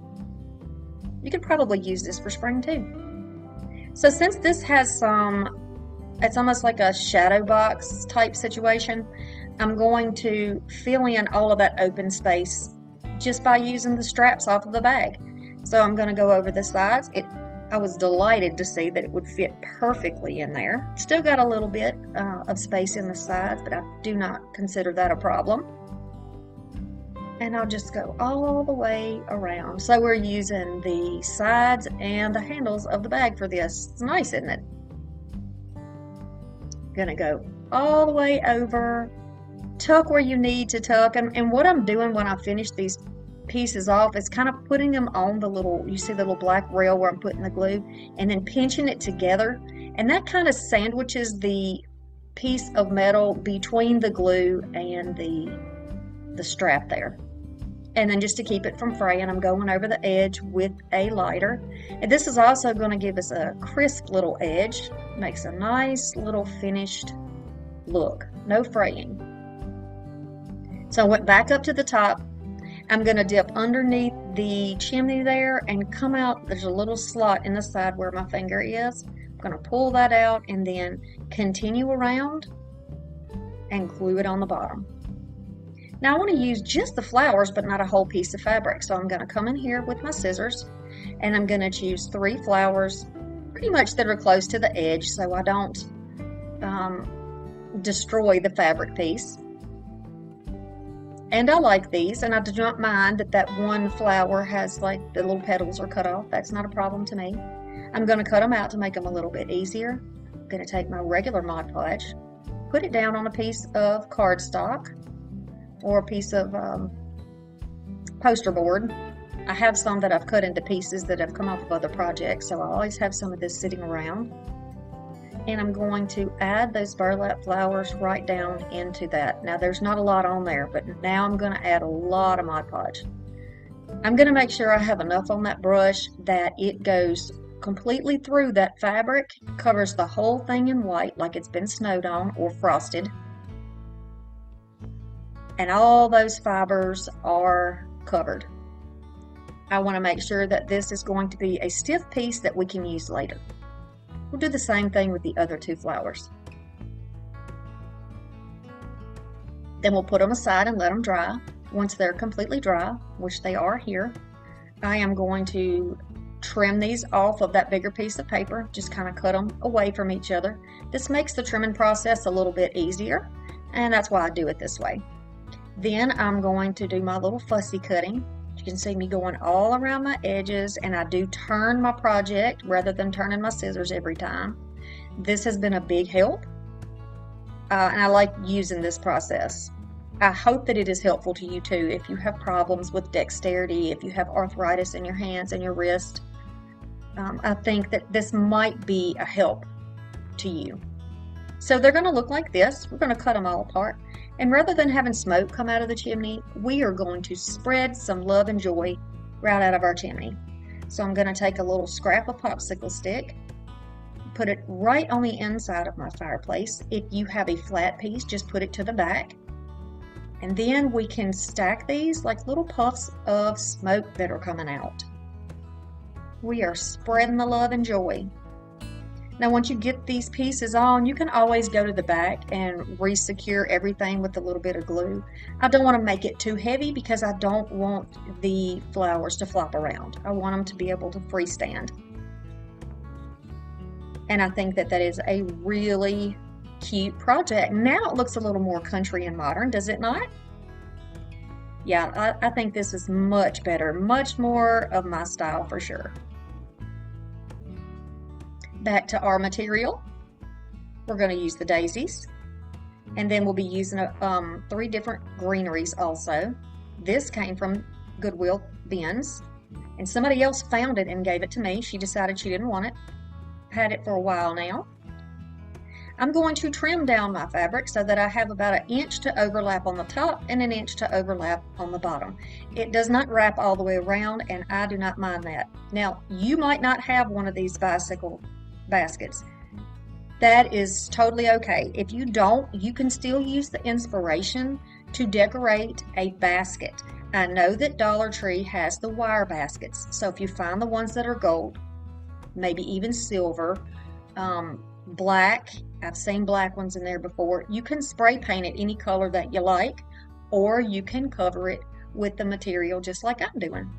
You could probably use this for spring too. So since this has some, it's almost like a shadow box type situation, I'm going to fill in all of that open space just by using the straps off of the bag. So I'm going to go over the sides. I was delighted to see that it would fit perfectly in there. Still got a little bit of space in the sides, but I do not consider that a problem. And I'll just go all the way around. So we're using the sides and the handles of the bag for this. It's nice, isn't it? Gonna go all the way over, tuck where you need to tuck. And what I'm doing when I finish these pieces off is kind of putting them on the little, you see the little black rail where I'm putting the glue, and then pinching it together. And that kind of sandwiches the piece of metal between the glue and the strap there. And then just to keep it from fraying, I'm going over the edge with a lighter. And this is also going to give us a crisp little edge. Makes a nice little finished look. No fraying. So I went back up to the top. I'm going to dip underneath the chimney there and come out. There's a little slot in the side where my finger is. I'm going to pull that out and then continue around and glue it on the bottom. Now I want to use just the flowers, but not a whole piece of fabric. So I'm going to come in here with my scissors and I'm going to choose 3 flowers, pretty much that are close to the edge so I don't destroy the fabric piece. And I like these, and I do not mind that that one flower has like the little petals are cut off. That's not a problem to me. I'm going to cut them out to make them a little bit easier. going to take my regular Mod Podge, put it down on a piece of cardstock or a piece of poster board. I have some that I've cut into pieces that have come off of other projects, so I always have some of this sitting around. And I'm going to add those burlap flowers right down into that. Now there's not a lot on there, but now I'm going to add a lot of Mod Podge. I'm going to make sure I have enough on that brush that it goes completely through that fabric, covers the whole thing in white like it's been snowed on or frosted. And all those fibers are covered. I want to make sure that this is going to be a stiff piece that we can use later. We'll do the same thing with the other two flowers. Then we'll put them aside and let them dry. Once they're completely dry, which they are here, I am going to trim these off of that bigger piece of paper, just kind of cut them away from each other. This makes the trimming process a little bit easier, and that's why I do it this way. Then I'm going to do my little fussy cutting. You can see me going all around my edges, and I do turn my project rather than turning my scissors every time. This has been a big help, and I like using this process. I hope that it is helpful to you too if you have problems with dexterity, if you have arthritis in your hands and your wrist. I think that this might be a help to you. So they're going to look like this. We're going to cut them all apart. And rather than having smoke come out of the chimney, we are going to spread some love and joy right out of our chimney. So I'm going to take a little scrap of popsicle stick, put it right on the inside of my fireplace. If you have a flat piece, just put it to the back. And then we can stack these like little puffs of smoke that are coming out. We are spreading the love and joy. Now once you get these pieces on, you can always go to the back and re-secure everything with a little bit of glue. I don't want to make it too heavy because I don't want the flowers to flop around. I want them to be able to freestand. And I think that that is a really cute project. Now it looks a little more country and modern, does it not? Yeah, I think this is much better, much more of my style for sure. Back to our material, we're going to use the daisies, and then we'll be using 3 different greeneries also. This came from Goodwill bins, and somebody else found it and gave it to me. She decided she didn't want it. Had it for a while now. I'm going to trim down my fabric so that I have about 1 inch to overlap on the top and 1 inch to overlap on the bottom. It does not wrap all the way around, and I do not mind that. Now, you might not have one of these bicycle baskets. That is totally okay. If you don't, you can still use the inspiration to decorate a basket. I know that Dollar Tree has the wire baskets, so if you find the ones that are gold, maybe even silver, black, I've seen black ones in there before, you can spray paint it any color that you like, or you can cover it with the material just like I'm doing.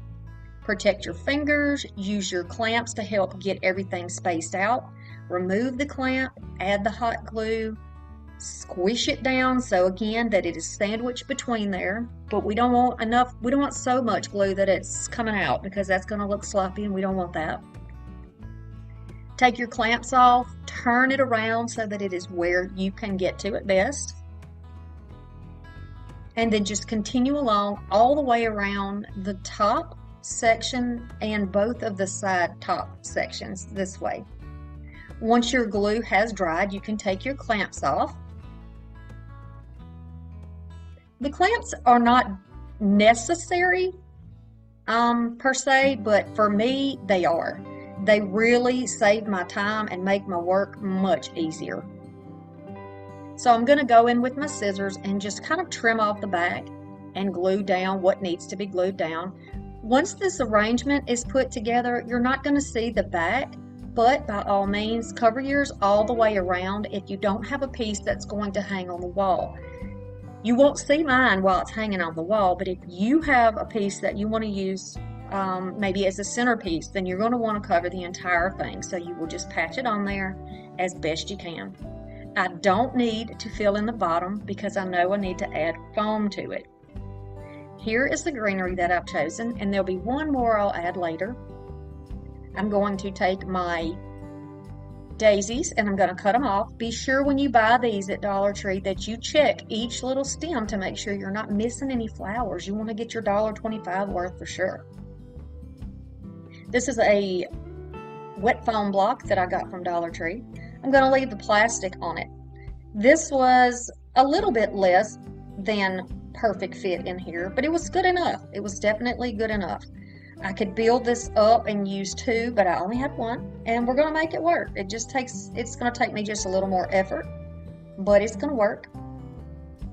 Protect your fingers, use your clamps to help get everything spaced out. Remove the clamp, add the hot glue, squish it down so again that it is sandwiched between there, but we don't want so much glue that it's coming out because that's going to look sloppy and we don't want that. Take your clamps off, turn it around so that it is where you can get to it best. And then just continue along all the way around the top section and both of the side top sections this way. Once your glue has dried, you can take your clamps off. The clamps are not necessary per se, but for me they are. They really save my time and make my work much easier. So I'm going to go in with my scissors and just kind of trim off the back and glue down what needs to be glued down. Once this arrangement is put together, you're not going to see the back, but by all means, cover yours all the way around if you don't have a piece that's going to hang on the wall. You won't see mine while it's hanging on the wall, but if you have a piece that you want to use maybe as a centerpiece, then you're going to want to cover the entire thing. So you will just patch it on there as best you can. I don't need to fill in the bottom because I know I need to add foam to it. Here is the greenery that I've chosen, and there'll be one more I'll add later. I'm going to take my daisies, and I'm going to cut them off. Be sure when you buy these at Dollar Tree that you check each little stem to make sure you're not missing any flowers. You want to get your $1.25 worth for sure. This is a wet foam block that I got from Dollar Tree. I'm going to leave the plastic on it. This was a little bit less than perfect fit in here, but it was good enough. It was definitely good enough. I could build this up and use two, but I only had one, and we're going to make it work. It's going to take me just a little more effort, but it's going to work.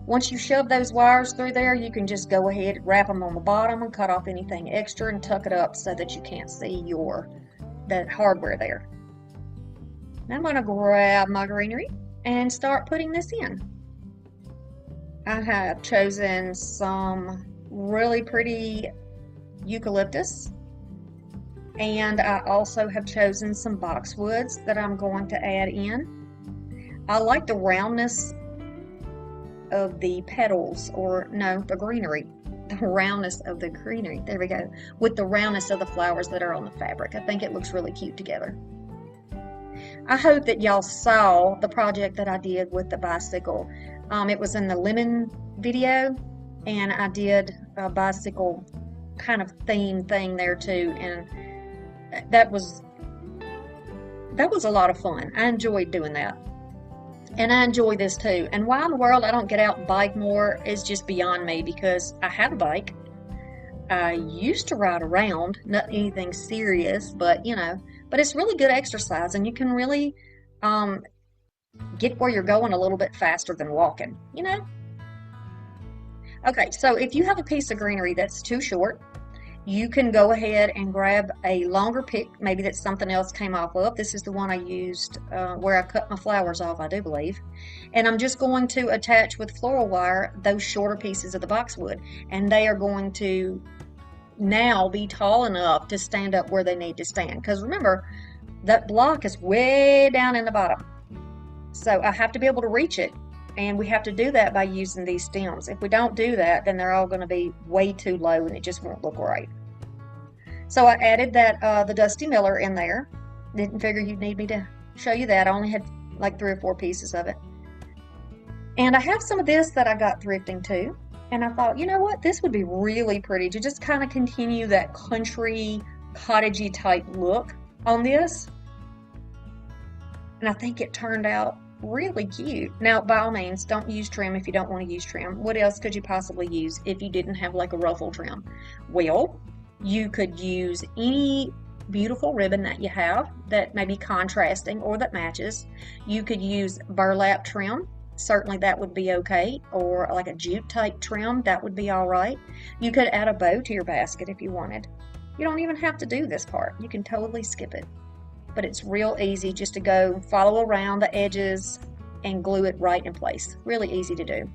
Once you shove those wires through there, you can just go ahead, wrap them on the bottom and cut off anything extra and tuck it up so that you can't see that hardware there. Now I'm going to grab my greenery and start putting this in. I have chosen some really pretty eucalyptus, and I also have chosen some boxwoods that I'm going to add in. I like the roundness of the petals, the greenery. The roundness of the greenery, there we go, with the roundness of the flowers that are on the fabric. I think it looks really cute together. I hope that y'all saw the project that I did with the bicycle. It was in the lemon video, and I did a bicycle kind of theme thing there too, and that was a lot of fun. I enjoyed doing that, and I enjoy this too. And why in the world I don't get out and bike more is just beyond me, because I have a bike. I used to ride around, not anything serious, but but it's really good exercise, and you can really get where you're going a little bit faster than walking, Okay, so if you have a piece of greenery that's too short, you can go ahead and grab a longer pick, maybe that something else came off of. This is the one I used where I cut my flowers off, I do believe. And I'm just going to attach with floral wire those shorter pieces of the boxwood, and they are going to now be tall enough to stand up where they need to stand. Because remember, that block is way down in the bottom. So I have to be able to reach it. And we have to do that by using these stems. If we don't do that, then they're all going to be way too low and it just won't look right. So I added the Dusty Miller in there. Didn't figure you'd need me to show you that. I only had like 3 or 4 pieces of it. And I have some of this that I got thrifting too. And I thought, you know what? This would be really pretty to just kind of continue that country, cottagey type look on this. And I think it turned out really cute. Now, by all means, don't use trim if you don't want to use trim. What else could you possibly use if you didn't have like a ruffle trim? Well, you could use any beautiful ribbon that you have that may be contrasting or that matches. You could use burlap trim. Certainly that would be okay. Or like a jute type trim, that would be all right. You could add a bow to your basket if you wanted. You don't even have to do this part. You can totally skip it. But it's real easy just to go follow around the edges and glue it right in place. Really easy to do.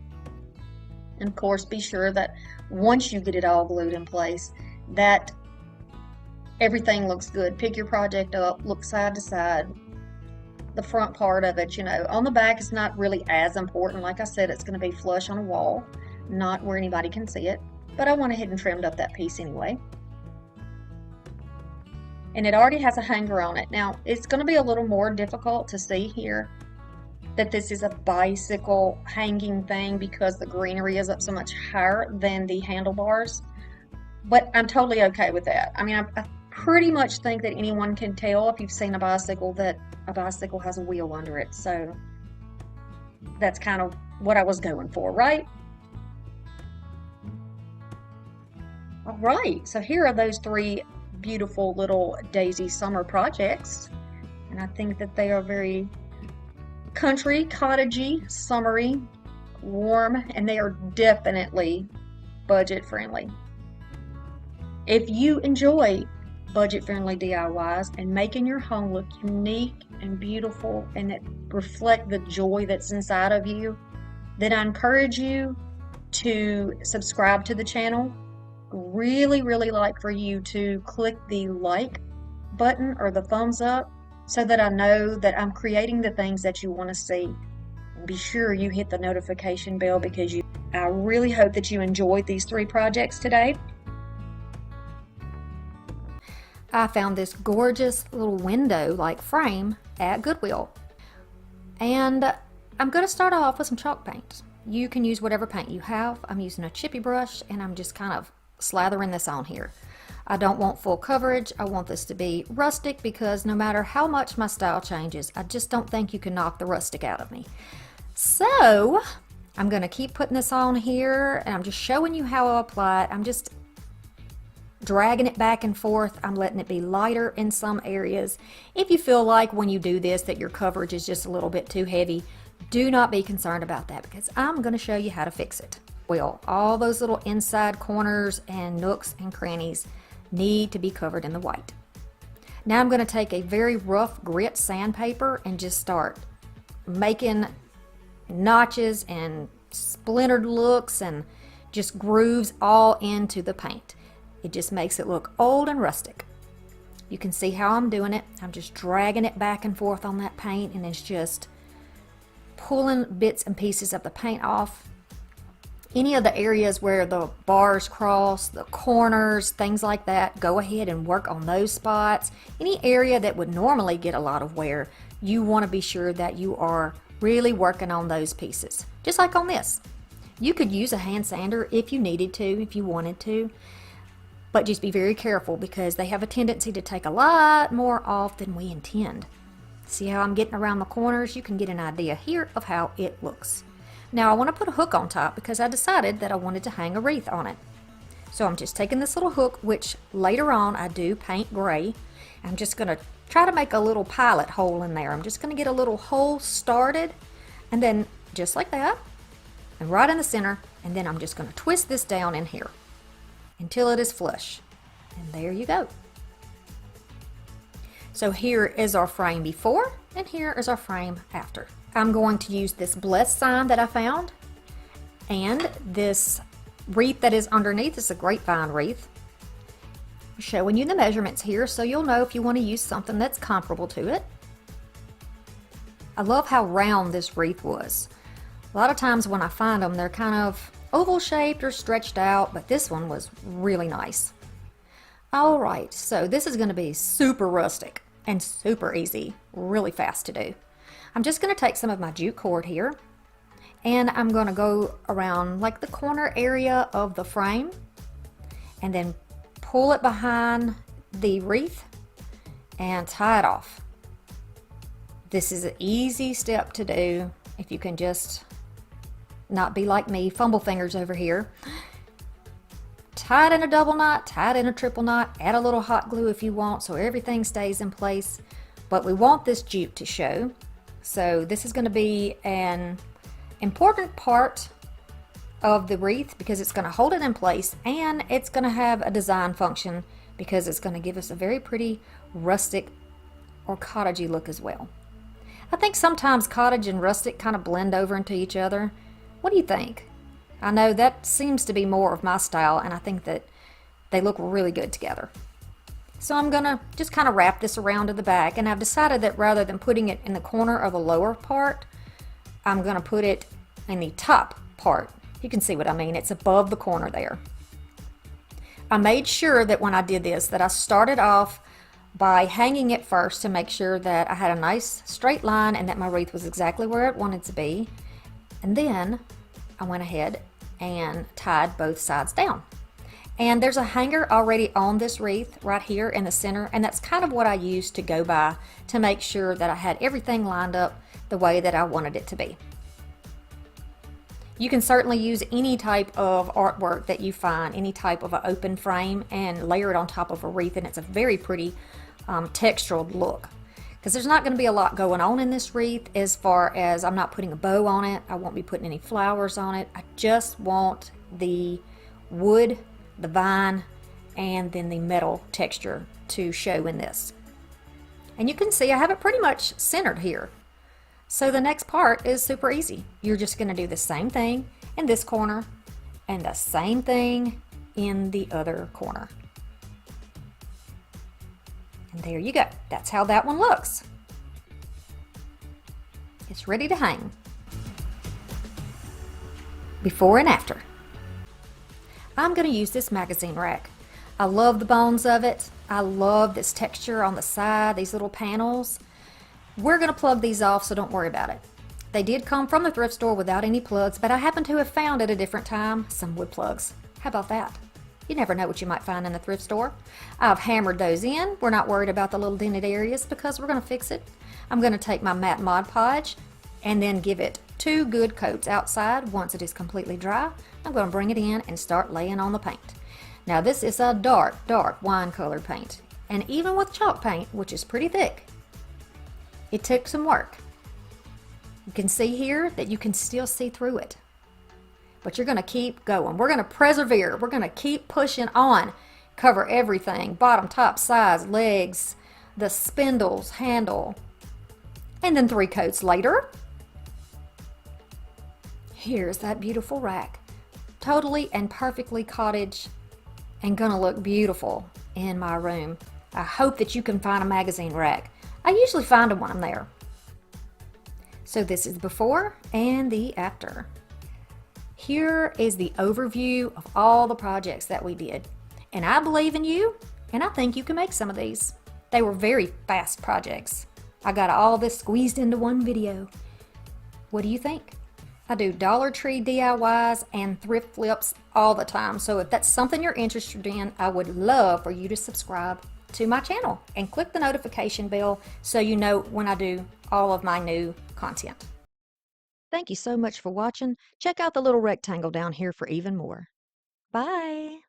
And of course, be sure that once you get it all glued in place, that everything looks good. Pick your project up, look side to side. The front part of it, on the back is not really as important. Like I said, it's going to be flush on a wall, not where anybody can see it. But I went ahead and trimmed up that piece anyway. And it already has a hanger on it. Now, it's going to be a little more difficult to see here that this is a bicycle hanging thing because the greenery is up so much higher than the handlebars. But I'm totally okay with that. I mean, I pretty much think that anyone can tell if you've seen a bicycle that a bicycle has a wheel under it. So that's kind of what I was going for, right? All right, so here are those 3 beautiful little daisy summer projects, and I think that they are very country, cottagey, summery, warm, and they are definitely budget friendly. If you enjoy budget friendly DIYs and making your home look unique and beautiful and that reflect the joy that's inside of you, then I encourage you to subscribe to the channel. Really like for you to click the like button or the thumbs up so that I know that I'm creating the things that you want to see. And be sure you hit the notification bell because I really hope that you enjoyed these 3 projects today. I found this gorgeous little window like frame at Goodwill. And I'm going to start off with some chalk paint. You can use whatever paint you have. I'm using a chippy brush and I'm just kind of slathering this on here. I don't want full coverage. I want this to be rustic because no matter how much my style changes, I just don't think you can knock the rustic out of me. So I'm going to keep putting this on here and I'm just showing you how I apply it. I'm just dragging it back and forth. I'm letting it be lighter in some areas. If you feel like when you do this that your coverage is just a little bit too heavy, do not be concerned about that because I'm going to show you how to fix it. Well, all those little inside corners and nooks and crannies need to be covered in the white. Now I'm going to take a very rough grit sandpaper and just start making notches and splintered looks and just grooves all into the paint. It just makes it look old and rustic. You can see how I'm doing it. I'm just dragging it back and forth on that paint and it's just pulling bits and pieces of the paint off. Any of the areas where the bars cross, the corners, things like that, go ahead and work on those spots. Any area that would normally get a lot of wear, you want to be sure that you are really working on those pieces. Just like on this. You could use a hand sander if you needed to, if you wanted to, but just be very careful because they have a tendency to take a lot more off than we intend. See how I'm getting around the corners? You can get an idea here of how it looks. Now I want to put a hook on top because I decided that I wanted to hang a wreath on it. So I'm just taking this little hook, which later on I do paint gray. I'm just going to try to make a little pilot hole in there. I'm just going to get a little hole started and then just like that and right in the center, and then I'm just going to twist this down in here until it is flush. And there you go. So here is our frame before and here is our frame after. I'm going to use this blessed sign that I found and this wreath that is underneath. It's a grapevine wreath. I'm showing you the measurements here so you'll know if you want to use something that's comparable to it. I love how round this wreath was. A lot of times when I find them they're kind of oval shaped or stretched out, but this one was really nice. Alright, so this is going to be super rustic and super easy, really fast to do. I'm just going to take some of my jute cord here and I'm going to go around like the corner area of the frame and then pull it behind the wreath and tie it off. This is an easy step to do if you can just not be like me, fumble fingers over here. Tie it in a double knot, tie it in a triple knot, add a little hot glue if you want so everything stays in place. But we want this jute to show. So this is going to be an important part of the wreath because it's going to hold it in place and it's going to have a design function because it's going to give us a very pretty rustic or cottagey look as well. I think sometimes cottage and rustic kind of blend over into each other. What do you think? I know that seems to be more of my style and I think that they look really good together. So I'm going to just kind of wrap this around to the back and I've decided that rather than putting it in the corner of the lower part, I'm going to put it in the top part. You can see what I mean. It's above the corner there. I made sure that when I did this that I started off by hanging it first to make sure that I had a nice straight line and that my wreath was exactly where it wanted to be. And then I went ahead and tied both sides down. And there's a hanger already on this wreath right here in the center, and that's kind of what I used to go by to make sure that I had everything lined up the way that I wanted it to be. You can certainly use any type of artwork that you find, any type of an open frame, and layer it on top of a wreath, and it's a very pretty textured look. Because there's not going to be a lot going on in this wreath as far as I'm not putting a bow on it. I won't be putting any flowers on it. I just want the wood, the vine, and then the metal texture to show in this. And you can see I have it pretty much centered here. So the next part is super easy. You're just going to do the same thing in this corner and the same thing in the other corner. And there you go. That's how that one looks. It's ready to hang. Before and after. I'm going to use this magazine rack. I love the bones of it. I love this texture on the side, these little panels. We're going to plug these off, so don't worry about it. They did come from the thrift store without any plugs, but I happen to have found at a different time some wood plugs. How about that? You never know what you might find in the thrift store. I've hammered those in. We're not worried about the little dented areas because we're going to fix it. I'm going to take my matte Mod Podge and then give it 2 good coats outside. Once it is completely dry, I'm going to bring it in and start laying on the paint. Now this is a dark wine colored paint. And even with chalk paint, which is pretty thick, it took some work. You can see here that you can still see through it. But you're going to keep going. We're going to persevere. We're going to keep pushing on. Cover everything. Bottom, top, sides, legs, the spindles, handle. And then 3 coats later, here's that beautiful rack. Totally and perfectly cottage and gonna look beautiful in my room. I hope that you can find a magazine rack. I usually find them when I'm there. So this is the before and the after. Here is the overview of all the projects that we did. And I believe in you, and I think you can make some of these. They were very fast projects. I got all this squeezed into one video. What do you think? I do Dollar Tree DIYs and thrift flips all the time. So if that's something you're interested in, I would love for you to subscribe to my channel and click the notification bell so you know when I do all of my new content. Thank you so much for watching. Check out the little rectangle down here for even more. Bye.